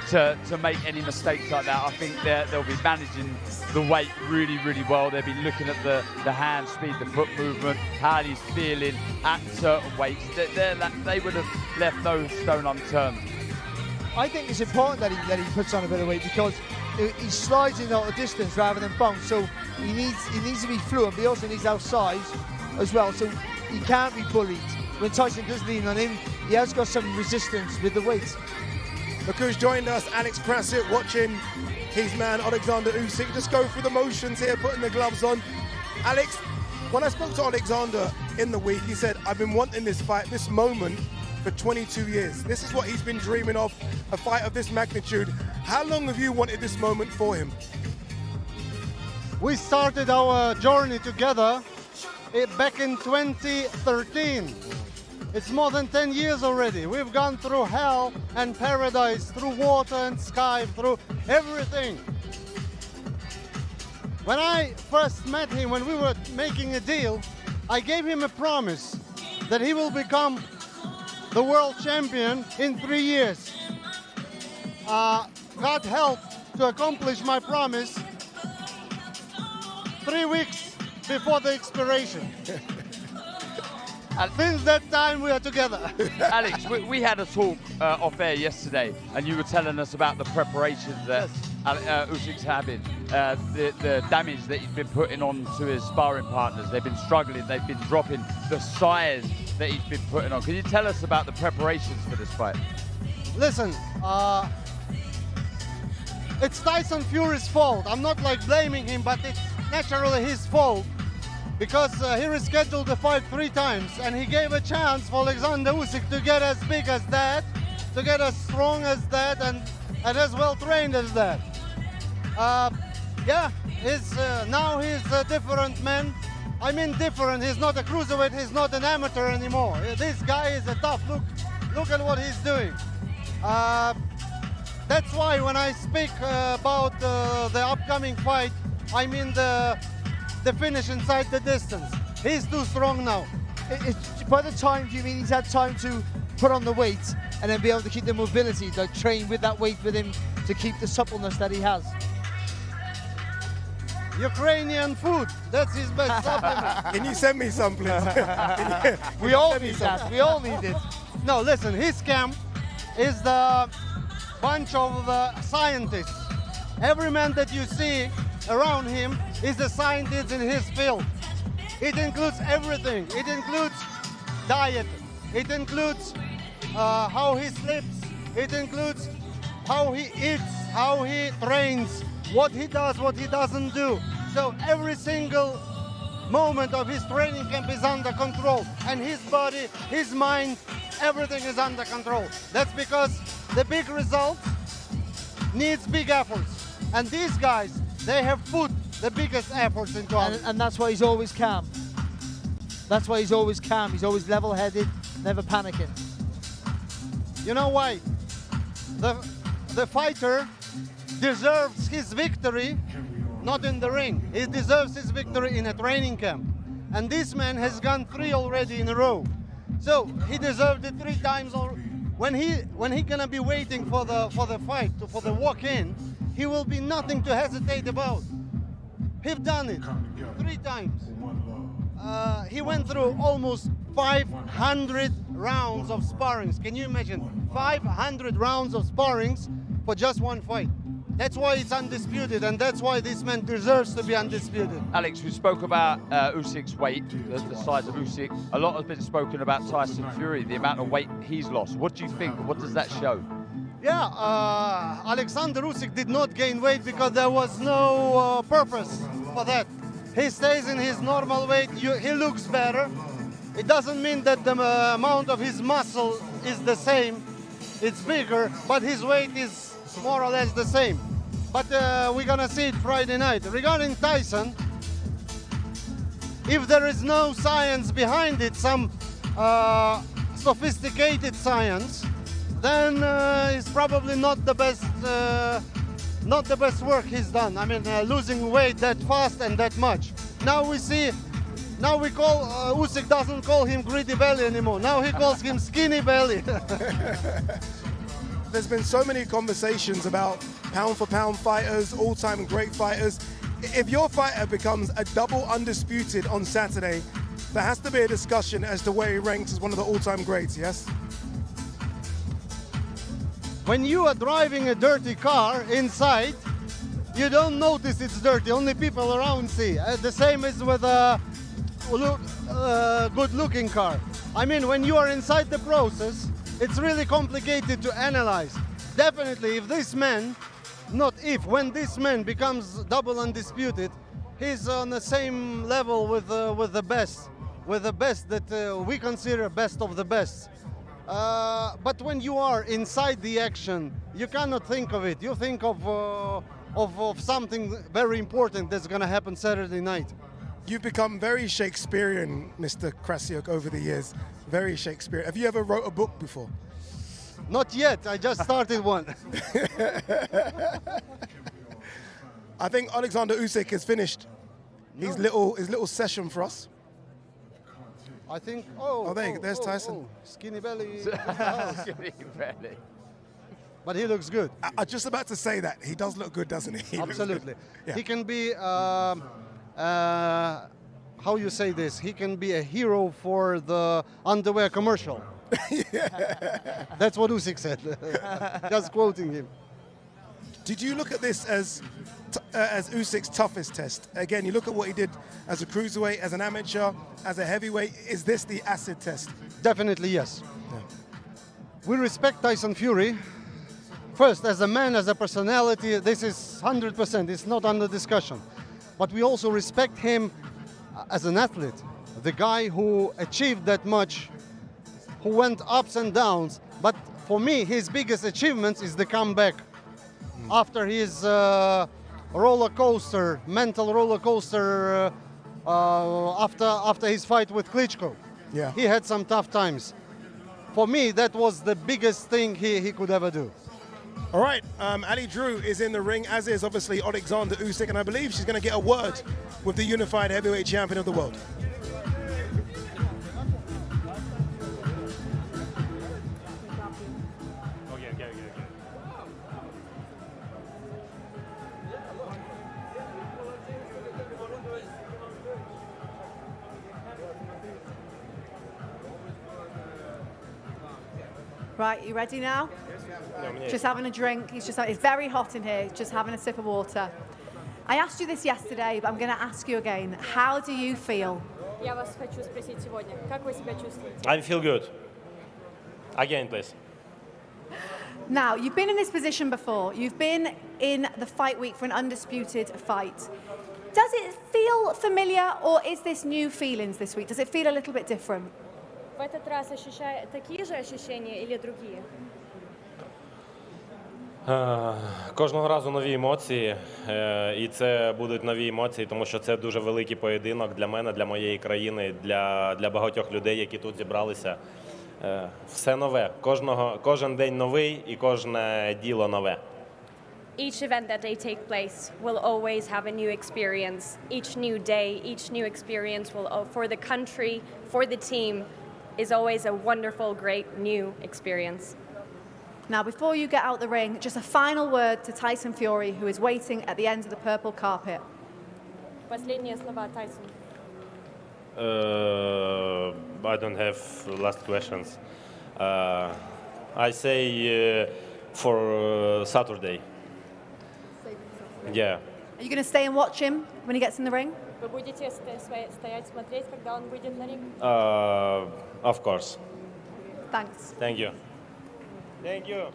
to make any mistakes like that. I think they'll be managing the weight really, really well. They'll be looking at the hand speed, the foot movement, how he's feeling at certain weights. They would have left no stone unturned. I think it's important that he puts on a bit of weight because he slides in out of distance rather than bounce. So he needs to be fluent, but he also needs our size as well. So he can't be bullied. When Tyson does lean on him, he has got some resistance with the weight. Look who's joined us, Alex Krasik, watching his man Oleksandr Usyk just go through the motions here, putting the gloves on. Alex, when I spoke to Oleksandr in the week, he said, I've been wanting this fight, this moment, for 22 years. This is what he's been dreaming of, a fight of this magnitude. How long have you wanted this moment for him? We started our journey together back in 2013. It's more than 10 years already. We've gone through hell and paradise, through water and sky, through everything. When I first met him, when we were making a deal, I gave him a promise that he will become the world champion in 3 years. God helped to accomplish my promise 3 weeks before the expiration. And since that time, we are together. Alex, we had a talk off air yesterday, and you were telling us about the preparations that Usyk's having, the damage that he's been putting on to his sparring partners. They've been struggling, they've been dropping the size that he's been putting on. Can you tell us about the preparations for this fight? Listen, it's Tyson Fury's fault. I'm not like blaming him, but it's naturally his fault. Because he rescheduled the fight 3 times, and he gave a chance for Oleksandr Usyk to get as big as that, to get as strong as that, and as well trained as that. Yeah, now he's a different man. I mean different, he's not a cruiserweight, he's not an amateur anymore. This guy is a tough, look at what he's doing. That's why when I speak about the upcoming fight, I mean the finish inside the distance. He's too strong now. By the time, do you mean he's had time to put on the weight and then be able to keep the mobility, like train with that weight with him to keep the suppleness that he has? Ukrainian food, that's his best supplement. Can you send me some, please? We all need that, we all need it. No, listen, his camp is the bunch of the scientists. Every man that you see around him is a scientist in his field. It includes everything. It includes diet. It includes how he sleeps. It includes how he eats, how he trains, what he does, what he doesn't do. So every single moment of his training camp is under control. And his body, his mind, everything is under control. That's because the big results needs big efforts. And these guys, they have put the biggest efforts into it. And that's why he's always calm. That's why he's always calm. He's always level-headed, never panicking. You know why? The fighter deserves his victory, not in the ring. He deserves his victory in a training camp. And this man has gone 3 already in a row. So he deserved it 3 times. When he gonna be waiting for the fight, for the walk-in, he will be nothing to hesitate about. He's done it 3 times. He went through almost 500 rounds of sparrings. Can you imagine? 500 rounds of sparrings for just 1 fight. That's why it's undisputed, and that's why this man deserves to be undisputed. Alex, we spoke about Usyk's weight, the size of Usyk. A lot has been spoken about Tyson Fury, the amount of weight he's lost. What do you think? What does that show? Yeah, Oleksandr Usyk did not gain weight because there was no purpose for that. He stays in his normal weight, he looks better. It doesn't mean that the amount of his muscle is the same, it's bigger, but his weight is more or less the same. But we're gonna see it Friday night. Regarding Tyson, if there is no science behind it, some sophisticated science, then it's probably not the best work he's done. I mean, losing weight that fast and that much. Now we see, now we call, Usyk doesn't call him greedy belly anymore. Now he calls him skinny belly. there's been so many conversations about pound-for-pound fighters, all-time great fighters. If your fighter becomes a double undisputed on Saturday, there has to be a discussion as to where he ranks as one of the all-time greats, yes? When you are driving a dirty car inside, you don't notice it's dirty, only people around see. The same is with a good-looking car. I mean, when you are inside the process, it's really complicated to analyze. Definitely, if this man, when this man becomes double undisputed, he's on the same level with the best that we consider best of the best. But when you are inside the action, you cannot think of it. You think of something very important that's going to happen Saturday night. You've become very Shakespearean, Mr. Krasiuk, over the years. Very Shakespearean. Have you ever wrote a book before? Not yet. I just started one. I think Oleksandr Usyk has finished his little session for us. I think. There's Tyson. Skinny belly. Skinny belly. But he looks good. I was just about to say that. He does look good, doesn't he? Absolutely. Yeah. He can be, how you say this? He can be a hero for the underwear commercial. That's what Usyk said. Just quoting him. Did you look at this as Usyk's toughest test? Again, you look at what he did as a cruiserweight, as an amateur, as a heavyweight. Is this the acid test? Definitely, yes. Yeah. We respect Tyson Fury. First, as a man, as a personality, this is 100%. It's not under discussion. But we also respect him as an athlete. The guy who achieved that much, who went ups and downs. But for me, his biggest achievement is the comeback. After his roller coaster, mental roller coaster, after his fight with Klitschko. Yeah. He had some tough times. For me, that was the biggest thing he could ever do. All right, Ali Drew is in the ring, as is obviously Oleksandr Usyk, and I believe she's going to get a word with the unified heavyweight champion of the world. Right, you ready now? Just having a drink. It's very hot in here. Just having a sip of water. I asked you this yesterday, but I'm going to ask you again. How do you feel? Я вас хочу спросить сегодня. Как вы себя чувствуете? I feel good. Again, please. Now, you've been in this position before. You've been in the fight week for an undisputed fight. Does it feel familiar, or is this new feelings this week? Does it feel a little bit different? В этот раз ощущаю такие же ощущения или другие? Кожного разу нові емоції, і це будуть нові емоції, тому що це дуже великий поєдинок для мене, для моєї країни, для багатьох людей, які тут зібралися. Все нове, кожен день новий і кожне діло нове. Each event that they take place will always have a new experience. Each new day, each new experience will, for the country, for the team, is always a wonderful, great new experience. Now, before you get out the ring, just a final word to Tyson Fury, who is waiting at the end of the purple carpet. Последние слова, Tyson. I don't have last questions. I say for Saturday. Yeah. Are you going to stay and watch him when he gets in the ring? Вы будете стоять, смотреть, когда он выйдет на ринг? Of course. Thanks. Thank you. Thank you.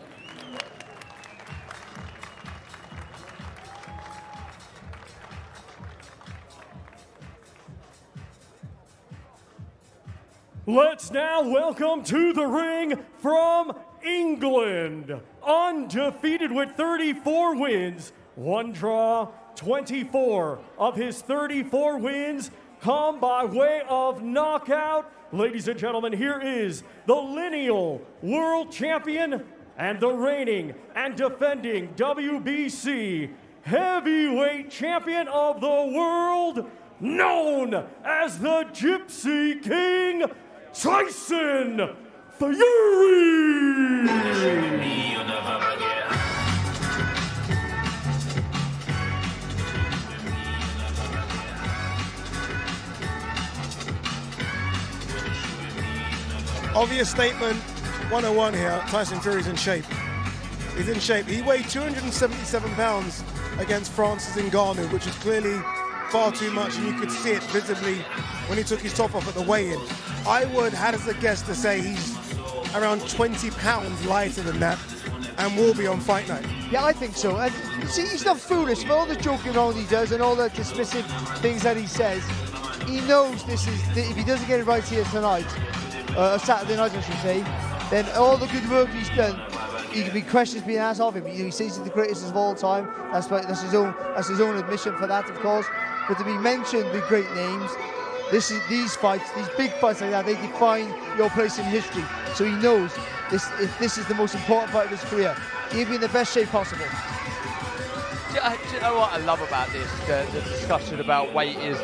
Let's now welcome to the ring from England, undefeated with 34 wins, one draw, 24 of his 34 wins come by way of knockout. Ladies and gentlemen, here is the lineal world champion and the reigning and defending WBC heavyweight champion of the world, known as the Gypsy King, Tyson Fury! Obvious statement 101 here. Tyson Fury's in shape. He's in shape. He weighed 277 pounds against Francis Ngannou, which is clearly far too much, and you could see it visibly when he took his top off at the weigh-in. I would hazard a guess to say he's around 20 pounds lighter than that and will be on fight night. Yeah, I think so. And see, he's not foolish. For all the joking around he does and all the dismissive things that he says, he knows this is, if he doesn't get it right here tonight, Saturday night I should say, then all the good work he's done, he can be questions being asked of him. He says he's the greatest of all time. That's his own admission for that, of course. But to be mentioned with great names, these fights, these big fights like that, they define your place in history. So he knows if this is the most important fight of his career, he'll be in the best shape possible. Do you know what I love about this? The discussion about weight is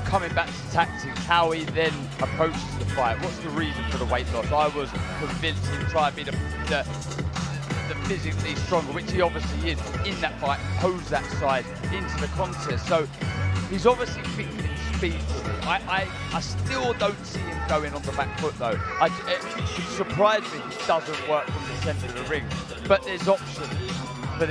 coming back to tactics, how he then approaches the fight. What's the reason for the weight loss? I was convinced he'd try and be the physically stronger, which he obviously is in that fight, pose that side into the contest. So he's obviously thinking speed for me. I still don't see him going on the back foot though. It surprised me he doesn't work from the centre of the ring. But there's options for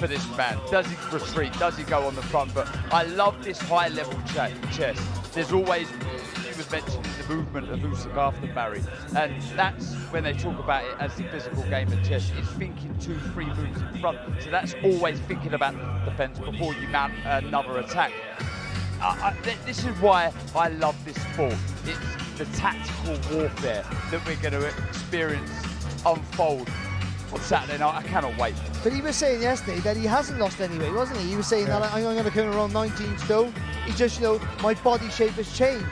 this man. Does he retreat? Does he go on the front? But I love this high level chess. There's always, he was mentioning the movement of Usyk after Barry, and that's when they talk about it as the physical game of chess. It's thinking 2-3 moves in front. So that's always thinking about the defence before you mount another attack. This is why I love this sport. It's the tactical warfare that we're going to experience unfold on Saturday night. I cannot wait. But he was saying yesterday that he hasn't lost any weight, wasn't he? He was saying that I'm going to come around 19 stone. He just, my body shape has changed.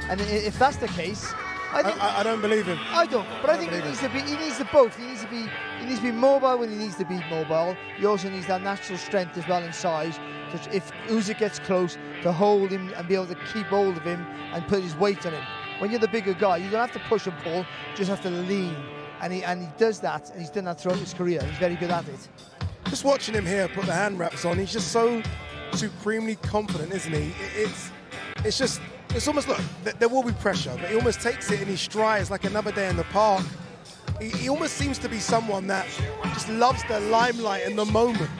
And if that's the case, I don't believe him. I don't. But I think he needs to both. He needs to be mobile when he needs to be mobile. He also needs that natural strength as well and size. So if Usyk gets close, to hold him and be able to keep hold of him and put his weight on him. When you're the bigger guy, you don't have to push and pull, you just have to lean. And he does that, and he's done that throughout his career. He's very good at it. Just watching him here put the hand wraps on, he's just so supremely confident, isn't he? It's almost, look, there will be pressure, but he almost takes it in his strides like another day in the park. He almost seems to be someone that just loves the limelight and the moment.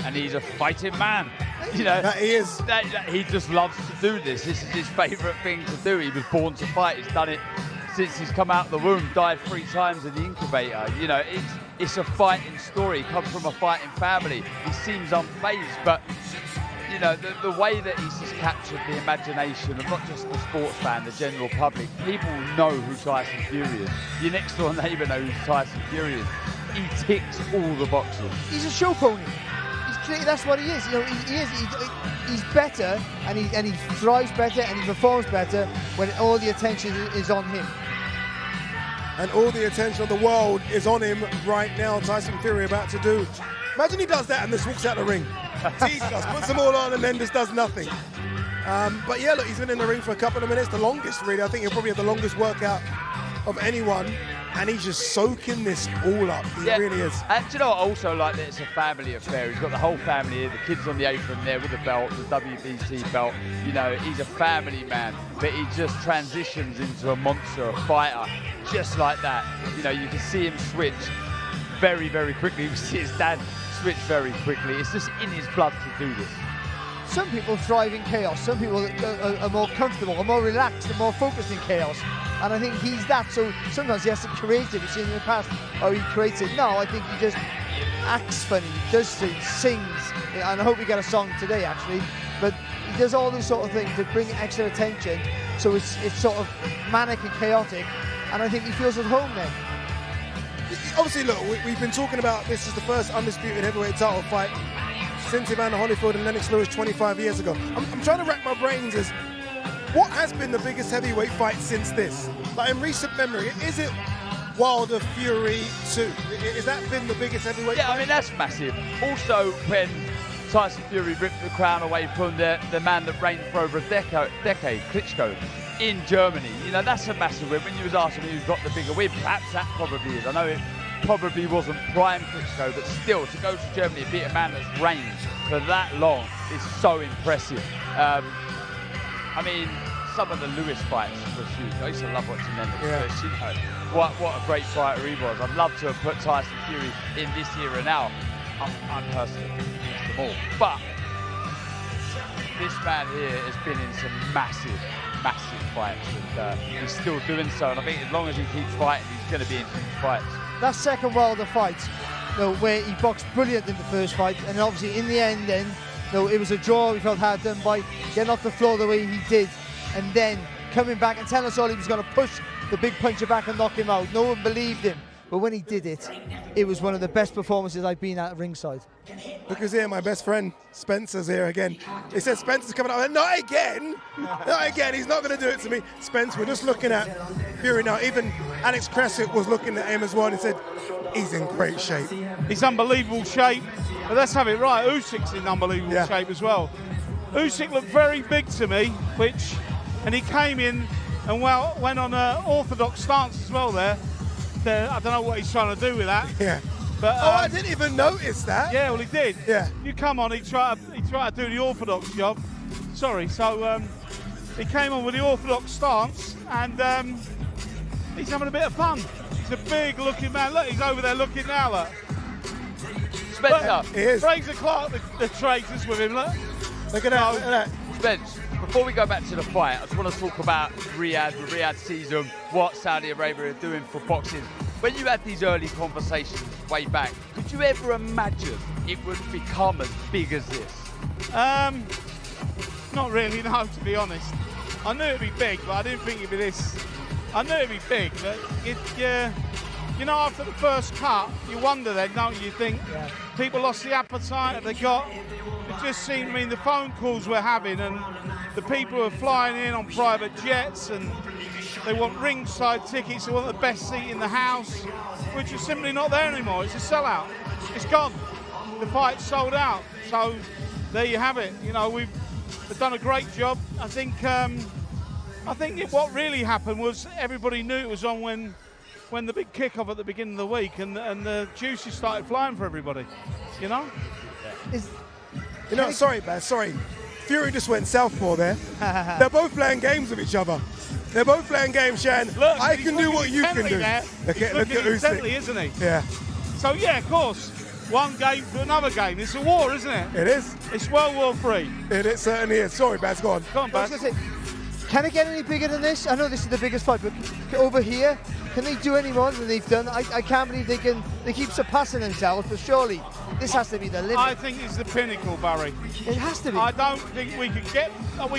And he's a fighting man. That he is. He just loves to do this. This is his favourite thing to do. He was born to fight. He's done it since he's come out of the womb, died 3 times in the incubator. It's a fighting story. He comes from a fighting family. He seems unfazed, but the way that he's just captured the imagination of not just the sports fan, the general public. People know who Tyson Fury is. Your next door neighbour knows who Tyson Fury is. He ticks all the boxes. He's a show pony. That's what he is. He's better, and he thrives better, and he performs better when all the attention is on him. And all the attention of the world is on him right now. Tyson Fury about to do. Imagine he does that and just walks out the ring. Teases us, puts them all on, and then just does nothing. But yeah, look, he's been in the ring for a couple of minutes, the longest really. I think he'll probably have the longest workout of anyone. And he's just soaking this all up. He really is. And do you know what I also like? That it's a family affair. He's got the whole family here. The kids on the apron there with the belt, the WBC belt. He's a family man. But he just transitions into a monster, a fighter, just like that. You can see him switch very, very quickly. You can see his dad switch very quickly. It's just in his blood to do this. Some people thrive in chaos. Some people are more comfortable, are more relaxed, and more focused in chaos. And I think he's that. So sometimes he has to create it. We've seen in the past how he creates it. No, I think he just acts funny, does things, sings. And I hope we get a song today, actually. But he does all these sort of things to bring extra attention. So it's sort of manic and chaotic. And I think he feels at home then. Obviously, look, we've been talking about this is the first undisputed heavyweight title fight since Evander Holyfield and Lennox Lewis 25 years ago. I'm trying to rack my brains as what has been the biggest heavyweight fight since this? Like in recent memory, is it Wilder Fury 2? Has that been the biggest heavyweight fight? I mean, that's massive. Also, when Tyson Fury ripped the crown away from the man that reigned for over a decade, Klitschko, in Germany. That's a massive win. When you was asking me who's got the bigger win, perhaps that probably is. I know it probably wasn't prime Klitschko, but still, to go to Germany and beat a man that's reigned for that long is so impressive. I mean, some of the Lewis fights were huge. I used to love watching them. Yeah. You know, what a great fighter he was. I'd love to have put Tyson Fury in this era now. I'm personally against them all. But this man here has been in some massive fights, and he's still doing so. And I think as long as he keeps fighting, he's going to be in huge fights. That second Wilder fight, where he boxed brilliant in the first fight, and obviously in the end then, it was a draw we felt had done by getting off the floor the way he did, and then coming back and telling us all he was going to push the big puncher back and knock him out. No one believed him. But when he did it, it was one of the best performances I've been at ringside. Look who's here, my best friend. Spencer's here again. He said Spencer's coming up. Not again! Not again, he's not going to do it to me. Spence, we're just looking at Fury now. Even Alex Crescent was looking at him as well and said, he's in great shape. He's unbelievable shape. But let's have it right, Usyk's in unbelievable shape as well. Usyk looked very big to me, and he came in and went on an orthodox stance as well there. I don't know what he's trying to do with that. Yeah. But, I didn't even notice that. Yeah, well, he did. Yeah. You come on, he tried to do the orthodox job. Sorry, so he came on with the orthodox stance, and he's having a bit of fun. He's a big-looking man. Look, he's over there looking now, look. Spencer. He is. Fraser Clark, the traitors with him, look. Look at that, look at that. Spence, before we go back to the fight, I just want to talk about Riyadh, the Riyadh season, what Saudi Arabia are doing for boxing. When you had these early conversations way back, could you ever imagine it would become as big as this? Not really, no, to be honest. I knew it'd be big, but I didn't think it'd be this. I knew it'd be big, but you know, after the first cut, you wonder then, don't you? You think people lost the appetite that they got. It just seemed, I mean, the phone calls we're having and the people who are flying in on private jets and they want ringside tickets, they want the best seat in the house, which is simply not there anymore. It's a sellout. It's gone. The fight's sold out. So there you have it. You know, we've done a great job. I think what really happened was everybody knew it was on when the big kickoff at the beginning of the week and the juices started flying for everybody, you know? Sorry, Baz, sorry. Fury just went southpaw there. They're both playing games with each other. They're both playing games, Shan. Look, I can do what you can do. Look at Usyk, Usyk, isn't he? Yeah. So yeah, of course, one game to another game. It's a war, isn't it? It is. It's World War III. It certainly is. Sorry, Baz, go on. Go on, Baz. Can it get any bigger than this? I know this is the biggest fight, but over here, can they do any more than they've done? I can't believe they keep surpassing themselves, but surely this has to be the limit. I think it's the pinnacle, Barry. It has to be. I don't think we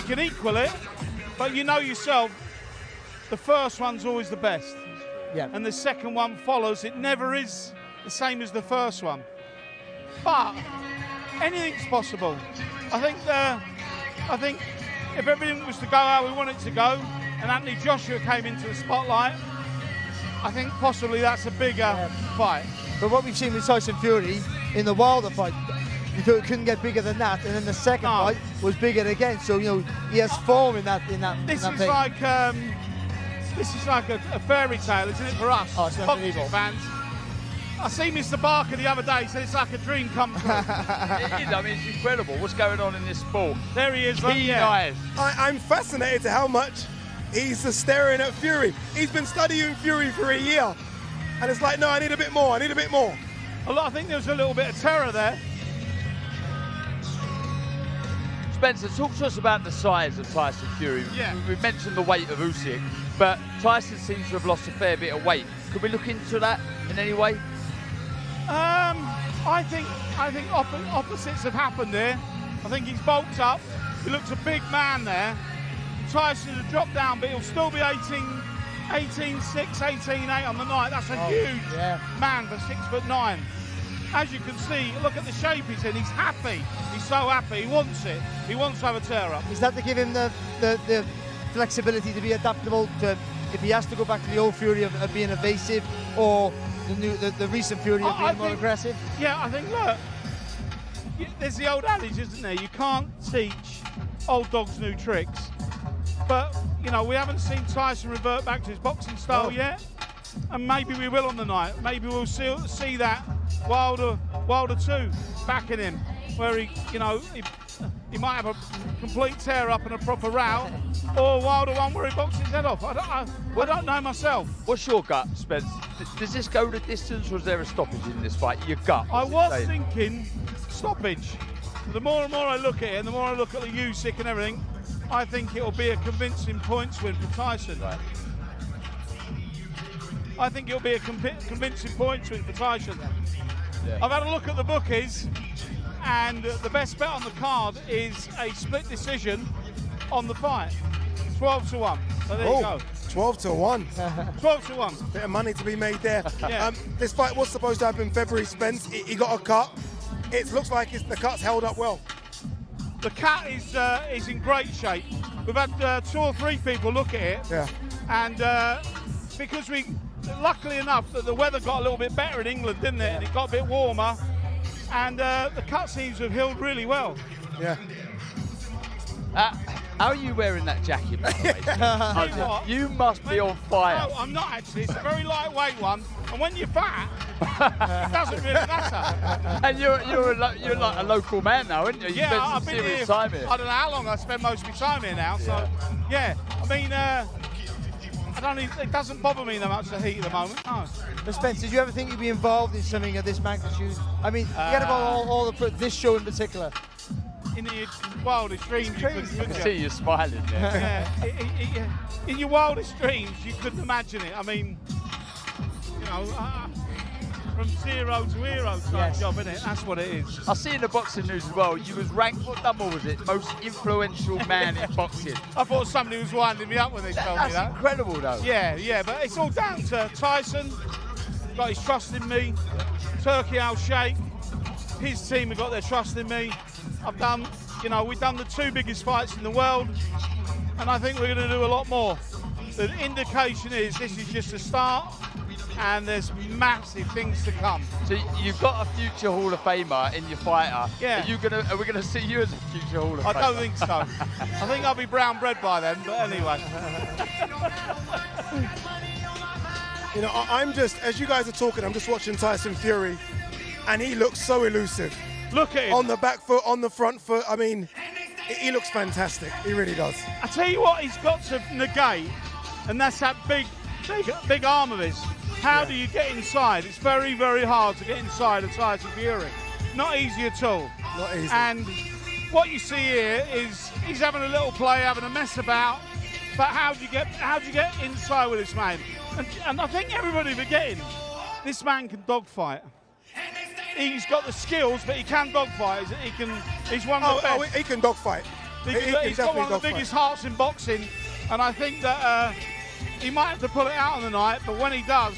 can equal it, but you know yourself, the first one's always the best. Yeah. And the second one follows. It never is the same as the first one. But anything's possible. I think if everything was to go how we want it to go, and Anthony Joshua came into the spotlight, I think possibly that's a bigger fight. But what we've seen with Tyson Fury in the Wilder fight, you thought it couldn't get bigger than that, and then the second fight was bigger again. So he has form in that. This is like a fairy tale, isn't it, for us, boxing fans? I see Mr. Barker the other day, he said it's like a dream come true. It is, I mean, it's incredible what's going on in this sport. There he is, Keen eyes. I'm fascinated to how much he's staring at Fury. He's been studying Fury for a year. And it's like, no, I need a bit more, I need a bit more. I think there was a little bit of terror there. Spencer, talk to us about the size of Tyson Fury. Yeah. We've mentioned the weight of Usyk, but Tyson seems to have lost a fair bit of weight. Could we look into that in any way? I think opposites have happened here. I think he's bulked up. He looks a big man there. Tyson has dropped down, but he'll still be 18'6", 18'8" on the night. That's a huge man for 6'9". As you can see, look at the shape he's in. He's happy. He's so happy. He wants it. He wants to have a tear-up. Is that to give him the flexibility to be adaptable to if he has to go back to the old Fury of being evasive, or the recent Fury of being more aggressive? Yeah, I think, look, there's the old adage, isn't there? You can't teach old dogs new tricks. But, you know, we haven't seen Tyson revert back to his boxing style yet. And maybe we will on the night. Maybe we'll see that Wilder 2 back in him. where he might have a complete tear up and a proper row, or a wilder one where he boxes his head off. I don't know myself. What's your gut, Spence? Does this go the distance, or is there a stoppage in this fight? Your gut. I was thinking stoppage. The more and more I look at it, and the more I look at the Usyk and everything, I think it'll be a convincing points win for Tyson. Right. I think it'll be a convincing points win for Tyson. Yeah. I've had a look at the bookies, and the best bet on the card is a split decision on the fight. 12-1. So there you go. 12-1. 12-1. Bit of money to be made there. Yeah. This fight was supposed to happen in February, Spence. He got a cut. It looks like the cut's held up well. The cut is in great shape. We've had 2 or 3 people look at it. Yeah. And because luckily enough, that the weather got a little bit better in England, didn't it? And it got a bit warmer. And the cut seems to have healed really well. Yeah. How are you wearing that jacket, by the way? You must be on fire. No, I'm not actually. It's a very lightweight one. And when you're fat, it doesn't really matter. And you're like a local man now, aren't you? You spent some serious time here. I don't know how long I spend most of my time here now. So, yeah. I mean, it doesn't bother me that much, the heat at the moment. No. But Spence, did you ever think you'd be involved in something of this magnitude? I mean, forget about all this show in particular. In your wildest dreams, you couldn't. I can see you smiling there. Yeah, in your wildest dreams, you couldn't imagine it. I mean, from zero to hero type job, isn't it? That's what it is. I see in the boxing news as well, you was ranked, what number was it? Most influential man in boxing. I thought somebody was winding me up when they told me that. That's incredible, though. Yeah, but it's all down to Tyson. Got his trust in me. Turkey Al-Sheikh, his team have got their trust in me. I've done, we've done the 2 biggest fights in the world, and I think we're going to do a lot more. The indication is this is just a start, and there's massive things to come. So you've got a future Hall of Famer in your fighter. Yeah. Are we going to see you as a future Hall of Famer? I don't think so. I think I'll be brown bread by then, but anyway. I'm just, as you guys are talking, I'm just watching Tyson Fury, and he looks so elusive. Look at him. On the back foot, on the front foot. I mean, he looks fantastic. He really does. I tell you what he's got to negate, and that's that big arm of his. How do you get inside? It's very, very hard to get inside of Tyson Fury. Not easy at all. Not easy. And what you see here is he's having a little play, having a mess about. But how do you get inside with this man? And I think everybody forgetting, this man can dogfight. He's got the skills, but he can dogfight. He's one of the best. He can dogfight. He's got one of the biggest hearts in boxing, and I think that he might have to pull it out on the night, but when he does,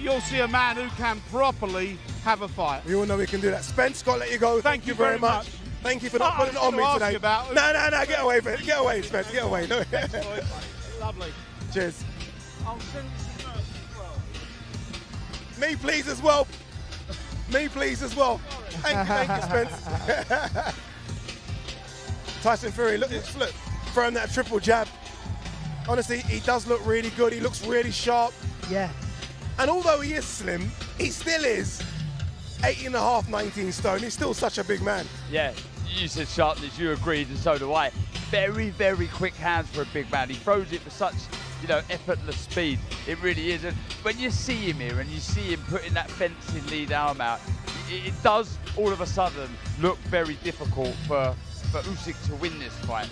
you'll see a man who can properly have a fight. We all know he can do that. Spence, got to let you go. Thank you very much. Thank you for not putting it on me today. No, get away from it. Get away, Spence, get away. No. Lovely. Cheers. I'll send you some merch as well. Me, please, as well. Me, please, as well. Thank you, Spence. Tyson Fury, look, throwing that triple jab. Honestly, he does look really good. He looks really sharp. Yeah. And although he is slim, he still is 18.5, 19 stone. He's still such a big man. Yeah, you said sharpness, you agreed, and so do I. Very, very quick hands for a big man. He throws it with such, effortless speed. It really is. And when you see him here and you see him putting that fencing lead arm out, it does all of a sudden look very difficult for Usyk to win this fight.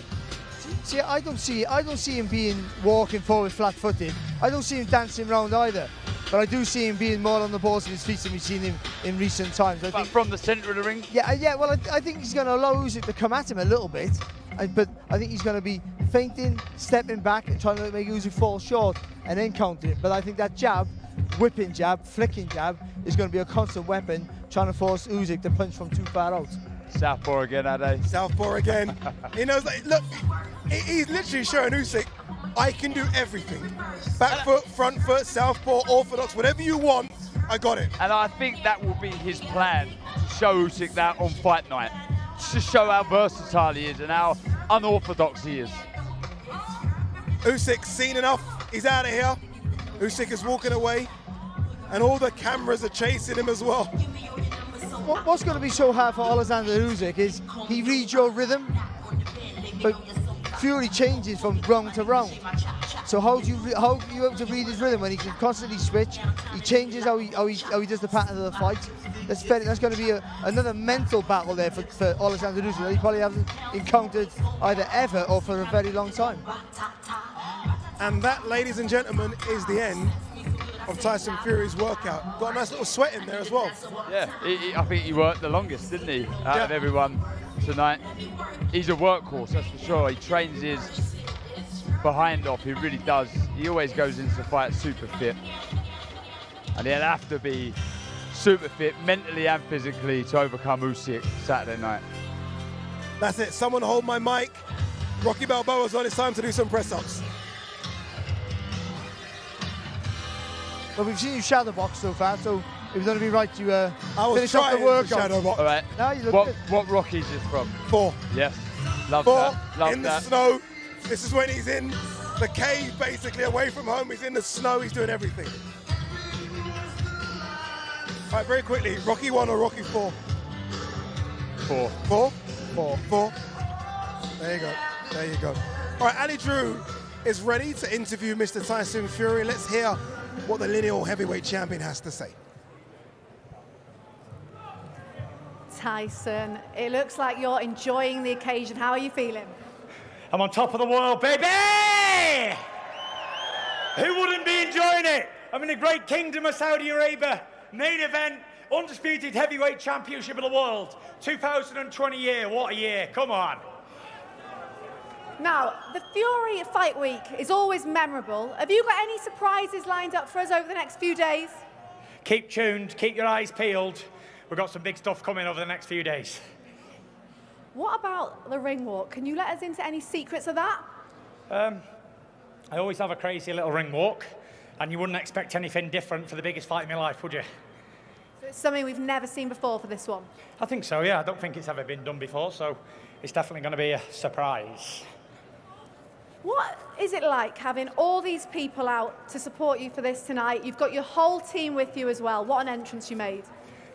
See, I don't see him walking forward flat-footed. I don't see him dancing around either. But I do see him being more on the balls of his feet than we've seen him in recent times. I think from the centre of the ring? Yeah. Well, I think he's going to allow Usyk to come at him a little bit. But I think he's going to be feinting, stepping back, and trying to make Usyk fall short and then counter it. But I think that jab, whipping jab, flicking jab, is going to be a constant weapon, trying to force Usyk to punch from too far out. Southpaw again, Ade. Southpaw again. He knows, look, he's literally showing Usyk, I can do everything. Back foot, front foot, southpaw, orthodox, whatever you want, I got it. And I think that will be his plan, to show Usyk that on fight night. To show how versatile he is and how unorthodox he is. Usyk's seen enough, he's out of here. Usyk is walking away, and all the cameras are chasing him as well. what's going to be so hard for Oleksandr Usyk is he reads your rhythm, but Fury changes from round to round. So how do you able to read his rhythm when he can constantly switch? He changes how he does the pattern of the fight. That's going to be another mental battle there for Oleksandr Usyk that he probably hasn't encountered either ever or for a very long time. And that, ladies and gentlemen, is the end of Tyson Fury's workout. Got a nice little sweat in there as well. Yeah, I think he worked the longest, didn't he, out of everyone tonight. He's a workhorse, that's for sure. He trains his behind off, he really does. He always goes into the fight super fit. And he'll have to be super fit, mentally and physically, to overcome Usyk Saturday night. That's it, someone hold my mic. Rocky Balboa's on, it's time to do some press-ups. Well, we've seen you shadow box so far, so it was going to be right to finish off the workout. Shadow box. All right. No, you look good. What Rocky's is from? 4. Yes. Love 4 that. Love in that. the snow. This is when he's in the cave, basically, away from home. He's in the snow. He's doing everything. All right, very quickly. Rocky 1 or Rocky 4? 4. 4? 4. There you go. There you go. All right, Ali Drew is ready to interview Mr. Tyson Fury. Let's hear what the lineal heavyweight champion has to say. Tyson, it looks like you're enjoying the occasion. How are you feeling? I'm on top of the world, baby! Who wouldn't be enjoying it? I'm in the great kingdom of Saudi Arabia. Main event, undisputed heavyweight championship of the world. 2020 year, what a year, come on. Now, the Fury Fight Week is always memorable. Have you got any surprises lined up for us over the next few days? Keep tuned, keep your eyes peeled. We've got some big stuff coming over the next few days. What about the ring walk? Can you let us into any secrets of that? I always have a crazy little ring walk, and you wouldn't expect anything different for the biggest fight in my life, would you? So it's something we've never seen before for this one. I think so, yeah. I don't think it's ever been done before, so it's definitely going to be a surprise. What is it like having all these people out to support you for this tonight? You've got your whole team with you as well. What an entrance you made.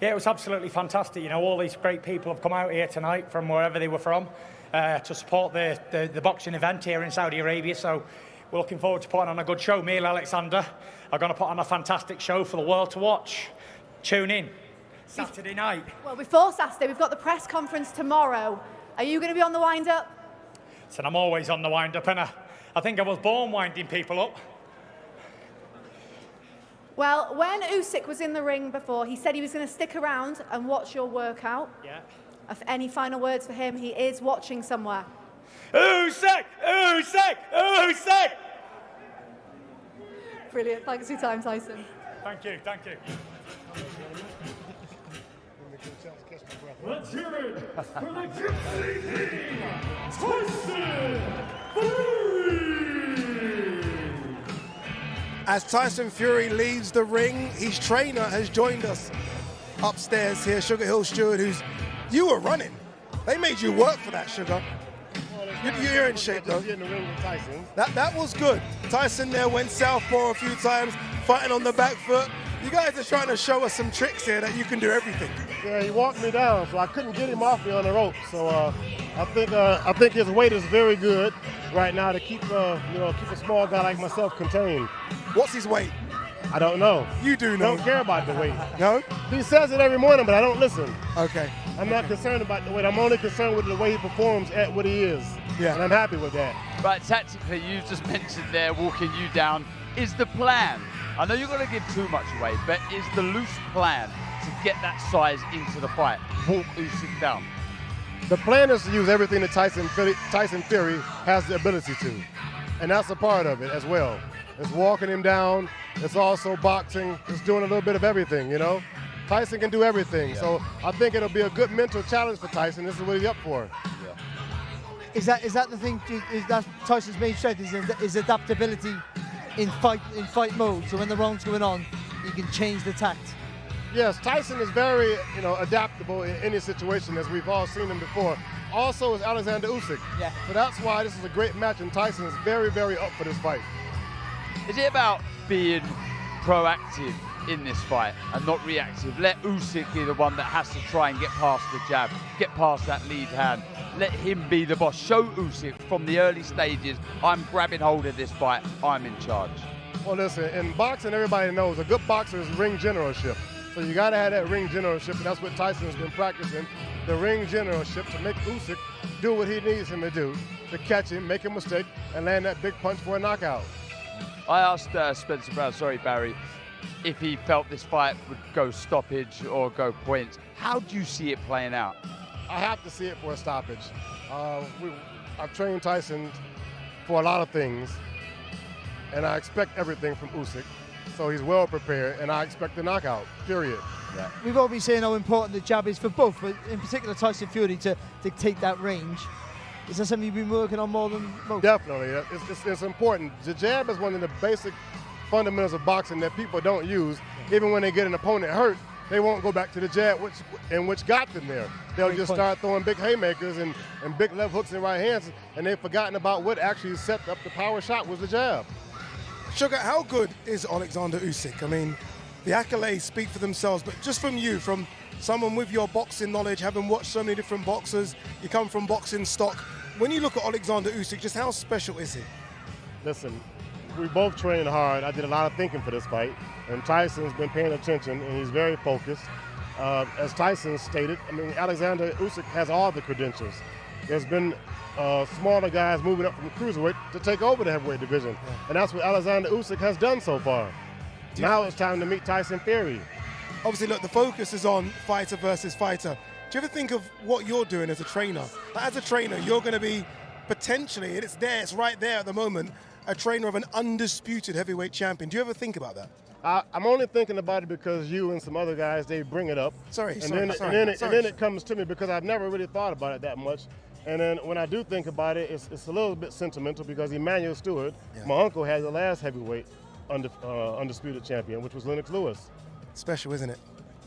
Yeah, it was absolutely fantastic. You know, all these great people have come out here tonight from wherever they were from to support the boxing event here in Saudi Arabia. So we're looking forward to putting on a good show. Me and Oleksandr are going to put on a fantastic show for the world to watch. Tune in Saturday night. Well, before Saturday, we've got the press conference tomorrow. Are you going to be on the wind-up? So I'm always on the wind-up, and I think I was born winding people up. Well, when Usyk was in the ring before, he said he was going to stick around and watch your workout. Yeah. Any final words for him? He is watching somewhere. Usyk! Usyk! Usyk! Brilliant. Thanks for your time, Tyson. Thank you. Thank you. Let's hear it for the Gypsy King, Tyson Fury! As Tyson Fury leaves the ring, his trainer has joined us upstairs here, Sugar Hill Stewart, you were running. They made you work for that, Sugar. You're in shape, though. That was good. Tyson there went southpaw a few times, fighting on the back foot. You guys are trying to show us some tricks here that you can do everything. Yeah, he walked me down, so I couldn't get him off me on the rope. So I think his weight is very good right now to keep keep a small guy like myself contained. What's his weight? I don't know. You do know. Don't care about the weight. No? He says it every morning, but I don't listen. Okay. I'm not concerned about the weight. I'm only concerned with the way he performs at what he is. Yeah. And I'm happy with that. Right, tactically, you just mentioned there, walking you down, is the plan. I know you're going to give too much away, but is the loose plan to get that size into the fight? Walk Usyk down. The plan is to use everything that Tyson Fury has the ability to. And that's a part of it as well. It's walking him down. It's also boxing. It's doing a little bit of everything, you know? Tyson can do everything. Yeah. So I think it'll be a good mental challenge for Tyson. This is what he's up for. Yeah. Is that the thing? Is that Tyson's main strength? Is adaptability in fight mode? So when the round's going on, you can change the tact. Yes, Tyson is very adaptable in any situation, as we've all seen him before. Also is Oleksandr Usyk. Yeah. So that's why this is a great match, and Tyson is very, very up for this fight. Is it about being proactive in this fight and not reactive. Let Usyk be the one that has to try and get past the jab, get past that lead hand. Let him be the boss. Show Usyk from the early stages, I'm grabbing hold of this fight, I'm in charge. Well, listen, in boxing, everybody knows a good boxer is ring generalship. So you got to have that ring generalship, and that's what Tyson's been practicing, the ring generalship, to make Usyk do what he needs him to do, to catch him, make a mistake, and land that big punch for a knockout. I asked Spencer Brown, Barry, if he felt this fight would go stoppage or go points. How do you see it playing out? I have to see it for a stoppage. I've trained Tyson for a lot of things, and I expect everything from Usyk. So he's well prepared, and I expect a knockout, period. Yeah. We've all been saying how important the jab is for both, but in particular Tyson Fury to dictate that range. Is that something you've been working on more than most? Definitely. It's important. The jab is one of the basic fundamentals of boxing that people don't use. Even when they get an opponent hurt, they won't go back to the jab, which got them there. They'll just start throwing big haymakers and big left hooks and right hands, and they've forgotten about what actually set up the power shot was the jab. Sugar, how good is Oleksandr Usyk? I mean, the accolades speak for themselves, but just from you, from someone with your boxing knowledge, having watched so many different boxers, you come from boxing stock. When you look at Oleksandr Usyk, just how special is he? Listen, we both trained hard. I did a lot of thinking for this fight, and Tyson's been paying attention, and he's very focused. As Tyson stated, I mean, Oleksandr Usyk has all the credentials. There's been smaller guys moving up from cruiserweight to take over the heavyweight division, and that's what Oleksandr Usyk has done so far. Now it's time to meet Tyson Fury. Obviously, look, the focus is on fighter versus fighter. Do you ever think of what you're doing as a trainer? Like, as a trainer, you're going to be potentially, and it's right there at the moment, a trainer of an undisputed heavyweight champion. Do you ever think about that? I'm only thinking about it because you and some other guys, they bring it up. And then it comes to me because I've never really thought about it that much. And then when I do think about it, it's a little bit sentimental because Emmanuel Stewart, my uncle, had the last heavyweight undisputed champion, which was Lennox Lewis. Special, isn't it?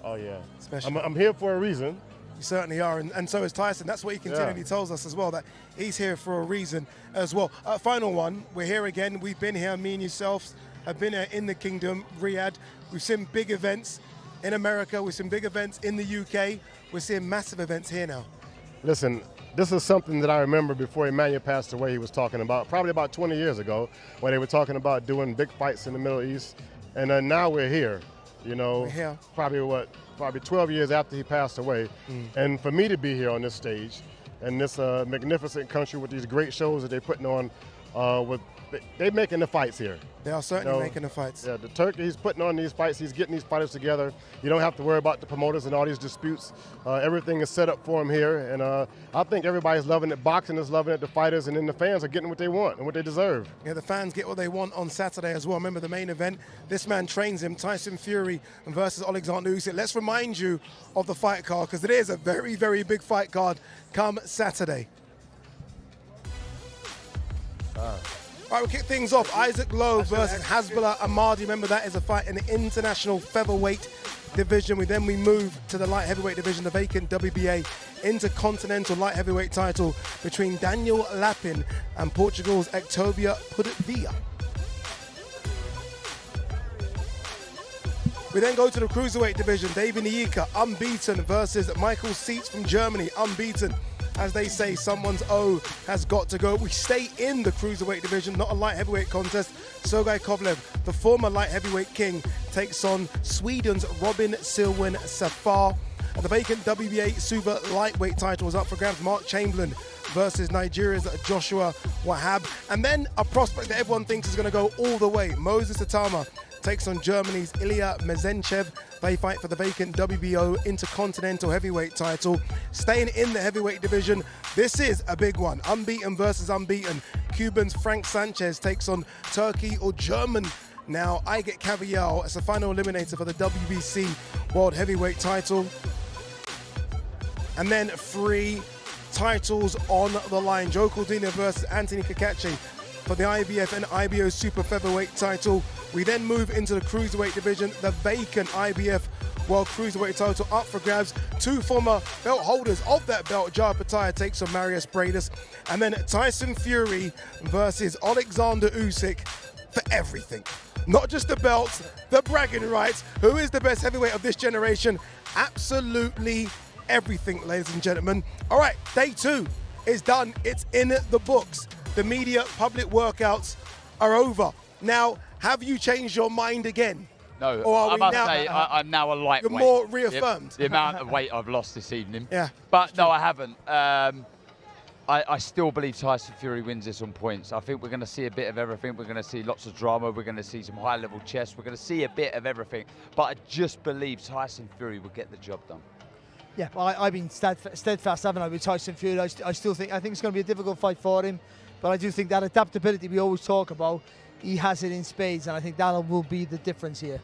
Oh, yeah. Special. I'm here for a reason. You certainly are, and so is Tyson. That's what he continually tells us as well, that he's here for a reason as well. Final one, we're here again. We've been here, me and yourselves have been here in the Kingdom, Riyadh. We've seen big events in America. We've seen big events in the UK. We're seeing massive events here now. Listen, this is something that I remember before Emmanuel passed away. He was talking about, probably about 20 years ago, when they were talking about doing big fights in the Middle East. And now we're here, you know, probably 12 years after he passed away. And for me to be here on this stage, in this magnificent country with these great shows that they're putting on, they're making the fights here. They are certainly making the fights. Yeah, the Turkey, he's putting on these fights, he's getting these fighters together. You don't have to worry about the promoters and all these disputes. Everything is set up for him here, and I think everybody's loving it. Boxing is loving it, the fighters, and then the fans are getting what they want and what they deserve. Yeah, the fans get what they want on Saturday as well. Remember the main event, this man trains him, Tyson Fury versus Oleksandr Usyk. Let's remind you of the fight card, because it is a very, very big fight card come Saturday. All right, we'll kick things off. Isaac Lowe versus Hasbullah Ahmadi. Remember, that is a fight in the international featherweight division. We move to the light heavyweight division, the vacant WBA intercontinental light heavyweight title between Daniel Lapin and Portugal's Octavio Pudivitr. We then go to the cruiserweight division. David Nyika, unbeaten, versus Michael Seitz from Germany, unbeaten. As they say, someone's O has got to go. We stay in the cruiserweight division, not a light heavyweight contest. Sergey Kovalev, the former light heavyweight king, takes on Sweden's Robin Silwin Safar. The vacant WBA super lightweight title is up for grabs. Mark Chamberlain versus Nigeria's Joshua Wahab. And then a prospect that everyone thinks is going to go all the way. Moses Itauma takes on Germany's Ilia Mazenov. They fight for the vacant WBO Intercontinental Heavyweight title. Staying in the heavyweight division, this is a big one. Unbeaten versus unbeaten. Cuban's Frank Sanchez takes on Turkey or German now Agit Kabayel as the final eliminator for the WBC World Heavyweight title. And then 3 titles on the line. Joe Cordina versus Anthony Cacace for the IBF and IBO Super Featherweight title. We then move into the cruiserweight division, the vacant IBF World Cruiserweight title up for grabs. 2 former belt holders of that belt, Opetaia takes on Mairis Briedis. And then Tyson Fury versus Oleksandr Usyk for everything. not just the belts, the bragging rights. Who is the best heavyweight of this generation? Absolutely everything, ladies and gentlemen. All right, day 2 is done. It's in the books. The media public workouts are over. Now, have you changed your mind again? No, or I must say I'm now a lightweight. You're more reaffirmed. The amount of weight I've lost this evening. Yeah. But no, I haven't. I still believe Tyson Fury wins this on points. I think we're going to see a bit of everything. We're going to see lots of drama. We're going to see some high-level chess. We're going to see a bit of everything. But I just believe Tyson Fury will get the job done. Yeah, well, I've been steadfast, haven't I, with Tyson Fury. I think it's going to be a difficult fight for him. But I do think that adaptability we always talk about, he has it in spades, and I think that will be the difference here.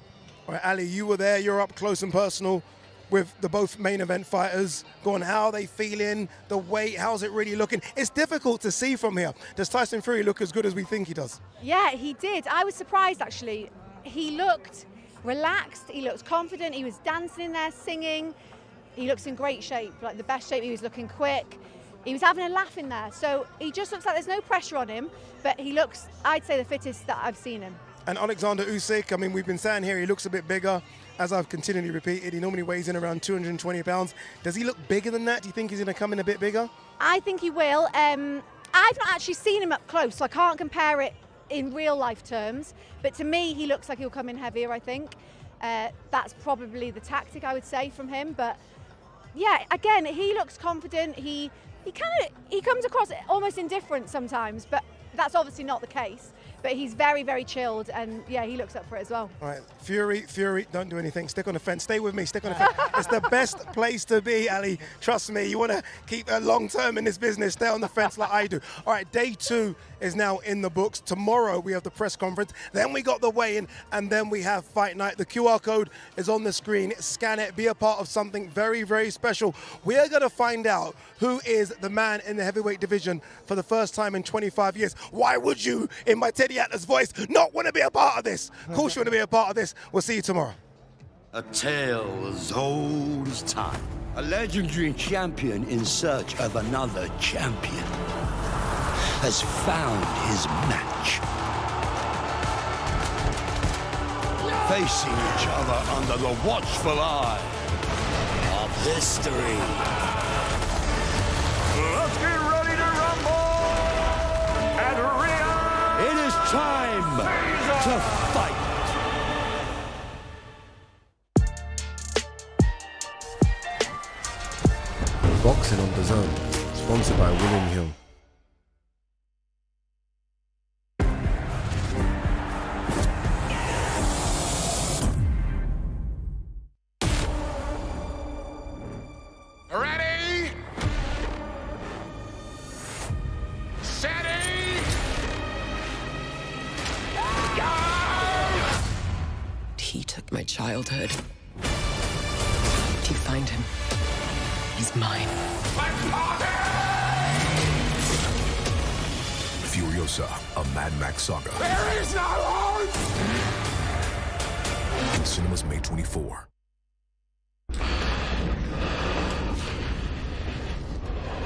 All right, Ali, you were there. You're up close and personal with the both main event fighters. Go on, how are they feeling? The weight, how's it really looking? It's difficult to see from here. Does Tyson Fury look as good as we think he does? Yeah, he did. I was surprised, actually. He looked relaxed. He looked confident. He was dancing in there, singing. He looks in great shape, like the best shape. He was looking quick. He was having a laugh in there. So he just looks like there's no pressure on him, but he looks, I'd say, the fittest that I've seen him. And Oleksandr Usyk, I mean, we've been saying here he looks a bit bigger. As I've continually repeated, he normally weighs in around 220 pounds. Does he look bigger than that? Do you think he's going to come in a bit bigger? I think he will. I've not actually seen him up close, so I can't compare it in real life terms. But to me, he looks like he'll come in heavier, I think. That's probably the tactic, I would say, from him. But yeah, again, he looks confident. He comes across almost indifferent sometimes, but that's obviously not the case. But he's very, very chilled, and yeah, he looks up for it as well. All right, Fury, don't do anything. Stick on the fence. Stay with me, stick on the fence. It's the best place to be, Ali. Trust me, you want to keep a long term in this business, stay on the fence like I do. All right, day 2 is now in the books. Tomorrow we have the press conference, then we got the weigh-in, and then we have fight night. The QR code is on the screen. Scan it, be a part of something very, very special. We are going to find out who is the man in the heavyweight division for the first time in 25 years. Why would you, in my Teddy Atlas voice, not want to be a part of this? Of course you want to be a part of this. We'll see you tomorrow. A tale as old as time. A legendary champion in search of another champion has found his match. Facing each other under the watchful eye of history. Let's get ready to rumble! And it is time to fight. Boxing on DAZN, sponsored by William Hill. Ready? Steady? Go! He took my childhood. Did you find him? He's mine. Furiosa, a Mad Max saga. There is no hope! In cinemas May 24.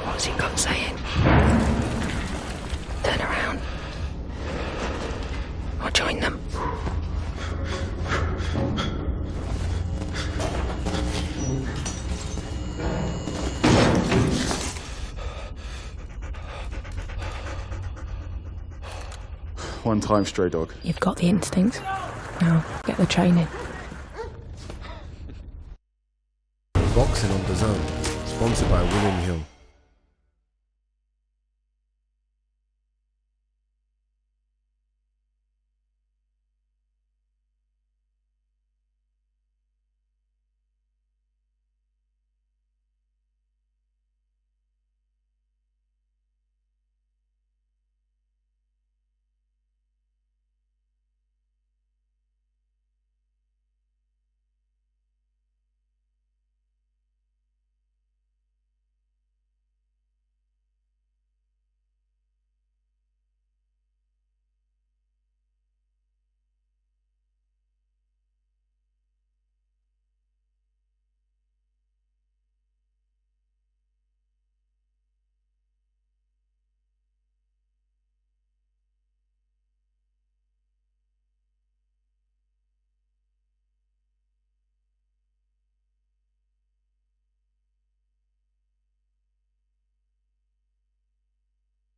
What's he got saying? Turn around. Or join them. One time, stray dog. You've got the instincts. Now, get the training. Boxing on DAZN, sponsored by William Hill.